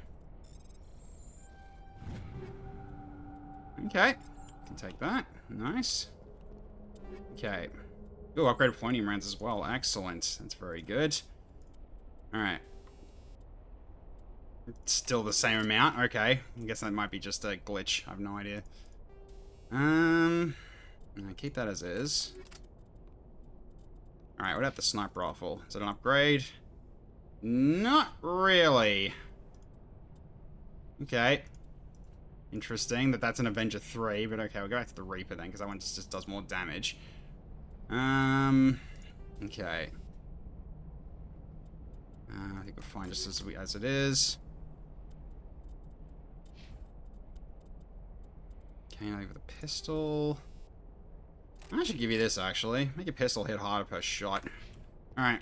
Okay, can take that. Nice. Okay. Ooh, upgraded polonium rounds as well. Excellent. That's very good. Alright. Still the same amount. Okay. I guess that might be just a glitch. I have no idea. Keep that as is. Alright, what about the sniper rifle? Is it an upgrade? Not really. Okay. Interesting that that's an Avenger 3, but okay, we'll go back to the Reaper then, because that one just does more damage. Okay. I think we're fine just as it is. Okay, now with a pistol. I should give you this, actually. Make your pistol hit harder per shot. Alright.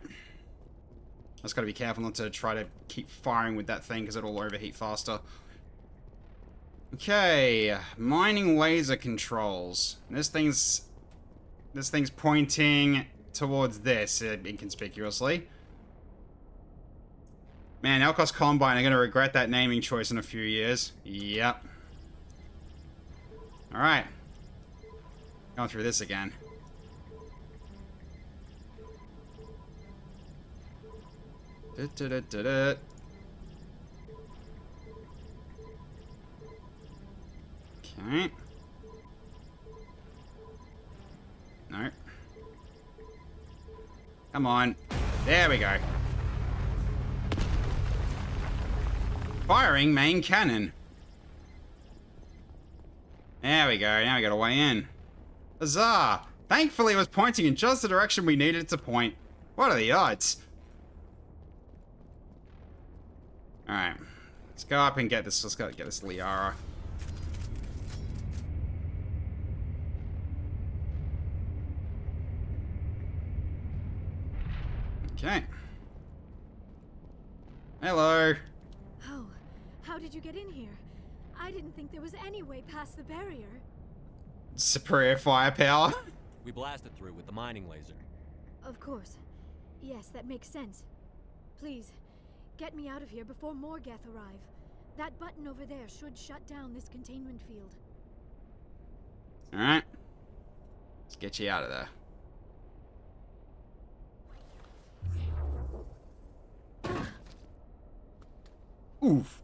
Just gotta be careful not to try to keep firing with that thing, because it'll overheat faster. Okay. Mining laser controls. This thing's pointing towards this, inconspicuously. Man, Elkos Combine are gonna regret that naming choice in a few years. Yep. Alright. Going through this again. Okay. No. Come on. There we go. Firing main cannon. There we go. Now we got a way in. Huzzah! Thankfully it was pointing in just the direction we needed it to point. What are the odds? Alright. Let's go up and get this. Let's go get this Liara. Okay. Hello. Oh, how did you get in here? I didn't think there was any way past the barrier. Superior firepower. We blasted through with the mining laser. Of course. Yes, that makes sense. Please, get me out of here before more Geth arrive. That button over there should shut down this containment field. Alright. Let's get you out of there. Oof.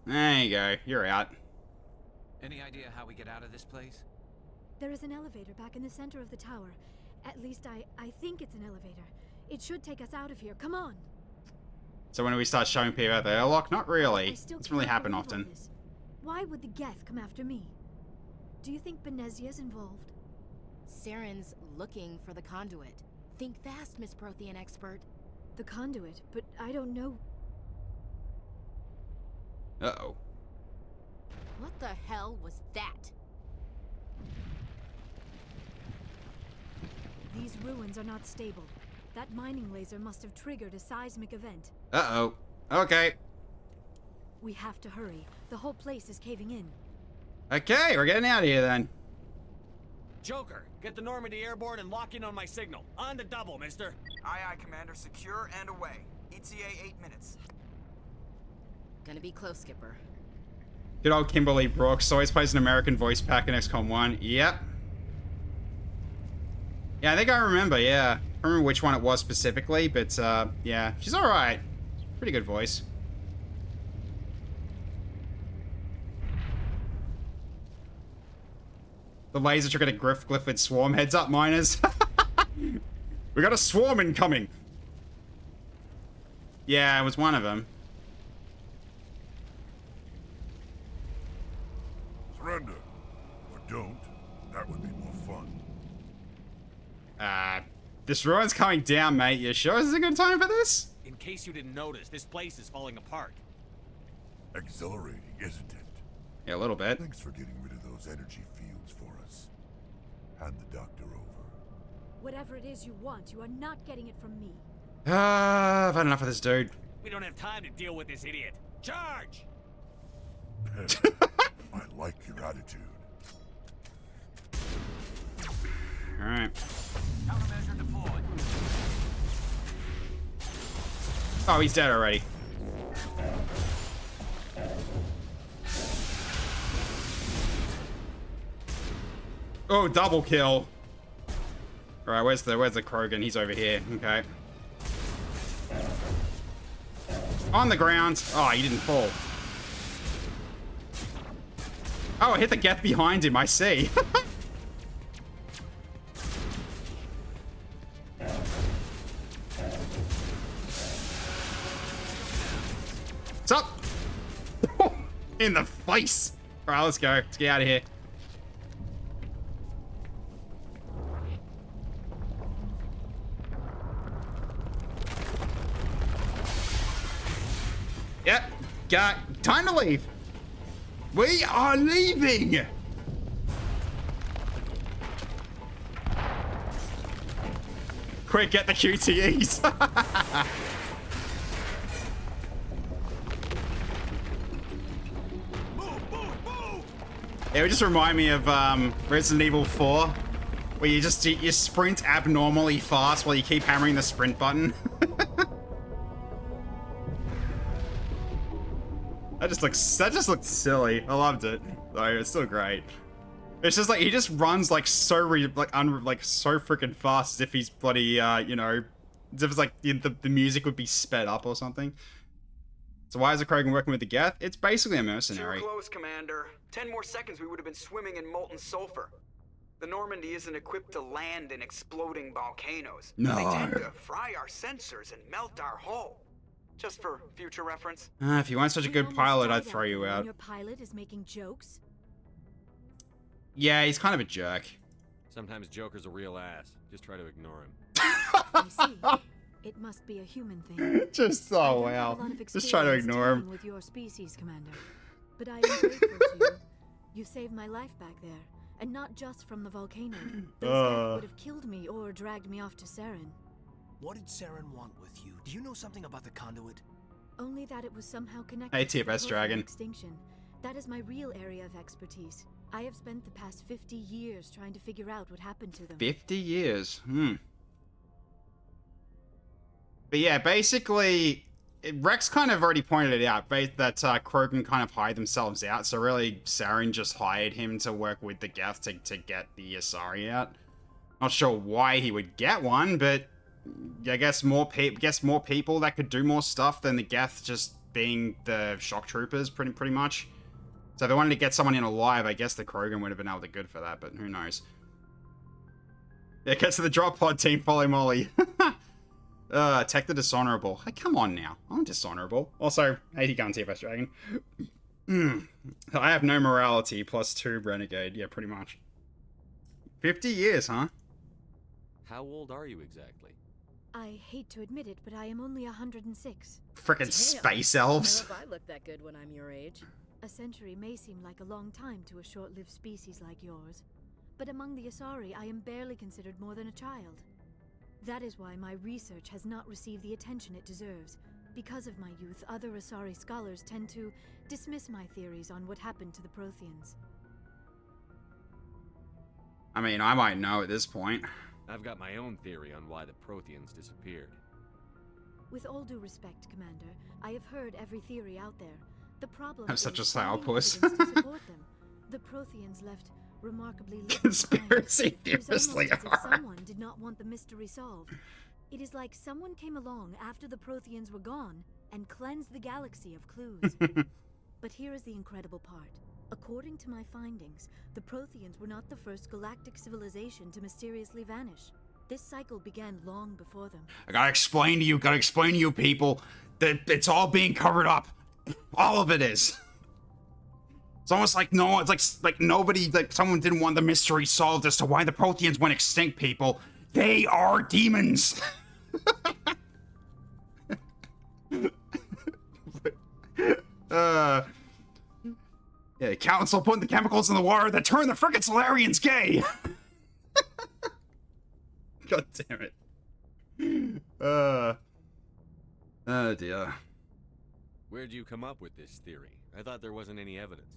There you go. You're out. Any idea how we get out of this place? There is an elevator back in the center of the tower. At least I think it's an elevator. It should take us out of here. Come on. So when we start showing people the airlock, not really. Doesn't really happen can't believe often. all this. Why would the Geth come after me? Do you think Benezia's involved? Saren's looking for the conduit. Think fast, Miss Prothean expert. The conduit, but I don't know. Uh-oh. What the hell was that? These ruins are not stable. That mining laser must have triggered a seismic event. Uh-oh. Okay. We have to hurry. The whole place is caving in. Okay, we're getting out of here then. Joker, get the Normandy airborne and lock in on my signal. On the double, mister. Aye, aye, Commander. Secure and away. ETA 8 minutes. Gonna be close, Skipper. Good old Kimberly Brooks. Always plays an American voice pack in XCOM 1. Yep. Yeah, I think I remember, yeah. I don't remember which one it was specifically, but yeah. She's alright. Pretty good voice. The laser triggered a glyph with swarm. Heads up, miners. We got a swarm incoming. Yeah, it was one of them. Surrender. Or don't. That would be more fun. This ruin's coming down, mate. You sure this is a good time for this? In case you didn't notice, this place is falling apart. Exhilarating, isn't it? Yeah, a little bit. Thanks for getting rid of those energy fields for us. Hand the doctor over. Whatever it is you want, you are not getting it from me. I've had enough of this dude. We don't have time to deal with this idiot. Charge! I like your attitude. Alright. Countermeasure deployed. Oh, he's dead already. Oh, double kill. Alright, where's the Krogan? He's over here. Okay. On the ground. Oh, he didn't fall. Oh, I hit the Geth behind him. I see. What's up? In the face. Alright, let's go. Let's get out of here. Yep. Got time to leave. We are leaving. Quick, get the QTEs. It would just remind me of Resident Evil 4, where you sprint abnormally fast while you keep hammering the sprint button. That just looked silly. I loved it. Though it's still great. It's just like he just runs like so so freaking fast, as if he's bloody you know, as if it's like the music would be sped up or something. So why is the Krogan working with the Geth? It's basically a mercenary. Too close, Commander. 10 more seconds, we would have been swimming in molten sulfur. The Normandy isn't equipped to land in exploding volcanoes. No. They tend to fry our sensors and melt our hull. Just for future reference. If you weren't such a good pilot, I'd throw you out. Your pilot is making jokes. Yeah, he's kind of a jerk. Sometimes Joker's a real ass. Just try to ignore him. I see. It must be a human thing. Just I oh don't have a wow. lot of Just try to experience ignore him. dealing with your species, Commander. But I am grateful to you. You saved my life back there, and not just from the volcano. Those Geth would have killed me or dragged me off to Saren. What did Saren want with you? Do you know something about the conduit? Only that it was somehow connected Hey, to the TFS Wolfen Dragon. extinction. That is my real area of expertise. I have spent the past 50 years trying to figure out what happened to them. 50 years. But yeah, basically, Rex kind of already pointed it out, that Krogan kind of hide themselves out, so really Saren just hired him to work with the Geth to get the Asari out. Not sure why he would get one, but I guess more people that could do more stuff than the Geth just being the shock troopers, pretty much. So if they wanted to get someone in alive, I guess the Krogan would have been able to good for that, but who knows. Yeah, it gets to the drop pod team, follow Molly. Tech the dishonorable. Hey, come on now. I'm dishonorable. Also, 80 gun TFS Dragon. I have no morality, +2 renegade. Yeah, pretty much. 50 years, huh? How old are you exactly? I hate to admit it, but I am only 106. Frickin' space elves. I hope I look that good when I'm your age. A century may seem like a long time to a short-lived species like yours, but among the Asari, I am barely considered more than a child. That is why my research has not received the attention it deserves. Because of my youth, other Asari scholars tend to dismiss my theories on what happened to the Protheans. I mean, I might know at this point. I've got my own theory on why the Protheans disappeared. With all due respect, Commander, I have heard every theory out there. The problem I'm such a is finding sourpuss. evidence to support them. The Protheans left remarkably little Conspiracy behind. It is theorists almost as if are. someone did not want the mystery solved. It is like someone came along after the Protheans were gone and cleansed the galaxy of clues. But here is the incredible part. According to my findings, the Protheans were not the first galactic civilization to mysteriously vanish. This cycle began long before them. I gotta explain to you people, that it's all being covered up. All of it is. It's almost like it's like nobody, like someone didn't want the mystery solved as to why the Protheans went extinct, people. They are demons. Yeah, the council putting the chemicals in the water that turn the frickin' Solarians gay. God damn it. Oh dear. Where'd you come up with this theory? I thought there wasn't any evidence.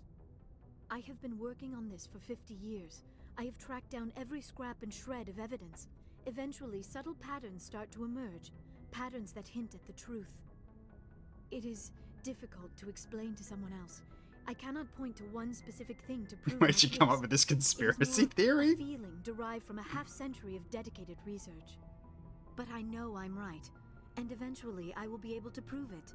I have been working on this for 50 years. I have tracked down every scrap and shred of evidence. Eventually, subtle patterns start to emerge. Patterns that hint at the truth. It is difficult to explain to someone else. I cannot point to one specific thing to prove Where'd you come up with this conspiracy theory? A feeling derived from a half-century of dedicated research. But I know I'm right, and eventually I will be able to prove it.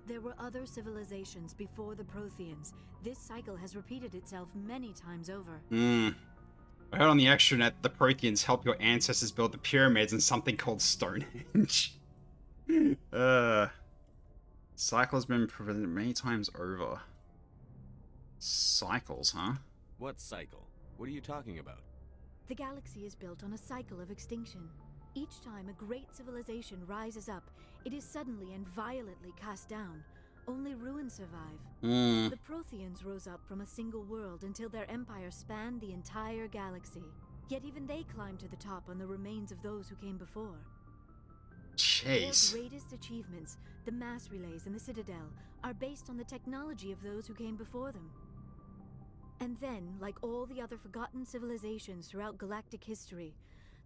There were other civilizations before the Protheans. This cycle has repeated itself many times over. I heard on the extranet the Protheans helped your ancestors build the pyramids in something called Stonehenge. Cycle has been proven many times over. Cycles, huh? What cycle? What are you talking about? The galaxy is built on a cycle of extinction. Each time a great civilization rises up, it is suddenly and violently cast down. Only ruins survive. The Protheans rose up from a single world until their empire spanned the entire galaxy. Yet even they climbed to the top on the remains of those who came before. Jeez. Their greatest achievements, the mass relays and the Citadel, are based on the technology of those who came before them. And then, like all the other forgotten civilizations throughout galactic history,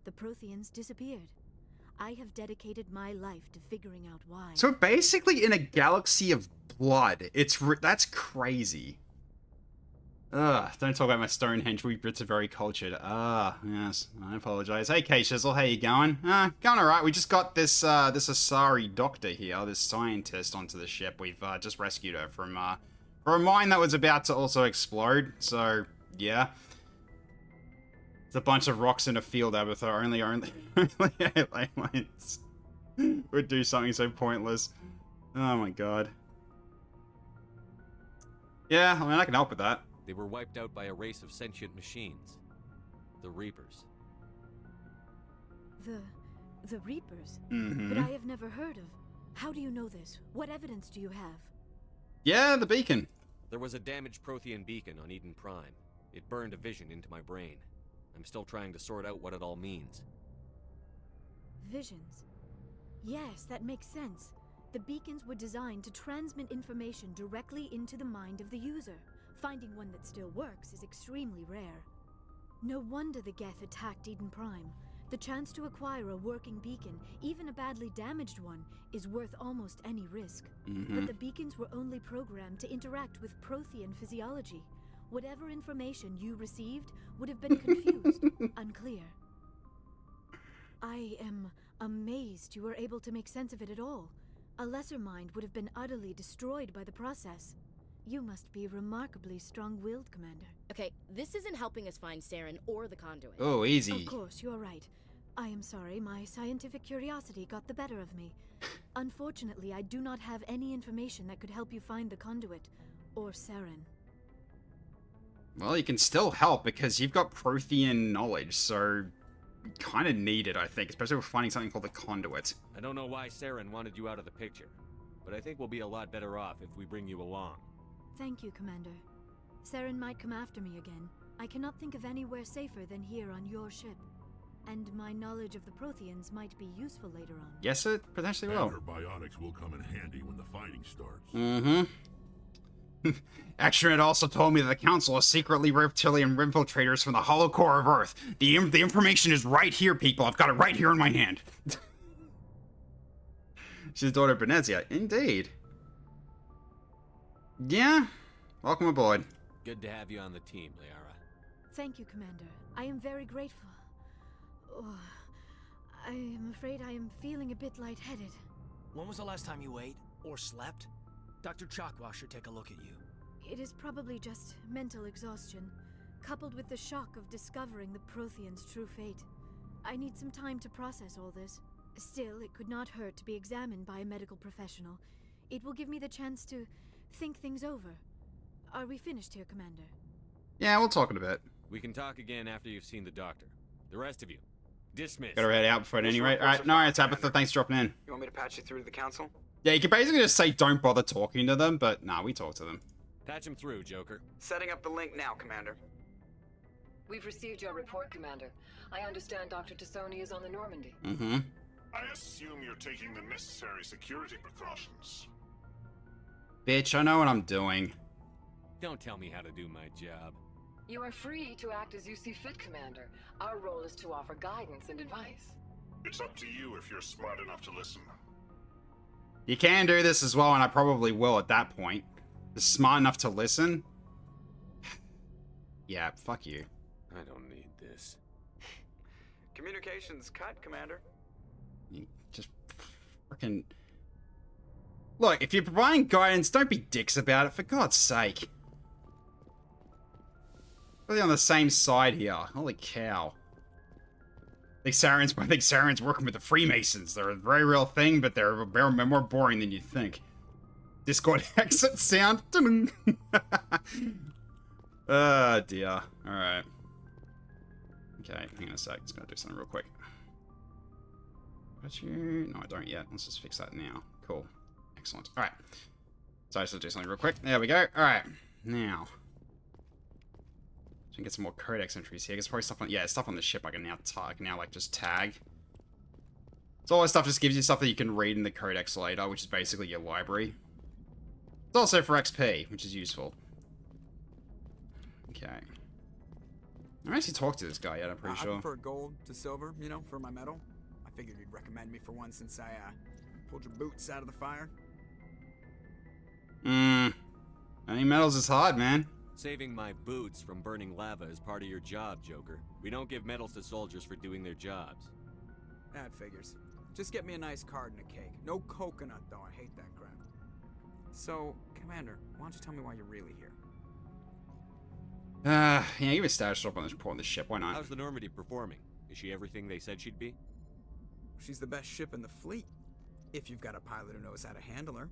the Protheans disappeared. I have dedicated my life to figuring out why. So basically in a galaxy of blood, that's crazy. Don't talk about my Stonehenge. We Brits are very cultured. Yes, I apologize. Hey, K-Shizzle, how you going? Going alright. We just got this Asari doctor here, this scientist, onto the ship. We've just rescued her from a mine that was about to also explode. So, yeah. There's a bunch of rocks in a field, Abatha. Only 8 lanes would do something so pointless. Oh my god. Yeah, I mean, I can help with that. They were wiped out by a race of sentient machines. The Reapers. The Reapers? Mm-hmm. But I have never heard of. How do you know this? What evidence do you have? Yeah, the beacon. There was a damaged Prothean beacon on Eden Prime. It burned a vision into my brain. I'm still trying to sort out what it all means. Visions. Yes, that makes sense. The beacons were designed to transmit information directly into the mind of the user. Finding one that still works is extremely rare. No wonder the Geth attacked Eden Prime. The chance to acquire a working beacon, even a badly damaged one, is worth almost any risk. But the beacons were only programmed to interact with Prothean physiology. Whatever information you received would have been confused, unclear. I am amazed you were able to make sense of it at all. A lesser mind would have been utterly destroyed by the process. You must be remarkably strong-willed, Commander. Okay, this isn't helping us find Saren or the conduit. Oh, easy. Of course, you're right. I am sorry, my scientific curiosity got the better of me. Unfortunately, I do not have any information that could help you find the conduit, or Saren. Well, you can still help because you've got Prothean knowledge, so you kind of need it, I think, especially with finding something called the conduit. I don't know why Saren wanted you out of the picture, but I think we'll be a lot better off if we bring you along. Thank you, Commander. Saren might come after me again. I cannot think of anywhere safer than here on your ship. And my knowledge of the Protheans might be useful later on. Yes, it potentially will. And her biotics will come in handy when the fighting starts. Mm-hmm. Action had also told me that the Council is secretly reptilian infiltrators from the hollow core of Earth. The information is right here, people. I've got it right here in my hand. She's daughter of Benezia. Indeed. Yeah. Welcome aboard. Good to have you on the team, Liara. Thank you, Commander. I am very grateful. Oh, I am afraid I am feeling a bit lightheaded. When was the last time you ate or slept? Dr. Chakwa should take a look at you. It is probably just mental exhaustion, coupled with the shock of discovering the Prothean's true fate. I need some time to process all this. Still, it could not hurt to be examined by a medical professional. It will give me the chance to think things over. Are we finished here, Commander? Yeah, we'll talk in a bit. We can talk again after you've seen the doctor. The rest of you, dismissed. Gotta head out before at any rate. Alright, no, it's Tabitha. Thanks for dropping in. You want me to patch you through to the council? Yeah, you can basically just say don't bother talking to them, but nah, we talk to them. Patch him through, Joker. Setting up the link now, Commander. We've received your report, Commander. I understand Dr. Tassoni is on the Normandy. Mm-hmm. I assume you're taking the necessary security precautions. Bitch, I know what I'm doing. Don't tell me how to do my job. You are free to act as you see fit, Commander. Our role is to offer guidance and advice. It's up to you if you're smart enough to listen. You can do this as well, and I probably will at that point. Just smart enough to listen? Yeah, fuck you. I don't need this. Communications cut, Commander. You just freaking... Look, if you're providing guidance, don't be dicks about it, for God's sake. Really on the same side here. Holy cow. I think Saren's working with the Freemasons. They're a very real thing, but they're more boring than you think. Discord exit sound. Oh dear. Alright. Okay, hang on a sec. Just gonna do something real quick. Got you? No, I don't yet. Let's just fix that now. Cool. Excellent. Alright. So I just do something real quick. There we go. Alright. Now. So we can get some more codex entries here. There's probably stuff on, yeah, stuff on the ship I can now like just tag. So all this stuff just gives you stuff that you can read in the codex later, which is basically your library. It's also for XP, which is useful. Okay. I haven't actually talked to this guy yet, I'm pretty sure. I prefer gold to silver, you know, for my medal. I figured you'd recommend me for one since I pulled your boots out of the fire. Any medals is hard, man. Saving my boots from burning lava is part of your job, Joker. We don't give medals to soldiers for doing their jobs. That figures. Just get me a nice card and a cake. No coconut, though. I hate that crap. So, Commander, why don't you tell me why you're really here? Yeah, give me a status up on this report on the ship. Why not? How's the Normandy performing? Is she everything they said she'd be? She's the best ship in the fleet. If you've got a pilot who knows how to handle her.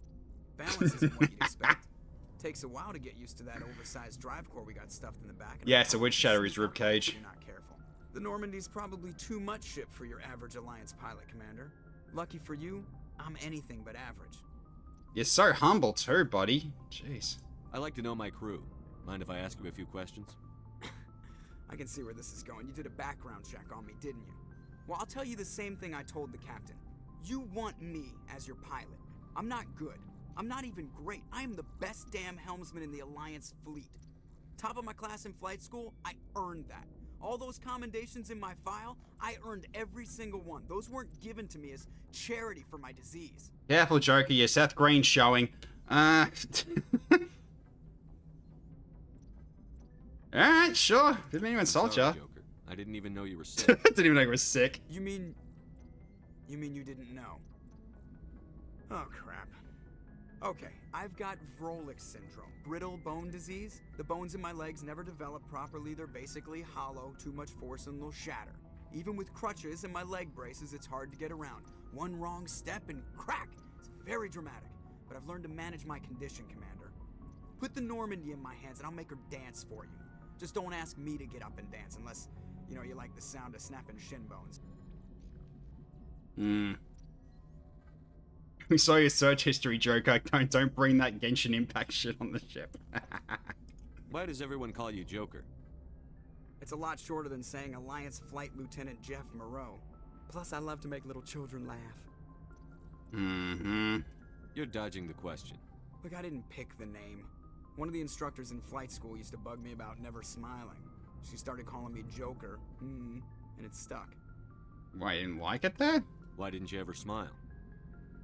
Balance isn't what you'd expect. Takes a while to get used to that oversized drive core we got stuffed in the back. Yeah, it's a witch shatter his ribcage. You're not careful. The Normandy's probably too much ship for your average Alliance pilot, Commander. Lucky for you, I'm anything but average. You're so humble too, buddy. Jeez. I like to know my crew. Mind if I ask you a few questions? I can see where this is going. You did a background check on me, didn't you? Well, I'll tell you the same thing I told the captain. You want me as your pilot. I'm not good. I'm not even great. I am the best damn helmsman in the Alliance fleet. Top of my class in flight school, I earned that. All those commendations in my file, I earned every single one. Those weren't given to me as charity for my disease. Careful, Joker. Your Seth Green showing. Alright, sure. Didn't mean to insult ya. Joker. I didn't even know you were sick. Didn't even know you were sick. You mean you didn't know? Oh, crap. Okay, I've got Vrolich syndrome, brittle bone disease. The bones in my legs never develop properly. They're basically hollow, too much force and they'll shatter. Even with crutches and my leg braces, it's hard to get around. One wrong step and crack! It's very dramatic, but I've learned to manage my condition, Commander. Put the Normandy in my hands and I'll make her dance for you. Just don't ask me to get up and dance unless, you know, you like the sound of snapping shin bones. We saw your search history, Joker. Don't bring that Genshin Impact shit on the ship. Why does everyone call you Joker? It's a lot shorter than saying Alliance Flight Lieutenant Jeff Moreau. Plus, I love to make little children laugh. You're dodging the question. Look, I didn't pick the name. One of the instructors in flight school used to bug me about never smiling. She started calling me Joker, and it stuck. Why, you didn't like it there? Why didn't you ever smile?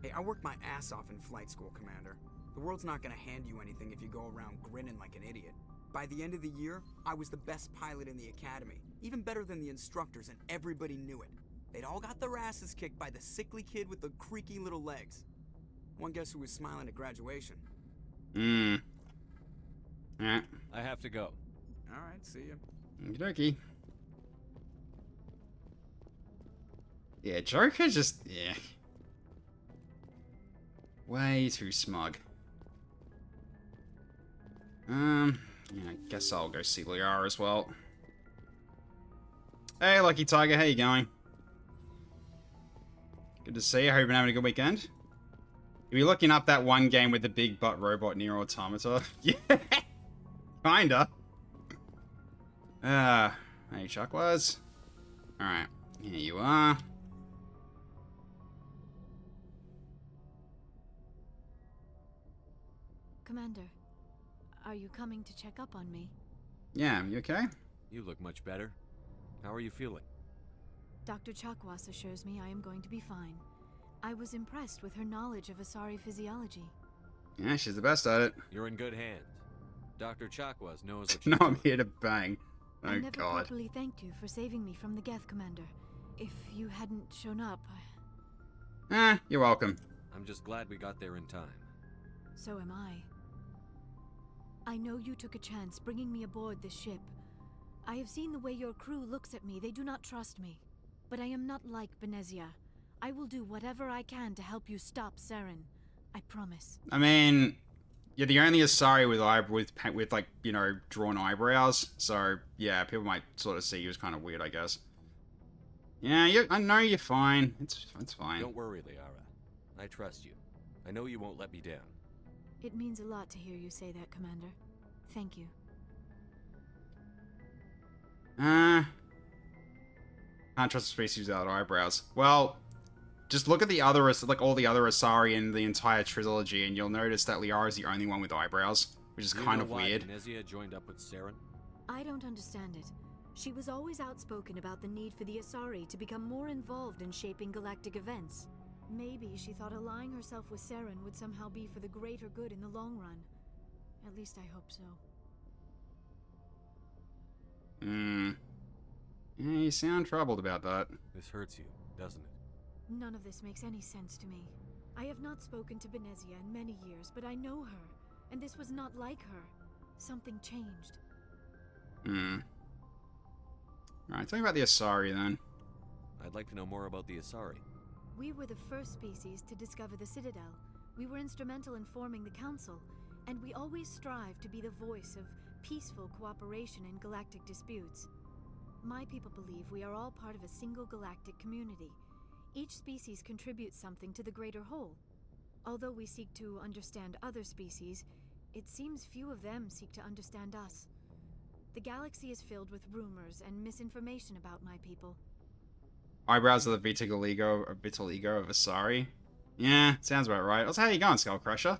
Hey, I worked my ass off in flight school, Commander. The world's not gonna hand you anything if you go around grinning like an idiot. By the end of the year, I was the best pilot in the academy, even better than the instructors, and everybody knew it. They'd all got their asses kicked by the sickly kid with the creaky little legs. One guess who was smiling at graduation? Yeah. I have to go. Alright, see ya. Okie dokie. Yeah, Joker just... yeah. Way too smug. Yeah, I guess I'll go see Liara as well. Hey, Lucky Tiger, how you going? Good to see you. I hope you've been having a good weekend. Are you looking up that one game with the big butt robot near Automata? Yeah, kinda. Hey, Chuck was. Alright, here you are. Commander, are you coming to check up on me? Yeah, you okay? You look much better. How are you feeling? Dr. Chakwas assures me I am going to be fine. I was impressed with her knowledge of Asari physiology. Yeah, she's the best at it. You're in good hands. Dr. Chakwas knows what No, she's I'm doing. here to bang. Oh, I never God. properly thanked you for saving me from the Geth, Commander. If you hadn't shown up, You're welcome. I'm just glad we got there in time. so am I. I know you took a chance bringing me aboard this ship. I have seen the way your crew looks at me. They do not trust me. But I am not like Benezia. I will do whatever I can to help you stop Saren. I promise. I mean, you're the only Asari with like, you know, drawn eyebrows. So, yeah, people might sort of see you as kind of weird, I guess. Yeah, I know you're fine. It's fine. Don't worry, Liara. I trust you. I know you won't let me down. It means a lot to hear you say that, Commander. Thank you. Can't trust a species without eyebrows. Well, just look at the other, like all the other Asari in the entire trilogy, and you'll notice that Liara is the only one with eyebrows, which is kind of weird. Benezia joined up with Saren? I don't understand it. She was always outspoken about the need for the Asari to become more involved in shaping galactic events. Maybe she thought allying herself with Saren would somehow be for the greater good in the long run. At least I hope so. Yeah, you sound troubled about that. This hurts you, doesn't it? None of this makes any sense to me. I have not spoken to Benezia in many years, but I know her, and this was not like her. Something changed. Alright, tell me about the Asari then. I'd like to know more about the Asari. We were the first species to discover the Citadel. We were instrumental in forming the Council, and we always strive to be the voice of peaceful cooperation in galactic disputes. My people believe we are all part of a single galactic community. Each species contributes something to the greater whole. Although we seek to understand other species, it seems few of them seek to understand us. The galaxy is filled with rumors and misinformation about my people. Eyebrows are the vital ego of Asari. Yeah, sounds about right. Also, how you going, Skullcrusher?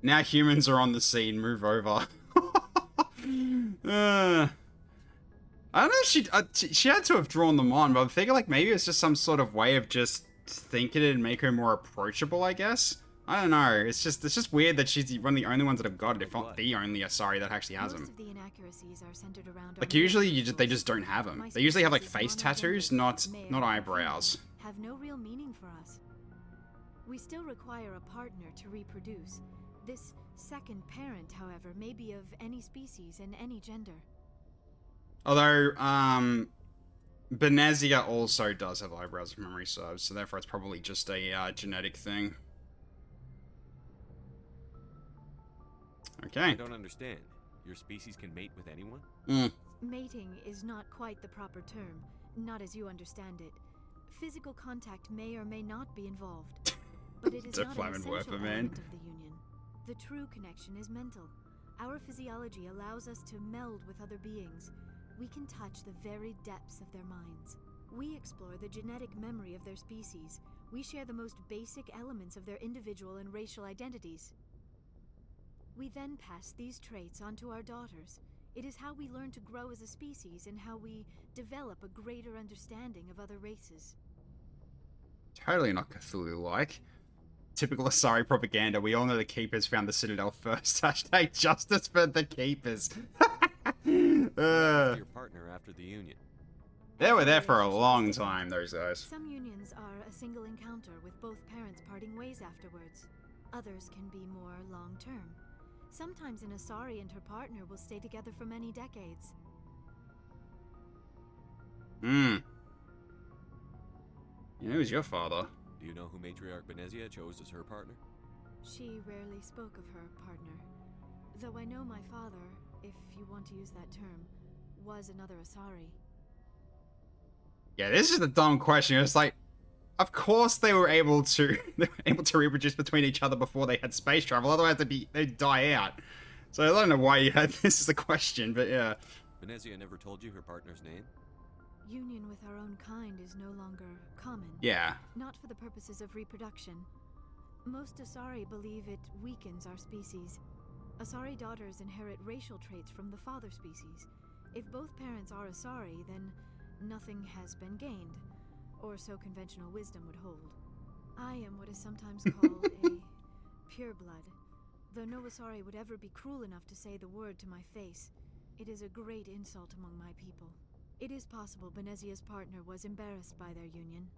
Now humans are on the scene. Move over. I don't know if she had to have drawn them on, but I figure like maybe it's just some sort of way of just thinking it and make her more approachable, I guess. I don't know. It's just weird that she's one of the only ones that have got it, if not the only Asari that actually has them. Most of the inaccuracies are centered around Like usually they just don't have them. They usually have like face tattoos, not eyebrows. have no real meaning for us. We still require a partner to reproduce. This second parent, however, may be of any species and any gender. Although, Benezia also does have eyebrows if memory serves, so therefore it's probably just a genetic thing. Okay. I don't understand. Your species can mate with anyone? Mating is not quite the proper term, not as you understand it. Physical contact may or may not be involved, but it is not an essential element of the union. The true connection is mental. Our physiology allows us to meld with other beings. We can touch the very depths of their minds. We explore the genetic memory of their species. We share the most basic elements of their individual and racial identities. We then pass these traits on to our daughters. It is how we learn to grow as a species and how we develop a greater understanding of other races. Totally not Cthulhu-like. Typical Asari propaganda. We all know the Keepers found the Citadel first. Hashtag justice for the Keepers. Your partner after the union. They were there for a long time, those guys. Some unions are a single encounter with both parents parting ways afterwards. Others can be more long-term. Sometimes an Asari and her partner will stay together for many decades. You know, who's your father? Do you know who Matriarch Benezia chose as her partner? She rarely spoke of her partner. Though I know my father, if you want to use that term, was another Asari. Yeah, this is a dumb question. It's like, of course they were able to reproduce between each other before they had space travel. Otherwise they'd die out. So I don't know why you had this as a question, but yeah. Benezia never told you her partner's name? Union with our own kind is no longer common. Yeah. Not for the purposes of reproduction. Most Asari believe it weakens our species. Asari daughters inherit racial traits from the father species. If both parents are Asari, then nothing has been gained, or so conventional wisdom would hold. I am what is sometimes called a pureblood. Though no Asari would ever be cruel enough to say the word to my face, it is a great insult among my people. It is possible Benezia's partner was embarrassed by their union.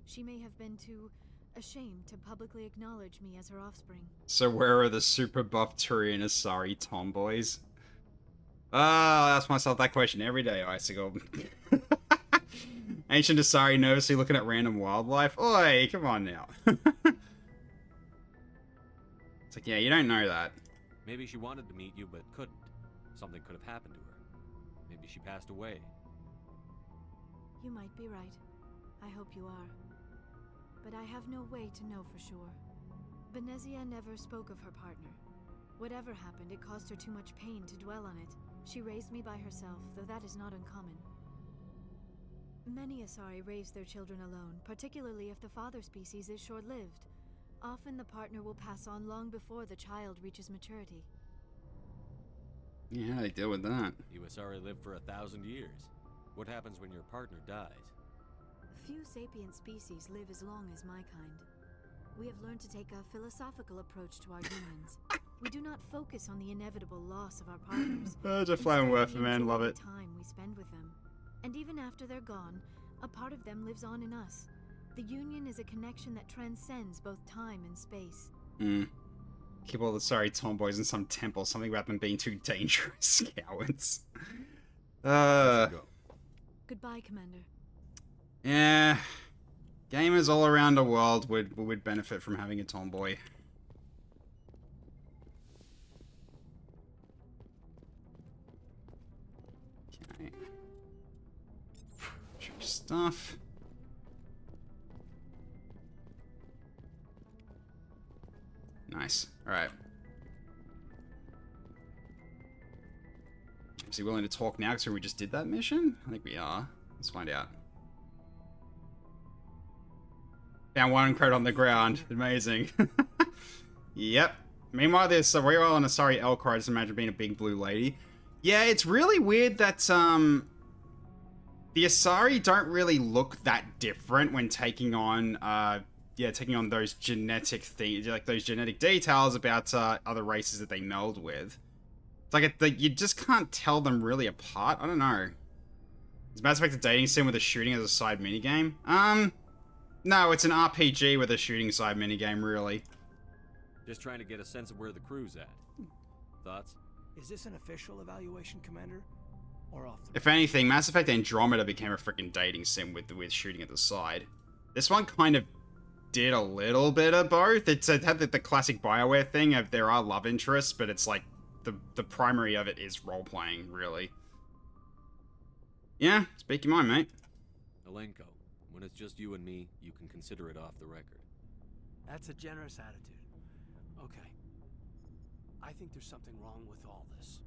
She may have been too ashamed to publicly acknowledge me as her offspring. So where are the super buff Turian Asari tomboys? I ask myself that question every day, Icicle. Ancient Asari nervously looking at random wildlife. Oi, come on now. It's like, yeah, you don't know that. Maybe she wanted to meet you, but couldn't. Something could have happened to her. Maybe she passed away. You might be right. I hope you are. But I have no way to know for sure. Benezia never spoke of her partner. Whatever happened, it caused her too much pain to dwell on it. She raised me by herself, though that is not uncommon. Many Asari raise their children alone, particularly if the father species is short-lived. Often the partner will pass on long before the child reaches maturity. Yeah, how do they deal with that? You Asari live for 1,000 years. What happens when your partner dies? Few sapient species live as long as my kind. We have learned to take a philosophical approach to our unions. We do not focus on the inevitable loss of our partners. Oh, just flying worth, man, love it. The time we spend with them. And even after they're gone, a part of them lives on in us. The union is a connection that transcends both time and space. Keep all the sorry tomboys in some temple. Something about them being too dangerous. Cowards. Goodbye, Commander. Yeah. Gamers all around the world would benefit from having a tomboy. Okay. Check stuff. Nice. Alright. Is he willing to talk now because we just did that mission? I think we are. Let's find out. Found one crate on the ground. Amazing. Yep. Meanwhile, there's a real and a sorry Elcor. I just imagine being a big blue lady. Yeah, it's really weird that the Asari don't really look that different when taking on taking on those genetic things, like those genetic details about other races that they meld with. It's like you just can't tell them really apart. I don't know. Is Mass Effect a dating sim with a shooting as a side minigame? No, it's an RPG with a shooting side minigame, really. Just trying to get a sense of where the crew's at. Thoughts? Is this an official evaluation, Commander? Or off the... If anything, Mass Effect Andromeda became a freaking dating sim with shooting at the side. This one kind of did a little bit of both. It had the classic BioWare thing of there are love interests, but it's like the primary of it is role-playing, really. Yeah, speak your mind, mate. Alenko, when it's just you and me, you can consider it off the record. That's a generous attitude. Okay. I think there's something wrong with all this.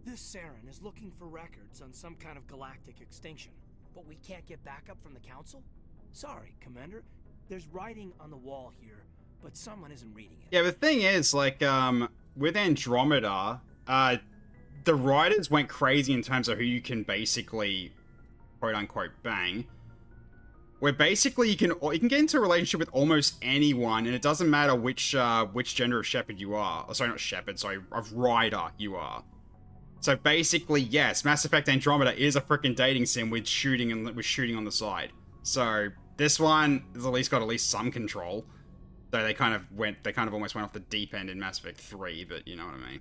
This Saren is looking for records on some kind of galactic extinction, but we can't get backup from the Council? Sorry, Commander. There's writing on the wall here, but someone isn't reading it. Yeah, the thing is, like, with Andromeda, the writers went crazy in terms of who you can basically, quote-unquote, bang. Where basically you can get into a relationship with almost anyone, and it doesn't matter which gender of shepherd you are. Oh, sorry, not shepherd, sorry, of rider you are. So basically, yes, Mass Effect Andromeda is a freaking dating sim with shooting on the side. So this one has at least got some control. Though they kind of almost went off the deep end in Mass Effect 3, but you know what I mean.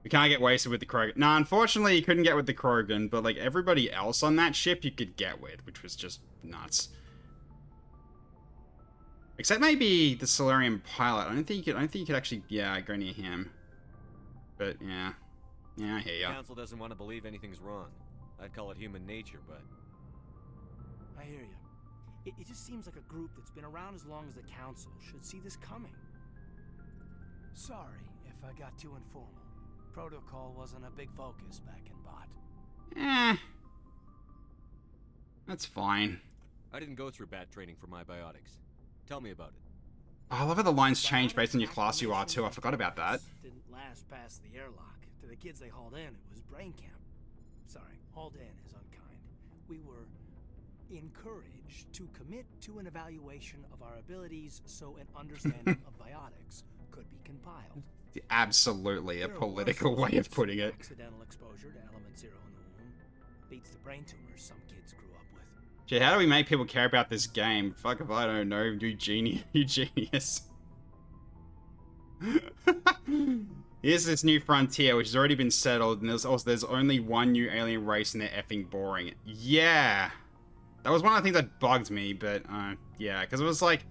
We can't get wasted with the Krogan. Nah, unfortunately, you couldn't get with the Krogan, but like everybody else on that ship, you could get with, which was just nuts. Except maybe the Solarian pilot. I don't think you could actually, yeah, go near him. But yeah, I hear ya. The Council doesn't want to believe anything's wrong. I'd call it human nature, but I hear you. It just seems like a group that's been around as long as the Council should see this coming. Sorry if I got too informal. Protocol wasn't a big focus back in Bot. That's fine. I didn't go through bat training for my biotics. Tell me about it. Oh, I love how the lines change based on your class you are too. I forgot about that. Didn't last past the airlock. To the kids they hauled in, it was brain camp. Sorry, hauled in is unkind. We were encouraged to commit to an evaluation of our abilities so an understanding of biotics could be compiled. Absolutely a political way of putting it. Accidental exposure to element 0 in the womb beats the brain tumors some kids grew up with. Gee, how do we make people care about this game? Fuck if I don't know. You genius. Here's this new frontier, which has already been settled, and there's only one new alien race, and they're effing boring. Yeah. That was one of the things that bugged me, but, yeah, because it was like...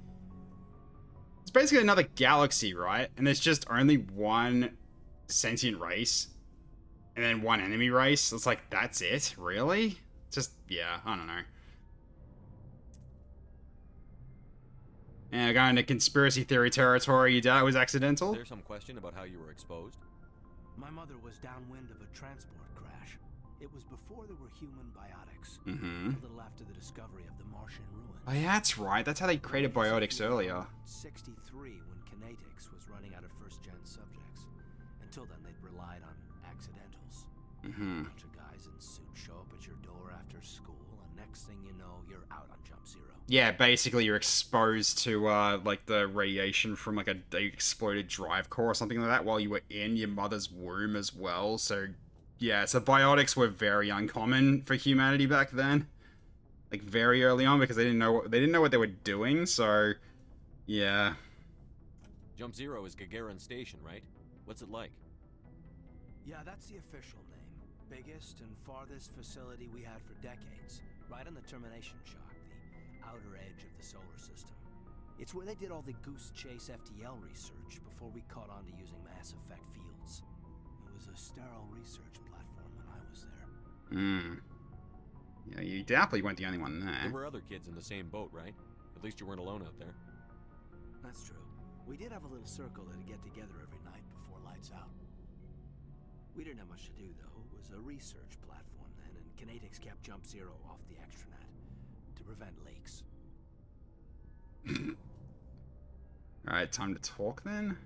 It's basically another galaxy, right? And there's just only one sentient race. And then one enemy race. It's like, that's it? Really? Just, yeah, I don't know. And going into conspiracy theory territory, your dad was accidental? Is there some question about how you were exposed? My mother was downwind of a transport crash. It was before there were human biotics. Mm-hmm. A little after the discovery of the Martian ruins. Oh yeah, that's right. That's how they created biotics earlier. 63 when Kinetics was running out of first-gen subjects. Until then, they'd relied on accidentals. Mm-hmm. A bunch of guys in suits show up at your door after school, and next thing you know, you're out on Jump Zero. Yeah, basically you're exposed to, like, the radiation from, like, a exploded drive core or something like that while you were in your mother's womb as well, so... Yeah, so biotics were very uncommon for humanity back then. Like, very early on, because they didn't know what they were doing, so... Yeah. Jump Zero is Gagarin Station, right? What's it like? Yeah, that's the official name. Biggest and farthest facility we had for decades. Right on the termination shock, the outer edge of the solar system. It's where they did all the Goose Chase FTL research before we caught on to using Mass Effect fields. It was a sterile research platform when I was there. Yeah, you definitely weren't the only one there. There were other kids in the same boat, right? At least you weren't alone out there. That's true. We did have a little circle that'd get together every night before lights out. We didn't have much to do, though. It was a research platform then, and Kinetics kept Jump Zero off the extranet to prevent leaks. Alright, time to talk then?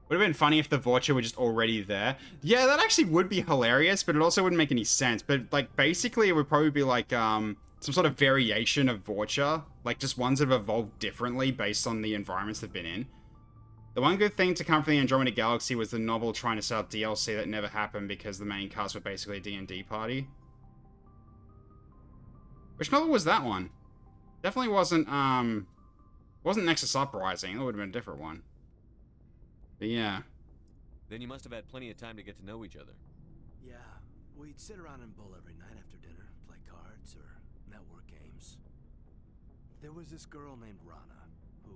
Would have been funny if the Vorcha were just already there. Yeah, that actually would be hilarious, but it also wouldn't make any sense. But, like, basically it would probably be like, some sort of variation of Vorcha. Like, just ones that have evolved differently based on the environments they've been in. The one good thing to come from the Andromeda Galaxy was the novel trying to sell DLC that never happened because the main cast were basically a D&D party. Which novel was that one? Definitely wasn't Nexus Uprising. That would have been a different one. But yeah. Then you must have had plenty of time to get to know each other. Yeah, we'd sit around and bull every night after dinner, play cards or network games. There was this girl named Rana, who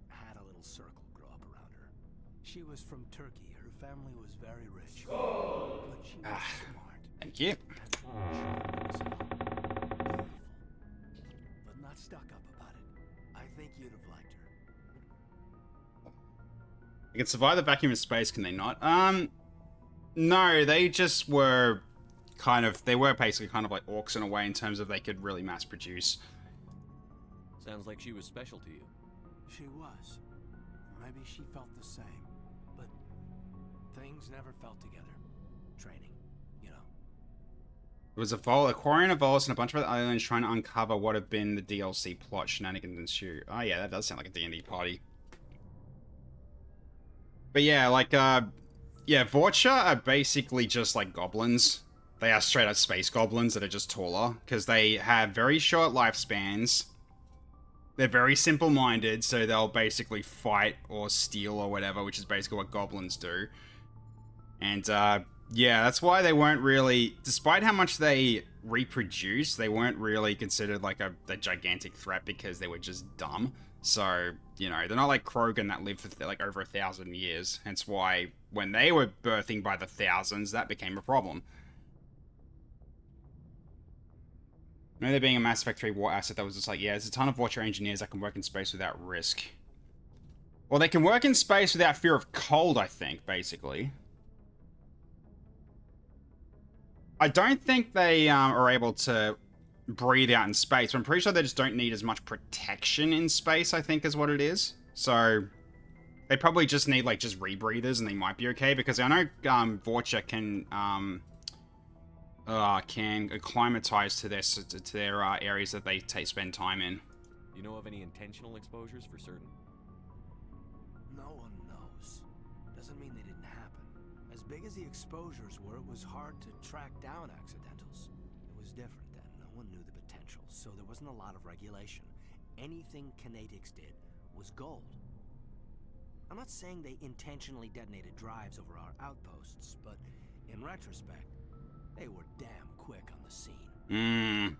had a little circle grow up around her. She was from Turkey. Her family was very rich. But she was smart. Thank you. But not stuck up about it. I think you'd have liked her. They can survive the vacuum of space, can they not? No, they just were they were basically kind of like orcs in a way in terms of they could really mass produce. Sounds like she was special to you. She was. Maybe she felt the same. But things never felt together. Training, you know. It was a Quarian evolves and a bunch of other aliens trying to uncover what had been the DLC plot. Shenanigans ensue. Oh yeah, that does sound like a D&D party. But yeah, like, yeah, Vorcha are basically just like goblins. They are straight up space goblins that are just taller, because they have very short lifespans. They're very simple-minded, so they'll basically fight or steal or whatever, which is basically what goblins do. And, yeah, that's why they weren't really, despite how much they reproduce, they weren't really considered like a gigantic threat because they were just dumb. So, you know, they're not like Krogan that lived for like over 1,000 years. Hence why when they were birthing by the thousands, that became a problem. Maybe there being a Mass Effect 3 war asset that was just like, yeah, there's a ton of Vorcha engineers that can work in space without risk. Well, they can work in space without fear of cold, I think, basically. I don't think they are able to breathe out in space. I'm pretty sure they just don't need as much protection in space, I think is what it is. So they probably just need like just rebreathers and they might be okay, because I know Vorcha can acclimatize to their areas that they spend time in. You know of any intentional exposures for certain? No one knows. Doesn't mean they didn't happen. As big as the exposures were, it was hard to track down accidentals. It was different then. No one knew the potential, so there wasn't a lot of regulation. Anything Kinetics did was gold. I'm not saying they intentionally detonated drives over our outposts, but in retrospect, they were damn quick on the scene.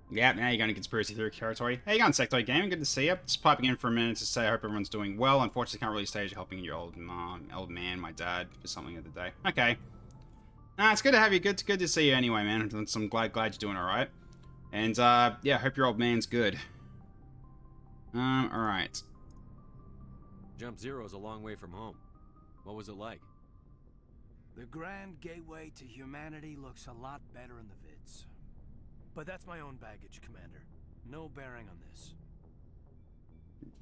Yeah, now you're going to conspiracy theory territory. Hey, you going, Sectoid Gaming? Good to see you. Just piping in for a minute to say I hope everyone's doing well. Unfortunately, can't really stage helping your old man, my dad, for something the other day. Okay. Nah, it's good to have you. Good to see you anyway, man. I'm glad you're doing alright. And, yeah, hope your old man's good. Alright. Jump Zero's a long way from home. What was it like? The grand gateway to humanity looks a lot better in the vids. But that's my own baggage, Commander. No bearing on this.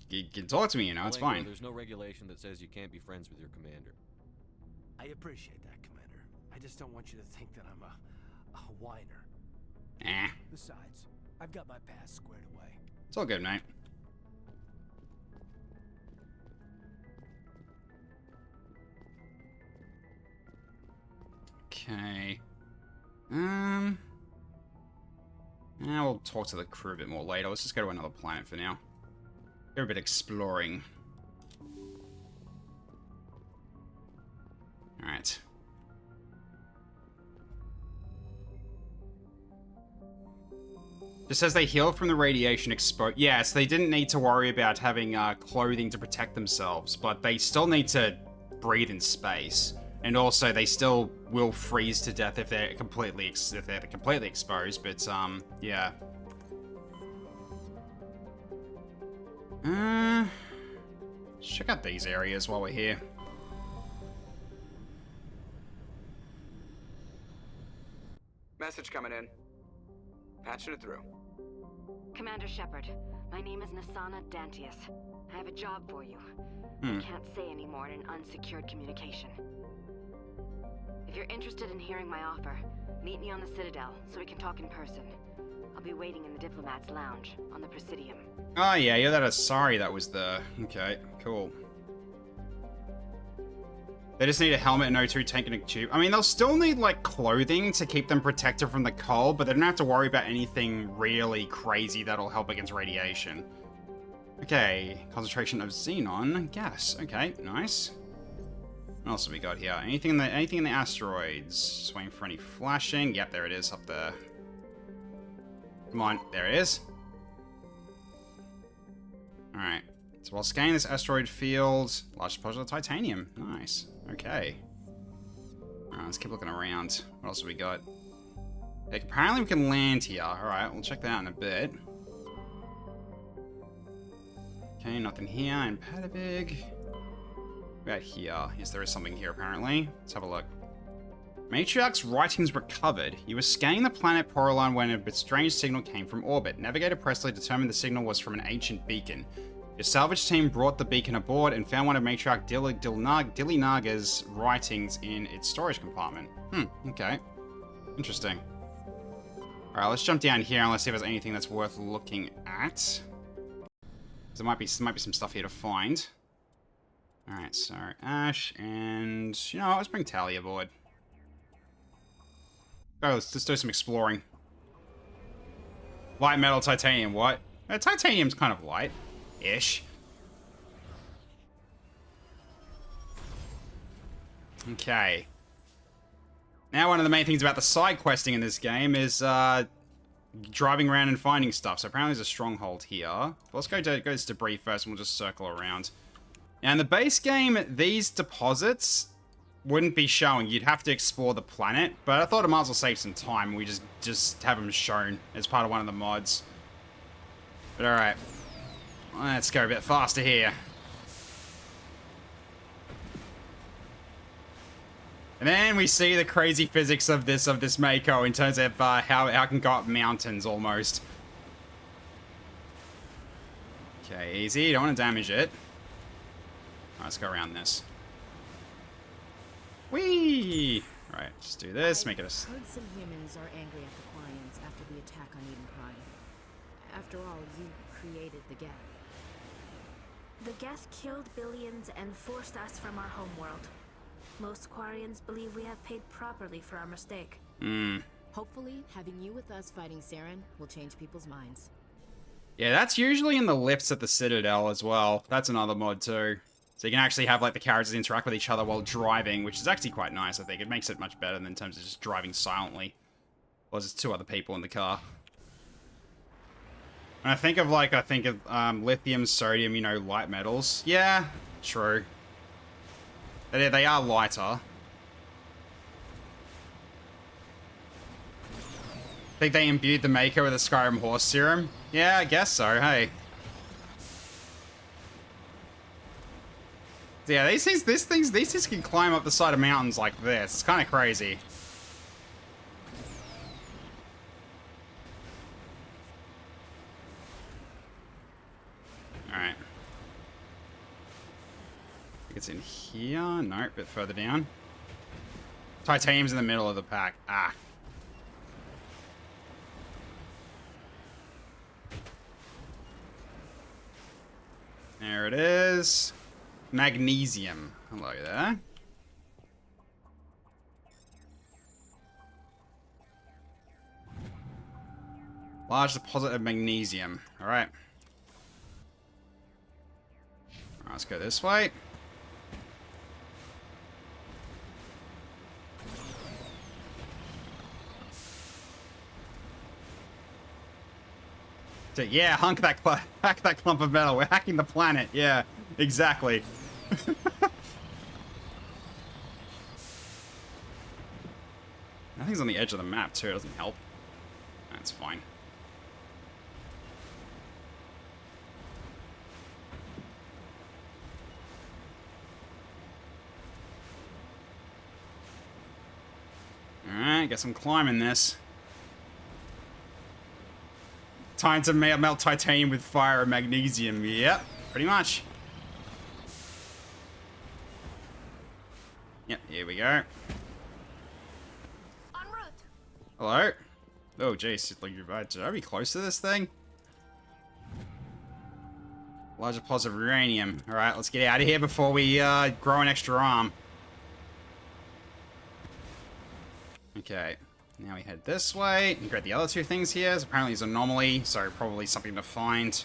You can talk to me, you know, it's fine. There's no regulation that says you can't be friends with your commander. I appreciate that, Commander. I just don't want you to think that I'm a whiner. Besides, I've got my past squared away. It's all good, mate. Okay. We'll talk to the crew a bit more later. Let's just go to another planet for now. Do a bit exploring. Alright. Just says they heal from the radiation exposure. Yes, they didn't need to worry about having clothing to protect themselves, but they still need to breathe in space. And also, they still will freeze to death if they're completely exposed. But yeah. Let's check out these areas while we're here. Message coming in. Patching it through. Commander Shepard, my name is Nasana Dantius. I have a job for you. I can't say any more in an unsecured communication. If you're interested in hearing my offer, meet me on the Citadel so we can talk in person. I'll be waiting in the Diplomat's Lounge on the Presidium. Oh yeah, you're that Asari that was there. Okay, cool. They just need a helmet and O2 tank and a tube. I mean, they'll still need, like, clothing to keep them protected from the cold, but they don't have to worry about anything really crazy that'll help against radiation. Okay, concentration of xenon gas. Okay, nice. What else have we got here? Anything in the asteroids? Just waiting for any flashing. Yep, there it is up there. Come on, there it is. Alright. So while scanning this asteroid field, large deposit of titanium. Nice. Okay. Alright, let's keep looking around. What else have we got? Like, apparently we can land here. Alright, we'll check that out in a bit. Okay, nothing here. And Padavig. About here. Yes, there is something here apparently. Let's have a look. Matriarch's writings recovered. You were scanning the planet Porolon when a strange signal came from orbit. Navigator Presley determined the signal was from an ancient beacon. Your salvage team brought the beacon aboard and found one of Matriarch Dillinaga's writings in its storage compartment. Okay. Interesting. Alright, let's jump down here and let's see if there's anything that's worth looking at. There might be some stuff here to find. Alright, so Ash, and you know what, let's bring Tally aboard. Oh, let's do some exploring. Light metal titanium, what? Titanium's kind of light-ish. Okay. Now one of the main things about the side questing in this game is driving around and finding stuff. So apparently there's a stronghold here. But let's go to this debris first and we'll just circle around. Now, in the base game, these deposits wouldn't be showing. You'd have to explore the planet, but I thought I might as well save some time. We just have them shown as part of one of the mods. But alright. Let's go a bit faster here. And then we see the crazy physics of this Mako in terms of how it can go up mountains, almost. Okay, easy. Don't want to damage it. Let's go around this. Whee! Alright, just do this, make it a... Heard some humans are angry at the Quarians after the attack on Eden Prime. After all, you created the Geth. The Geth killed billions and forced us from our homeworld. Most Quarians believe we have paid properly for our mistake. Hopefully, having you with us fighting Saren will change people's minds. Yeah, that's usually in the lifts at the Citadel as well. That's another mod too. So you can actually have, like, the characters interact with each other while driving, which is actually quite nice, I think. It makes it much better than in terms of just driving silently. Well, there's two other people in the car. And I think of lithium, sodium, you know, light metals. Yeah, true. They are lighter. Think they imbued the Mako with a Skyrim horse serum? Yeah, I guess so, hey. Yeah, these things can climb up the side of mountains like this. It's kind of crazy. Alright. I think it's in here. Nope, a bit further down. Titanium's in the middle of the pack. Ah. There it is. Magnesium. Hello there. Large deposit of magnesium. Alright. Let's go this way. Yeah, hack that clump of metal. We're hacking the planet. Yeah, exactly. Nothing's on the edge of the map too. It doesn't help. That's fine. Alright, guess I'm climbing this. Time to melt titanium with fire and magnesium. Yep, pretty much. Yep, here we go. En route. Hello? Oh, jeez, like should I be close to this thing? Large deposit of uranium. Alright, let's get out of here before we grow an extra arm. Okay. Now we head this way. You got the other two things here. So apparently it's an anomaly, so probably something to find.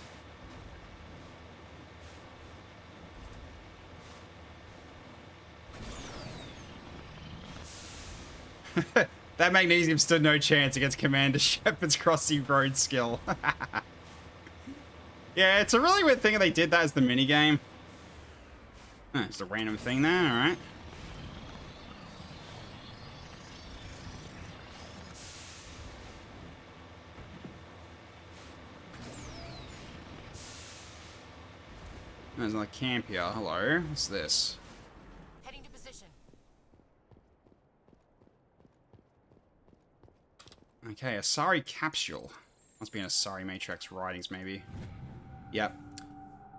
That magnesium stood no chance against Commander Shepard's crossy road skill. Yeah, it's a really weird thing that they did that as the minigame. It's a random thing there, alright. There's another camp here. Hello. What's this? Heading to position. Okay, Asari capsule. Must be an Asari Matrix writings, maybe. Yep.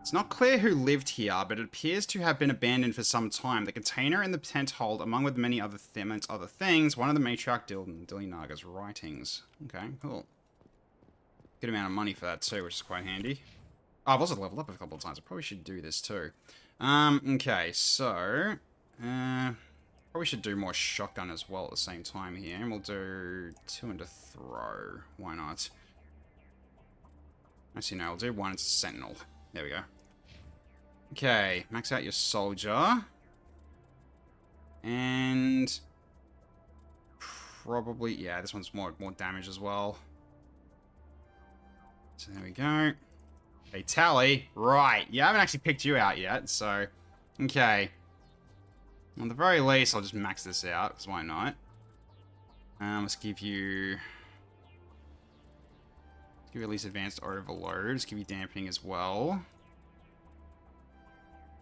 It's not clear who lived here, but it appears to have been abandoned for some time. The container in the tent hold, among with many other things, one of the matriarch Dilly Naga's writings. Okay, cool. Good amount of money for that too, which is quite handy. Oh, I've also leveled up a couple of times. I probably should do this too. Okay, so... probably should do more shotgun as well at the same time here. And we'll do 2 into throw. Why not? Actually, no, we'll do 1 into sentinel. There we go. Okay, max out your soldier. And... probably... yeah, this one's more damage as well. So there we go. Hey, Tally. Right. Yeah, I haven't actually picked you out yet, so... okay. Well, at the very least, I'll just max this out, because why not? Let's give you... let's give you at least advanced overload. Let's give you dampening as well.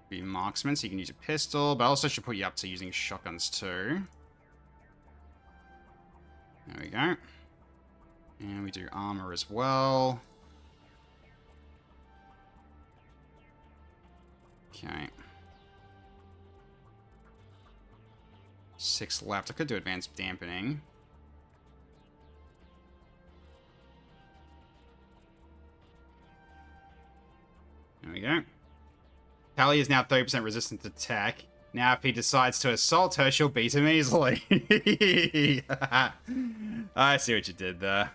Be marksman, so you can use a pistol, but I also should put you up to using shotguns too. There we go. And we do armor as well. Okay. 6 left. I could do advanced dampening. There we go. Tally is now 30% resistant to attack. Now if he decides to assault her, she'll beat him easily. I see what you did there.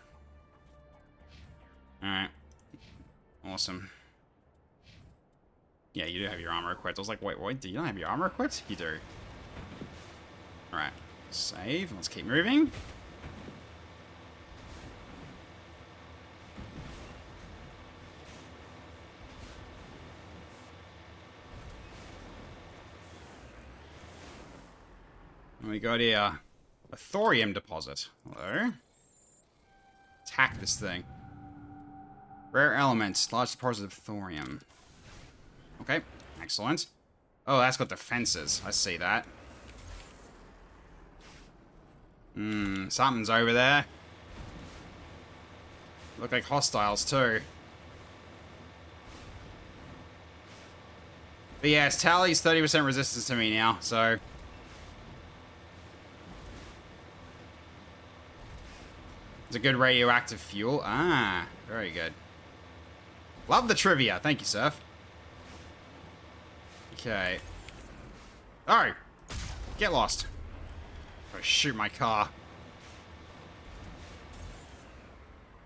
Alright. Awesome. Yeah, you do have your armor equipped. I was like, wait, do you not have your armor equipped? You do. Alright. Save. Let's keep moving. And we got here a thorium deposit. Hello. Attack this thing. Rare elements. Large deposit of thorium. Okay, excellent. Oh, that's got defenses. I see that. Something's over there. Look like hostiles too. But yes, Tally's 30% resistance to me now, so... it's a good radioactive fuel. Ah, very good. Love the trivia. Thank you, Surf. Okay. Oh! Get lost. Gotta shoot my car.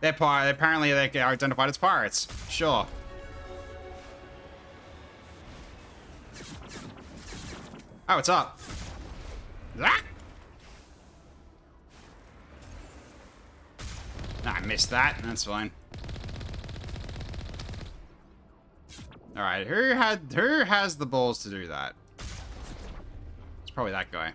They're apparently they're identified as pirates. Sure. Oh, what's up? Ah! I missed that. That's fine. Alright, who has the balls to do that? It's probably that guy.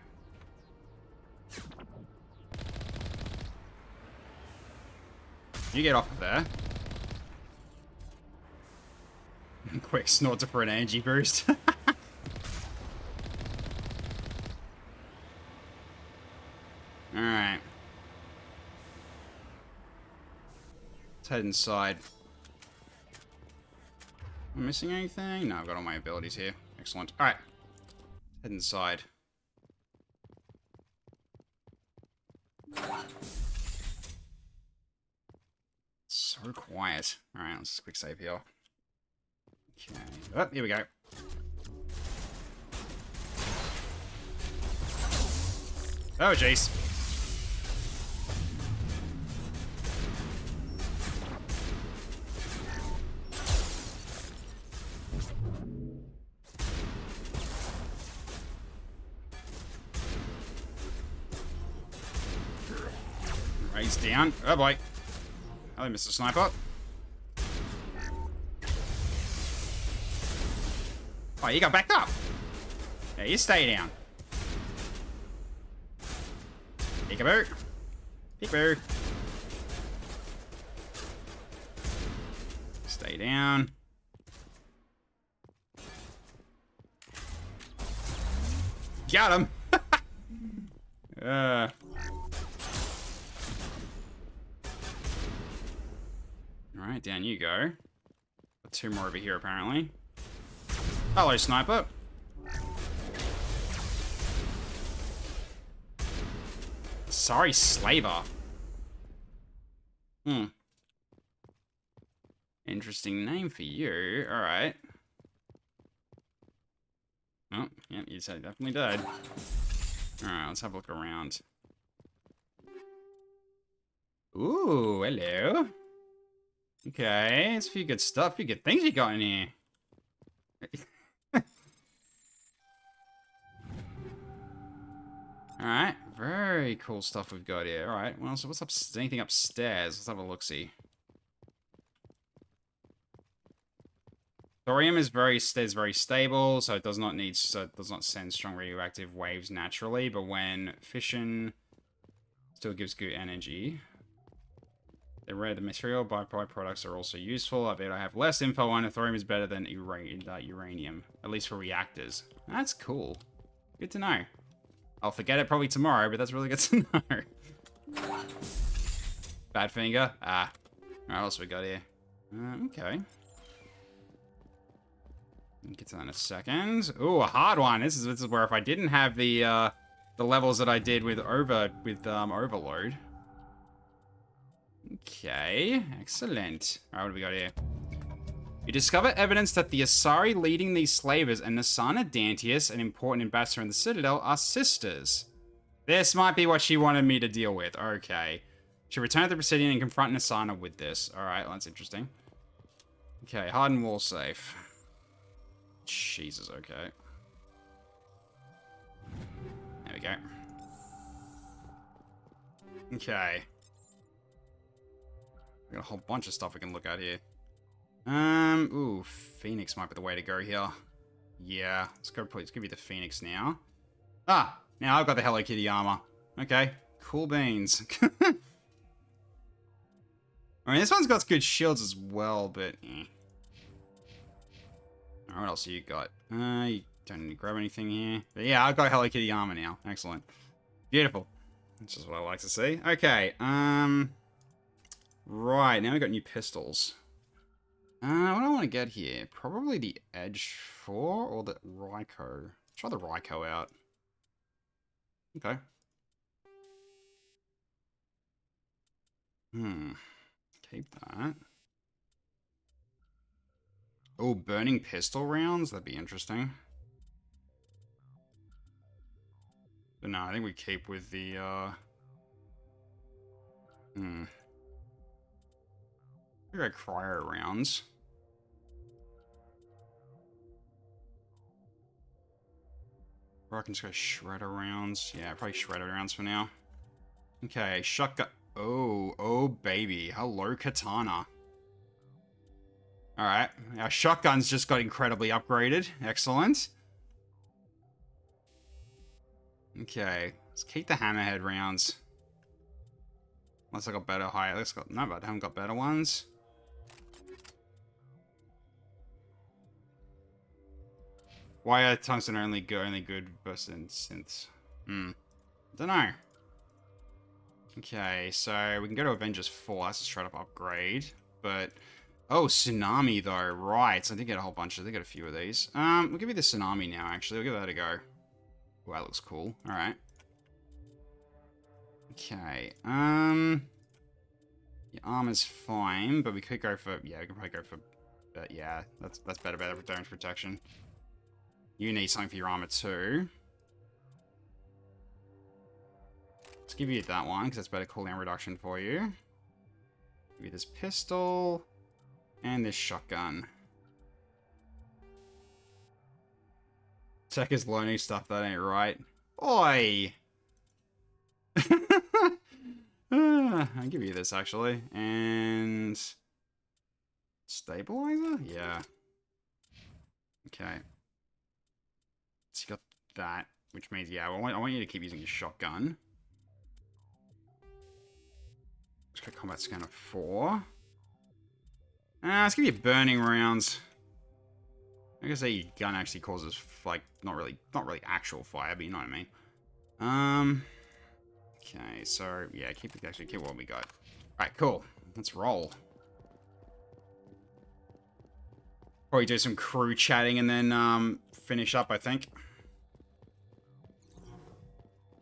You get off of there. Quick snorter for an energy boost. Alright. Let's head inside. Am I missing anything? No, I've got all my abilities here. Excellent. Alright. Head inside. So quiet. Alright, let's just quick save here. Okay. Oh, here we go. Oh, jeez. He's down. Oh boy. Hello, Mr. Sniper. Oh, you got backed up. Yeah, you stay down. Peekaboo. Peekaboo. Stay down. Got him. Alright, down you go. Got 2 more over here, apparently. Hello, sniper. Sorry, slaver. Interesting name for you. Alright. Oh, yeah, you said definitely died. Alright, let's have a look around. Ooh, hello. Okay, it's a few good stuff, few good things you got in here. Alright, very cool stuff we've got here. Alright, well, so what's up? Anything upstairs? Let's have a look-see. Thorium is very stable, so it does not send strong radioactive waves naturally, but when fission still gives good energy. The material byproducts are also useful. I bet I have less info on it. Thorium is better than uranium, at least for reactors. That's cool. Good to know. I'll forget it probably tomorrow, but that's really good to know. Badfinger. Ah. Alright, what else we got here? Okay. We'll get to that in a second. Ooh, a hard one. This is where if I didn't have the levels that I did with Overload. Okay, excellent. Alright, what do we got here? You discover evidence that the Asari leading these slavers and Nasana Dantius, an important ambassador in the Citadel, are sisters. This might be what she wanted me to deal with. Okay. She returned to the Presidium and confront Nasana with this. Alright, well, that's interesting. Okay, hardened wall safe. Jesus, okay. There we go. Okay. We got a whole bunch of stuff we can look at here. Ooh, Phoenix might be the way to go here. Yeah, let's give you the Phoenix now. Ah, now I've got the Hello Kitty armor. Okay, cool beans. I mean, this one's got good shields as well, but eh. Alright, what else have you got? You don't need to grab anything here. But yeah, I've got Hello Kitty armor now. Excellent. Beautiful. That's just what I like to see. Okay, right, now we've got new pistols. What do I want to get here? Probably the Edge 4 or the Ryko. Try the Ryko out. Okay. Keep that. Oh, burning pistol rounds? That'd be interesting. But no, I think we keep with the, We got cryo rounds. Or I can just go shredder rounds. Yeah, probably shredder rounds for now. Okay, shotgun. Oh, baby. Hello, katana. Alright, our shotgun's just got incredibly upgraded. Excellent. Okay, let's keep the hammerhead rounds. Unless I got better higher. No, but I haven't got better ones. Why are tungsten only good versus synths? Don't know. Okay, so we can go to Avengers 4. That's a straight up upgrade. But oh, tsunami though, right? So I did get a whole bunch. I did get a few of these. We'll give you the tsunami now. Actually, we'll give that a go. Wow, that looks cool. All right. Okay. Your armor's fine, but we could go for we could probably go for. Yeah, that's better damage protection. You need something for your armor too. Let's give you that one because that's better cooldown reduction for you. Give you this pistol and this shotgun. Tech is learning stuff that ain't right. Oi! I'll give you this, actually. And... Stabilizer? Yeah. Okay. So you got that, which means, yeah, I want you to keep using your shotgun. Let's go combat scanner 4. Let's give you burning rounds. I guess your gun actually causes, like, not really actual fire, but you know what I mean. Okay, so, yeah, keep what we got. Alright, cool. Let's roll. Probably do some crew chatting and then, finish up, I think.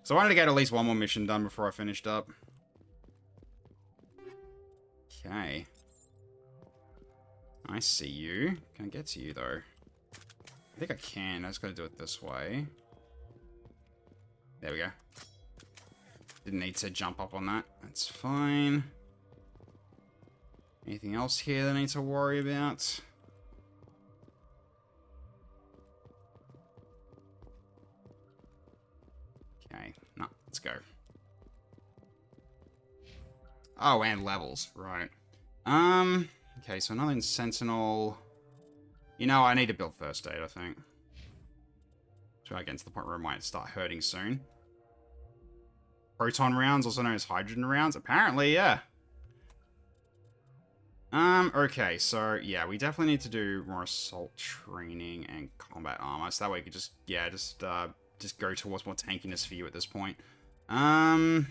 So I wanted to get at least one more mission done before I finished up. Okay. I see you. Can I get to you, though? I think I can. I just gotta do it this way. There we go. Didn't need to jump up on that. That's fine. Anything else here that I need to worry about? Okay. No, let's go. Oh, and levels. Right. Okay, so another Sentinel. You know, I need to build first aid, I think. So I get to the point where it might start hurting soon. Proton rounds, also known as hydrogen rounds. Apparently, yeah. Okay, so, yeah, we definitely need to do more assault training and combat armor. So that way we could just, yeah, just go towards more tankiness for you at this point. Hacking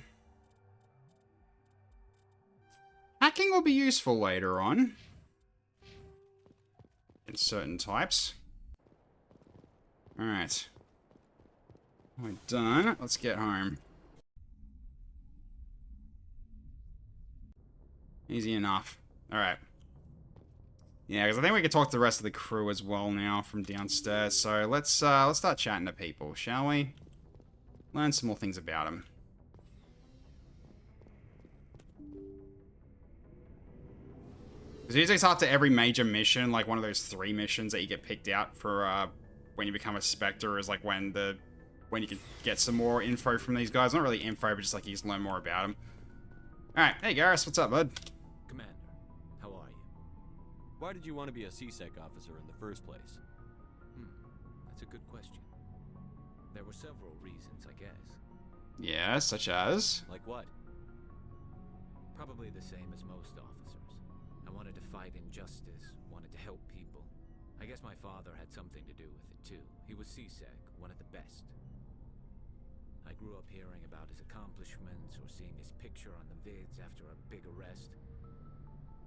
will be useful later on. In certain types. Alright. We're done. Let's get home. Easy enough. Alright. Yeah, because I think we can talk to the rest of the crew as well now from downstairs. So let's start chatting to people, shall we? Learn some more things about them. Because usually it's after every major mission, like one of those 3 missions that you get picked out for when you become a Spectre is like when you can get some more info from these guys. Not really info, but just like you just learn more about them. Alright, hey Garrus, what's up, bud? Commander, how are you? Why did you want to be a CSEC officer in the first place? That's a good question. There were several reasons, I guess. Yeah, such as? Like what? Probably the same as most officers. I wanted to fight injustice, wanted to help people. I guess my father had something to do with it too. He was CSEC, one of the best. I grew up hearing about his accomplishments or seeing his picture on the vids after a big arrest.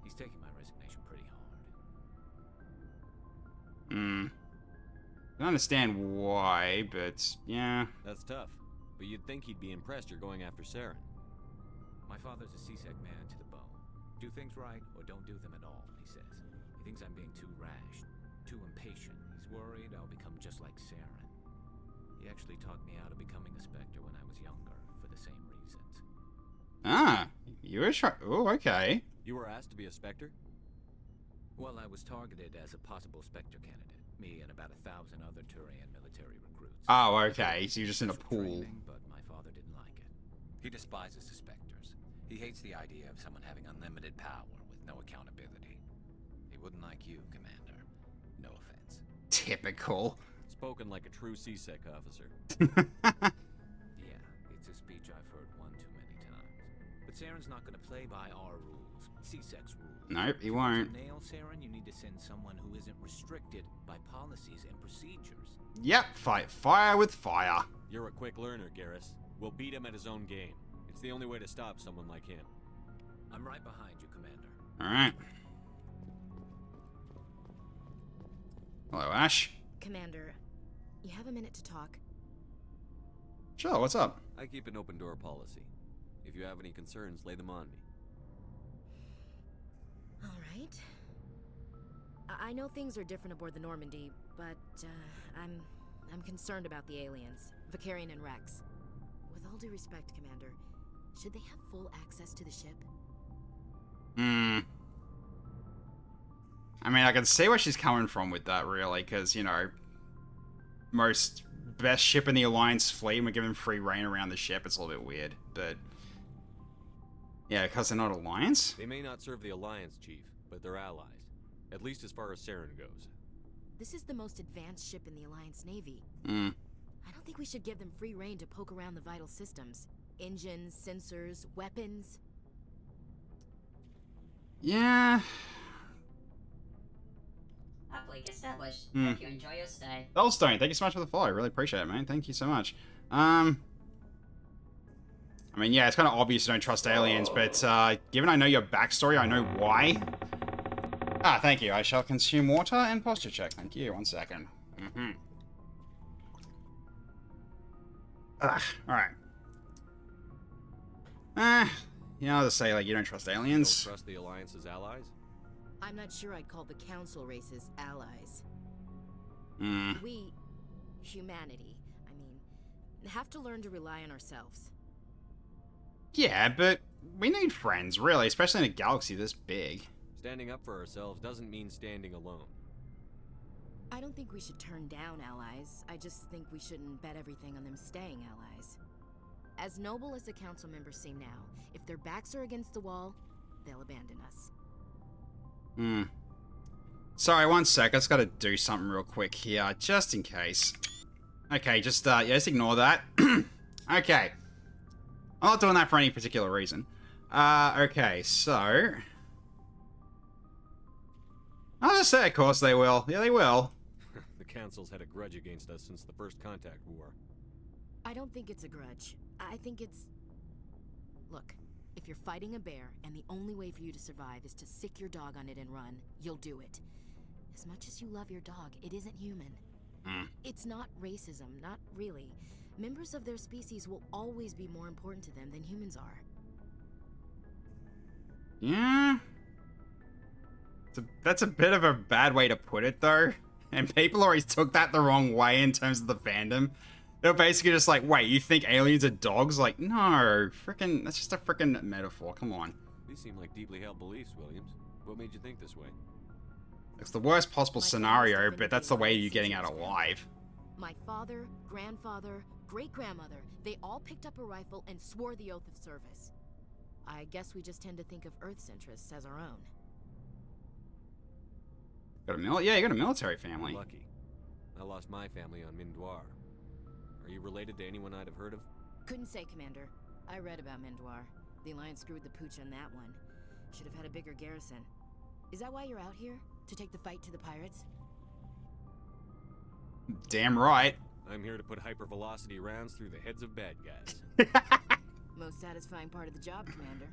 He's taking my resignation pretty hard. I don't understand why, but yeah. That's tough. But you'd think he'd be impressed you're going after Saren. My father's a CSEC man to the bone. Do things right or don't do them at all, he says. He thinks I'm being too rash, too impatient. He's worried I'll become just like Saren. He actually talked me out of becoming a Spectre when I was younger, for the same reasons. Ah, you were oh, okay. You were asked to be a Spectre? Well, I was targeted as a possible Spectre candidate. Me and about 1,000 other Turian military recruits. Oh, okay. So you're just in a pool. Training, but my father didn't like it. He despises the Spectres. He hates the idea of someone having unlimited power with no accountability. He wouldn't like you, Commander. No offense. Typical. Spoken like a true CSEC officer. Yeah, it's a speech I've heard one too many times. But Saren's not going to play by our rules, CSEC's rules. Nope, he won't. To nail Saren, you need to send someone who isn't restricted by policies and procedures. Yep, fight fire with fire. You're a quick learner, Garrus. We'll beat him at his own game. It's the only way to stop someone like him. I'm right behind you, Commander. Alright. Hello, Ash. Commander, you have a minute to talk? Sure, what's up? I keep an open door policy. If you have any concerns, lay them on me. All right. I know things are different aboard the Normandy, but I'm concerned about the aliens, Vicarian and Rex. With all due respect, Commander, should they have full access to the ship? I mean, I can see where she's coming from with that, really, because, you know, most best ship in the Alliance fleet, and we're giving free reign around the ship. It's a little bit weird, but Yeah, because they're not Alliance? They may not serve the Alliance, Chief, but they're allies. At least as far as Saren goes. This is the most advanced ship in the Alliance Navy. Hmm. I don't think we should give them free rein to poke around the vital systems. Engines, sensors, weapons. Yeah. Uplink established. Hmm. Hope you enjoy your stay. Goldstone, thank you so much for the follow. I really appreciate it, man. Thank you so much. I mean, yeah, it's kind of obvious you don't trust aliens, but given I know your backstory, I know why. Ah, thank you. I shall consume water and posture check. Thank you. 1 second. Alright. Yeah, I'll just say, like, you don't trust aliens. You don't trust the Alliance's allies? I'm not sure I'd call the Council races allies. We, humanity, I mean, have to learn to rely on ourselves. Yeah, but we need friends, really, especially in a galaxy this big. Standing up for ourselves doesn't mean standing alone. I don't think we should turn down allies. I just think we shouldn't bet everything on them staying allies. As noble as the council members seem now, if their backs are against the wall, they'll abandon us. Sorry, 1 sec. I just gotta do something real quick here, just in case. Okay, just, yeah, just ignore that. Okay. I'm not doing that for any particular reason. Okay, so... I'll just say, of course they will. Yeah, they will. The Council's had a grudge against us since the First Contact War. I don't think it's a grudge. I think it's... Look, if you're fighting a bear and the only way for you to survive is to sick your dog on it and run, you'll do it. As much as you love your dog, it isn't human. It's not racism, not really. Members of their species will always be more important to them than humans are. Yeah? That's a bit of a bad way to put it, though. And people always took that the wrong way in terms of the fandom. They're basically just like, wait, you think aliens are dogs? Like, no, frickin', that's just a frickin' metaphor, come on. These seem like deeply held beliefs, Williams. What made you think this way? It's the worst possible scenario, but that's the way you're getting out alive. My father, grandfather, great-grandmother, they all picked up a rifle and swore the oath of service. I guess we just tend to think of Earth's interests as our own. Yeah, you got a military family. Lucky. I lost my family on Mindoir. Are you related to anyone I'd have heard of? Couldn't say, Commander. I read about Mindoir. The Alliance screwed the pooch on that one. Should have had a bigger garrison. Is that why you're out here? To take the fight to the pirates? Damn right. I'm here to put hypervelocity rounds through the heads of bad guys. Most satisfying part of the job, Commander.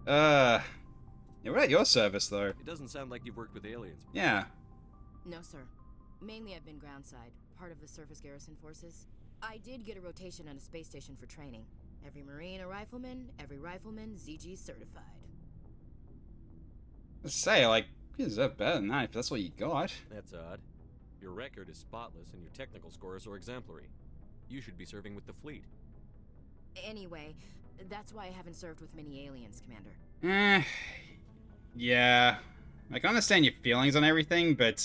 Yeah, what about your service, though? It doesn't sound like you've worked with aliens before. Yeah. No, sir. Mainly I've been groundside, part of the surface garrison forces. I did get a rotation on a space station for training. Every Marine a rifleman, every rifleman ZG certified. Let's say, like, you deserve better than that if that's what you got. That's odd. Your record is spotless and your technical scores are exemplary. You should be serving with the fleet. Anyway, that's why I haven't served with many aliens, Commander. Yeah. I can understand your feelings on everything, but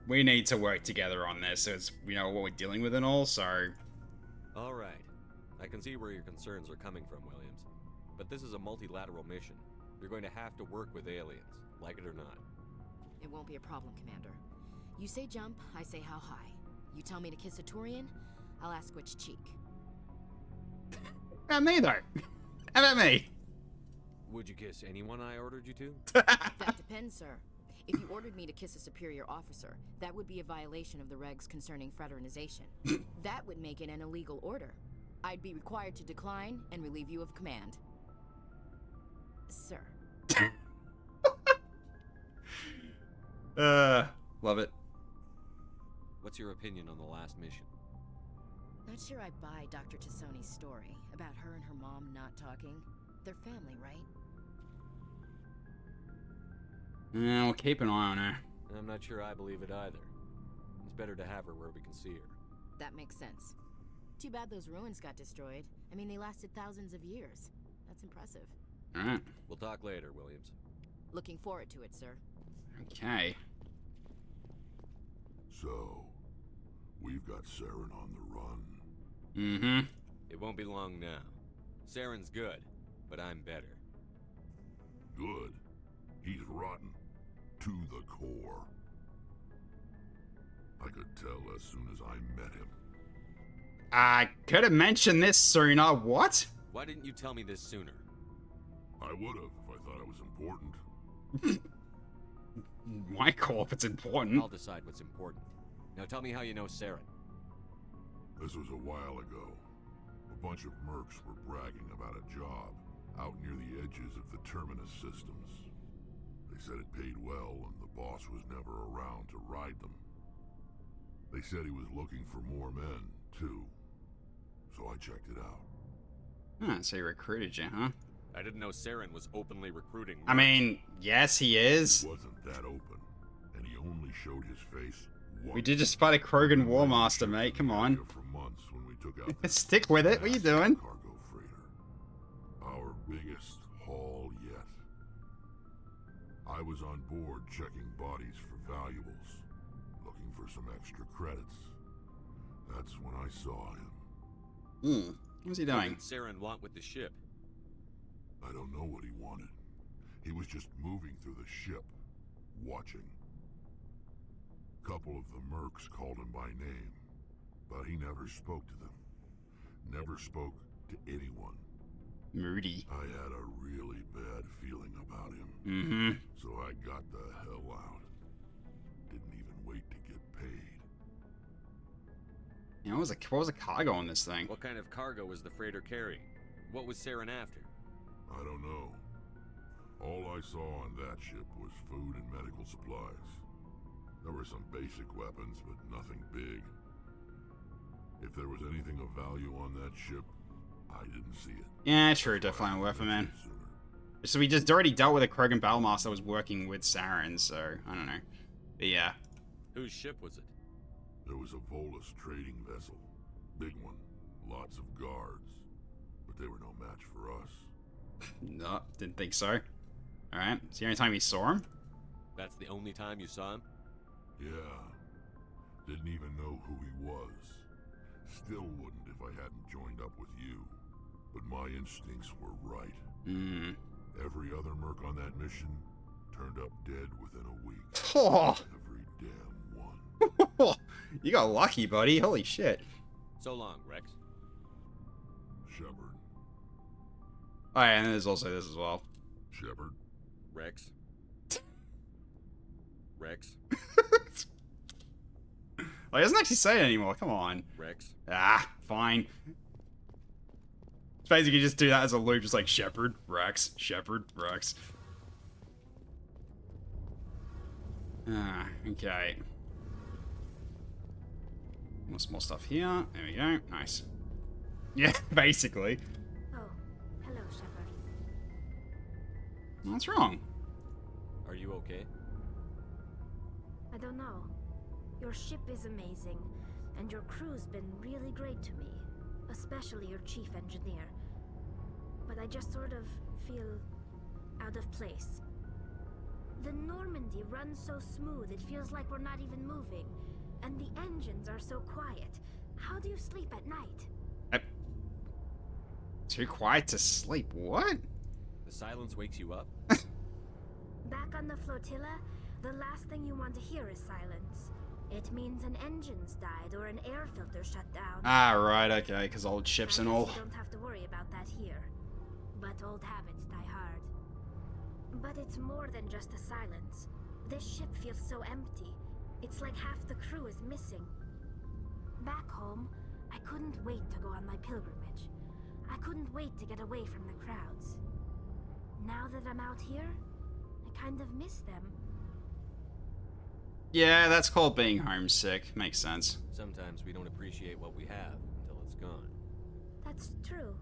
we need to work together on this. So it's, you know, what we're dealing with and all, so... Alright. I can see where your concerns are coming from, Williams. But this is a multilateral mission. You're going to have to work with aliens, like it or not. It won't be a problem, Commander. You say jump, I say how high. You tell me to kiss a Turian, I'll ask which cheek. How about me, though? How about me? Would you kiss anyone I ordered you to? That depends, sir. If you ordered me to kiss a superior officer, that would be a violation of the regs concerning fraternization. That would make it an illegal order. I'd be required to decline and relieve you of command. Sir. Love it. What's your opinion on the last mission? Not sure I buy Dr. Tassoni's story about her and her mom not talking. They're family, right? Yeah, we'll keep an eye on her. I'm not sure I believe it either. It's better to have her where we can see her. That makes sense. Too bad those ruins got destroyed. I mean, they lasted thousands of years. That's impressive. Alright. We'll talk later, Williams. Looking forward to it, sir. Okay. So, we've got Saren on the run. Mm-hmm. It won't be long now. Saren's good, but I'm better. good. He's rotten. To the core. I could tell as soon as I met him. I could have mentioned this sooner. What? Why didn't you tell me this sooner? I would have if I thought it was important. My corp, it's important. I'll decide what's important. Now tell me how you know Saren. This was a while ago. A bunch of mercs were bragging about a job out near the edges of the Terminus systems. They said it paid well and the boss was never around to ride them. They said he was looking for more men, too. So I checked it out. Huh, so he recruited you, huh? I didn't know Saren was openly recruiting. I mean, yes, he is. He wasn't that open, and he only showed his face once. We did just fight a Krogan War Master, mate. Come on. For months when we took out Stick with it. What are you doing? Cargo freighter. Our biggest haul yet. I was on board checking bodies for valuables, looking for some extra credits. That's when I saw him. What's he What doing? did Saren want with the ship? I don't know what he wanted. He was just moving through the ship, watching. Couple of the mercs called him by name, but he never spoke to them. Never spoke to anyone. Moody. I had a really bad feeling about him. Mm-hmm. So I got the hell out. Didn't even wait to get paid. You know, what was the cargo on this thing? What kind of cargo was the freighter carrying? What was Saren after? I don't know. All I saw on that ship was food and medical supplies. There were some basic weapons, but nothing big. If there was anything of value on that ship, I didn't see it. Yeah, true. Definitely a weapon, man. So we just already dealt with a Krogan Battlemaster that was working with Saren, so I don't know. But yeah. Whose ship was it? There was a Volus trading vessel. Big one. Lots of guards. But they were no match for us. No, didn't think so. Alright, so the only time you saw him? That's the only time you saw him? Yeah. Didn't even know who he was. Still wouldn't if I hadn't joined up with you. But my instincts were right. Every other merc on that mission turned up dead within a week. Oh. Every damn one. You got lucky, buddy. Holy shit. So long, Rex. Shepard. Oh, yeah, and there's also this as well. Shepard. Rex. Rex. Well, he doesn't actually say it anymore. Come on. Rex. Ah, fine. It's basically just do that as a loop, just like Shepard, Rex, Shepard, Rex. Ah, okay. More stuff here. There we go. Nice. Yeah, basically. Oh, hello, Shepard. What's wrong? Are you okay? I don't know. Your ship is amazing, and your crew's been really great to me, especially your chief engineer. But I just sort of feel out of place. The Normandy runs so smooth it feels like we're not even moving, and the engines are so quiet. How do you sleep at night? Too quiet to sleep. What? The silence wakes you up? Back on the flotilla, the last thing you want to hear is silence. It means an engine's died or an air filter shut down. Ah, right, okay, because old ships and all. You don't have to worry about that here. But old habits die hard. But it's more than just the silence. This ship feels so empty. It's like half the crew is missing. Back home, I couldn't wait to go on my pilgrimage. I couldn't wait to get away from the crowds. Now that I'm out here, I kind of miss them. Yeah, that's called being homesick. Makes sense. Sometimes we don't appreciate what we have until it's gone. That's true.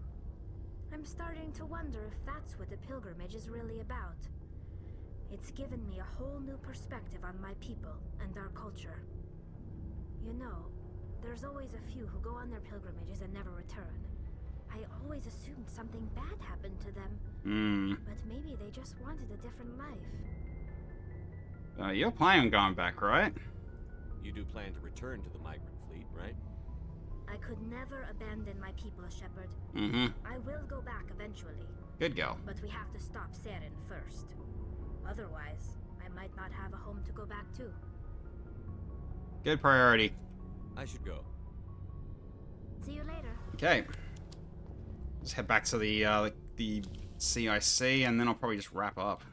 I'm starting to wonder if that's what the pilgrimage is really about. It's given me a whole new perspective on my people and our culture. You know, there's always a few who go on their pilgrimages and never return. I always assumed something bad happened to them. But maybe they just wanted a different life. You're planning on going back, right? You do plan to return to the migrant fleet, right? I could never abandon my people, Shepard. Mm-hmm. I will go back eventually. Good girl. But we have to stop Saren first. Otherwise, I might not have a home to go back to. Good priority. I should go. See you later. Okay. Just head back to the CIC, and then I'll probably just wrap up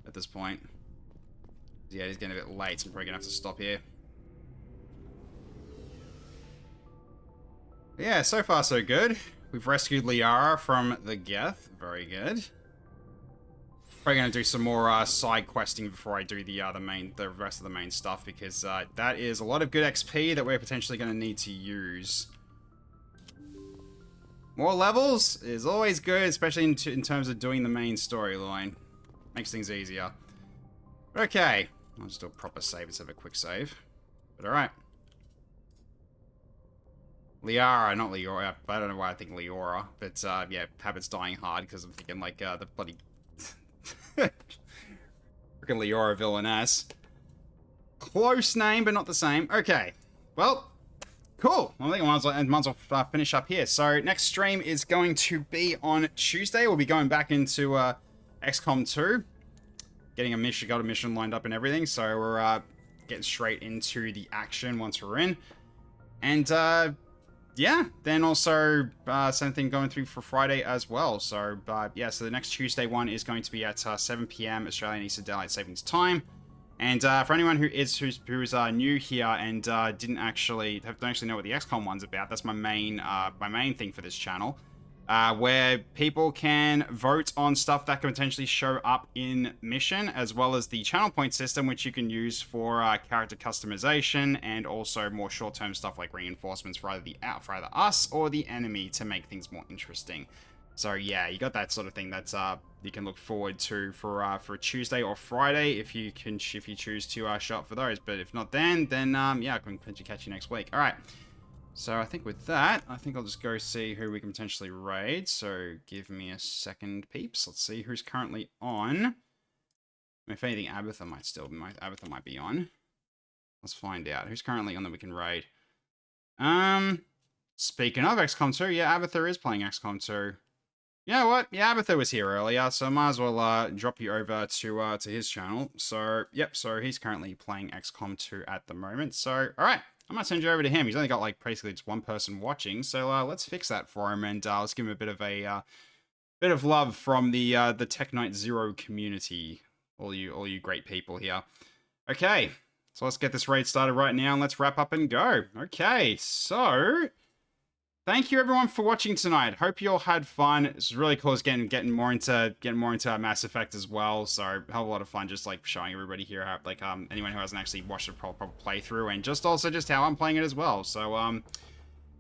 at this point. Yeah, it's getting a bit late, so I'm probably gonna have to stop here. Yeah, so far so good. We've rescued Liara from the Geth. Very good. Probably gonna do some more side questing before I do the rest of the main stuff, because that is a lot of good XP that we're potentially gonna need to use. More levels is always good, especially in terms of doing the main storyline. Makes things easier. Okay, I'll just do a proper save instead of a quick save. But alright. Liara, not Leora. I don't know why I think Leora. But yeah, Habit's dying hard because I'm thinking like the bloody freaking Leora villainess. Close name, but not the same. Okay. Well, cool. I think I might as well finish up here. So next stream is going to be on Tuesday. We'll be going back into XCOM 2. Getting a mission, got a mission lined up and everything. So we're getting straight into the action once we're in. And yeah, then also same thing going through for Friday as well. So yeah, so the next Tuesday one is going to be at 7 PM Australian Eastern Daylight Savings Time. And for anyone who's new here and don't actually know what the XCOM one's about, that's my main thing for this channel, where people can vote on stuff that can potentially show up in mission, as well as the channel point system, which you can use for character customization and also more short-term stuff like reinforcements for either us or the enemy to make things more interesting. So yeah, you got that sort of thing that's you can look forward to for Tuesday or Friday if you choose to show up for those. But if not, then yeah, I can potentially catch you next week. All right. So I think with that, I think I'll just go see who we can potentially raid. So give me a second, peeps. Let's see who's currently on. If anything, Abatha might be on. Let's find out who's currently on that we can raid. Speaking of XCOM 2, yeah, Abatha is playing XCOM 2. You know what? Yeah, Abatha was here earlier, so I might as well drop you over to his channel. So, yep, so he's currently playing XCOM 2 at the moment. So, alright, I might send you over to him. He's only got, like, basically just one person watching, so let's fix that for him, and let's give him a bit of love from the Tech Knight Zero community. All you great people here. Okay, so let's get this raid started right now, and let's wrap up and go. Okay, so thank you everyone for watching tonight. Hope you all had fun. It's really cool getting more into Mass Effect as well. So a hell of a lot of fun just like showing everybody here how like anyone who hasn't actually watched a proper playthrough, and just how I'm playing it as well. So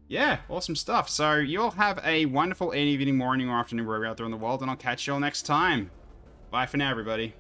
yeah, awesome stuff. So you all have a wonderful evening, morning, or afternoon wherever you're out there in the world, and I'll catch you all next time. Bye for now, everybody.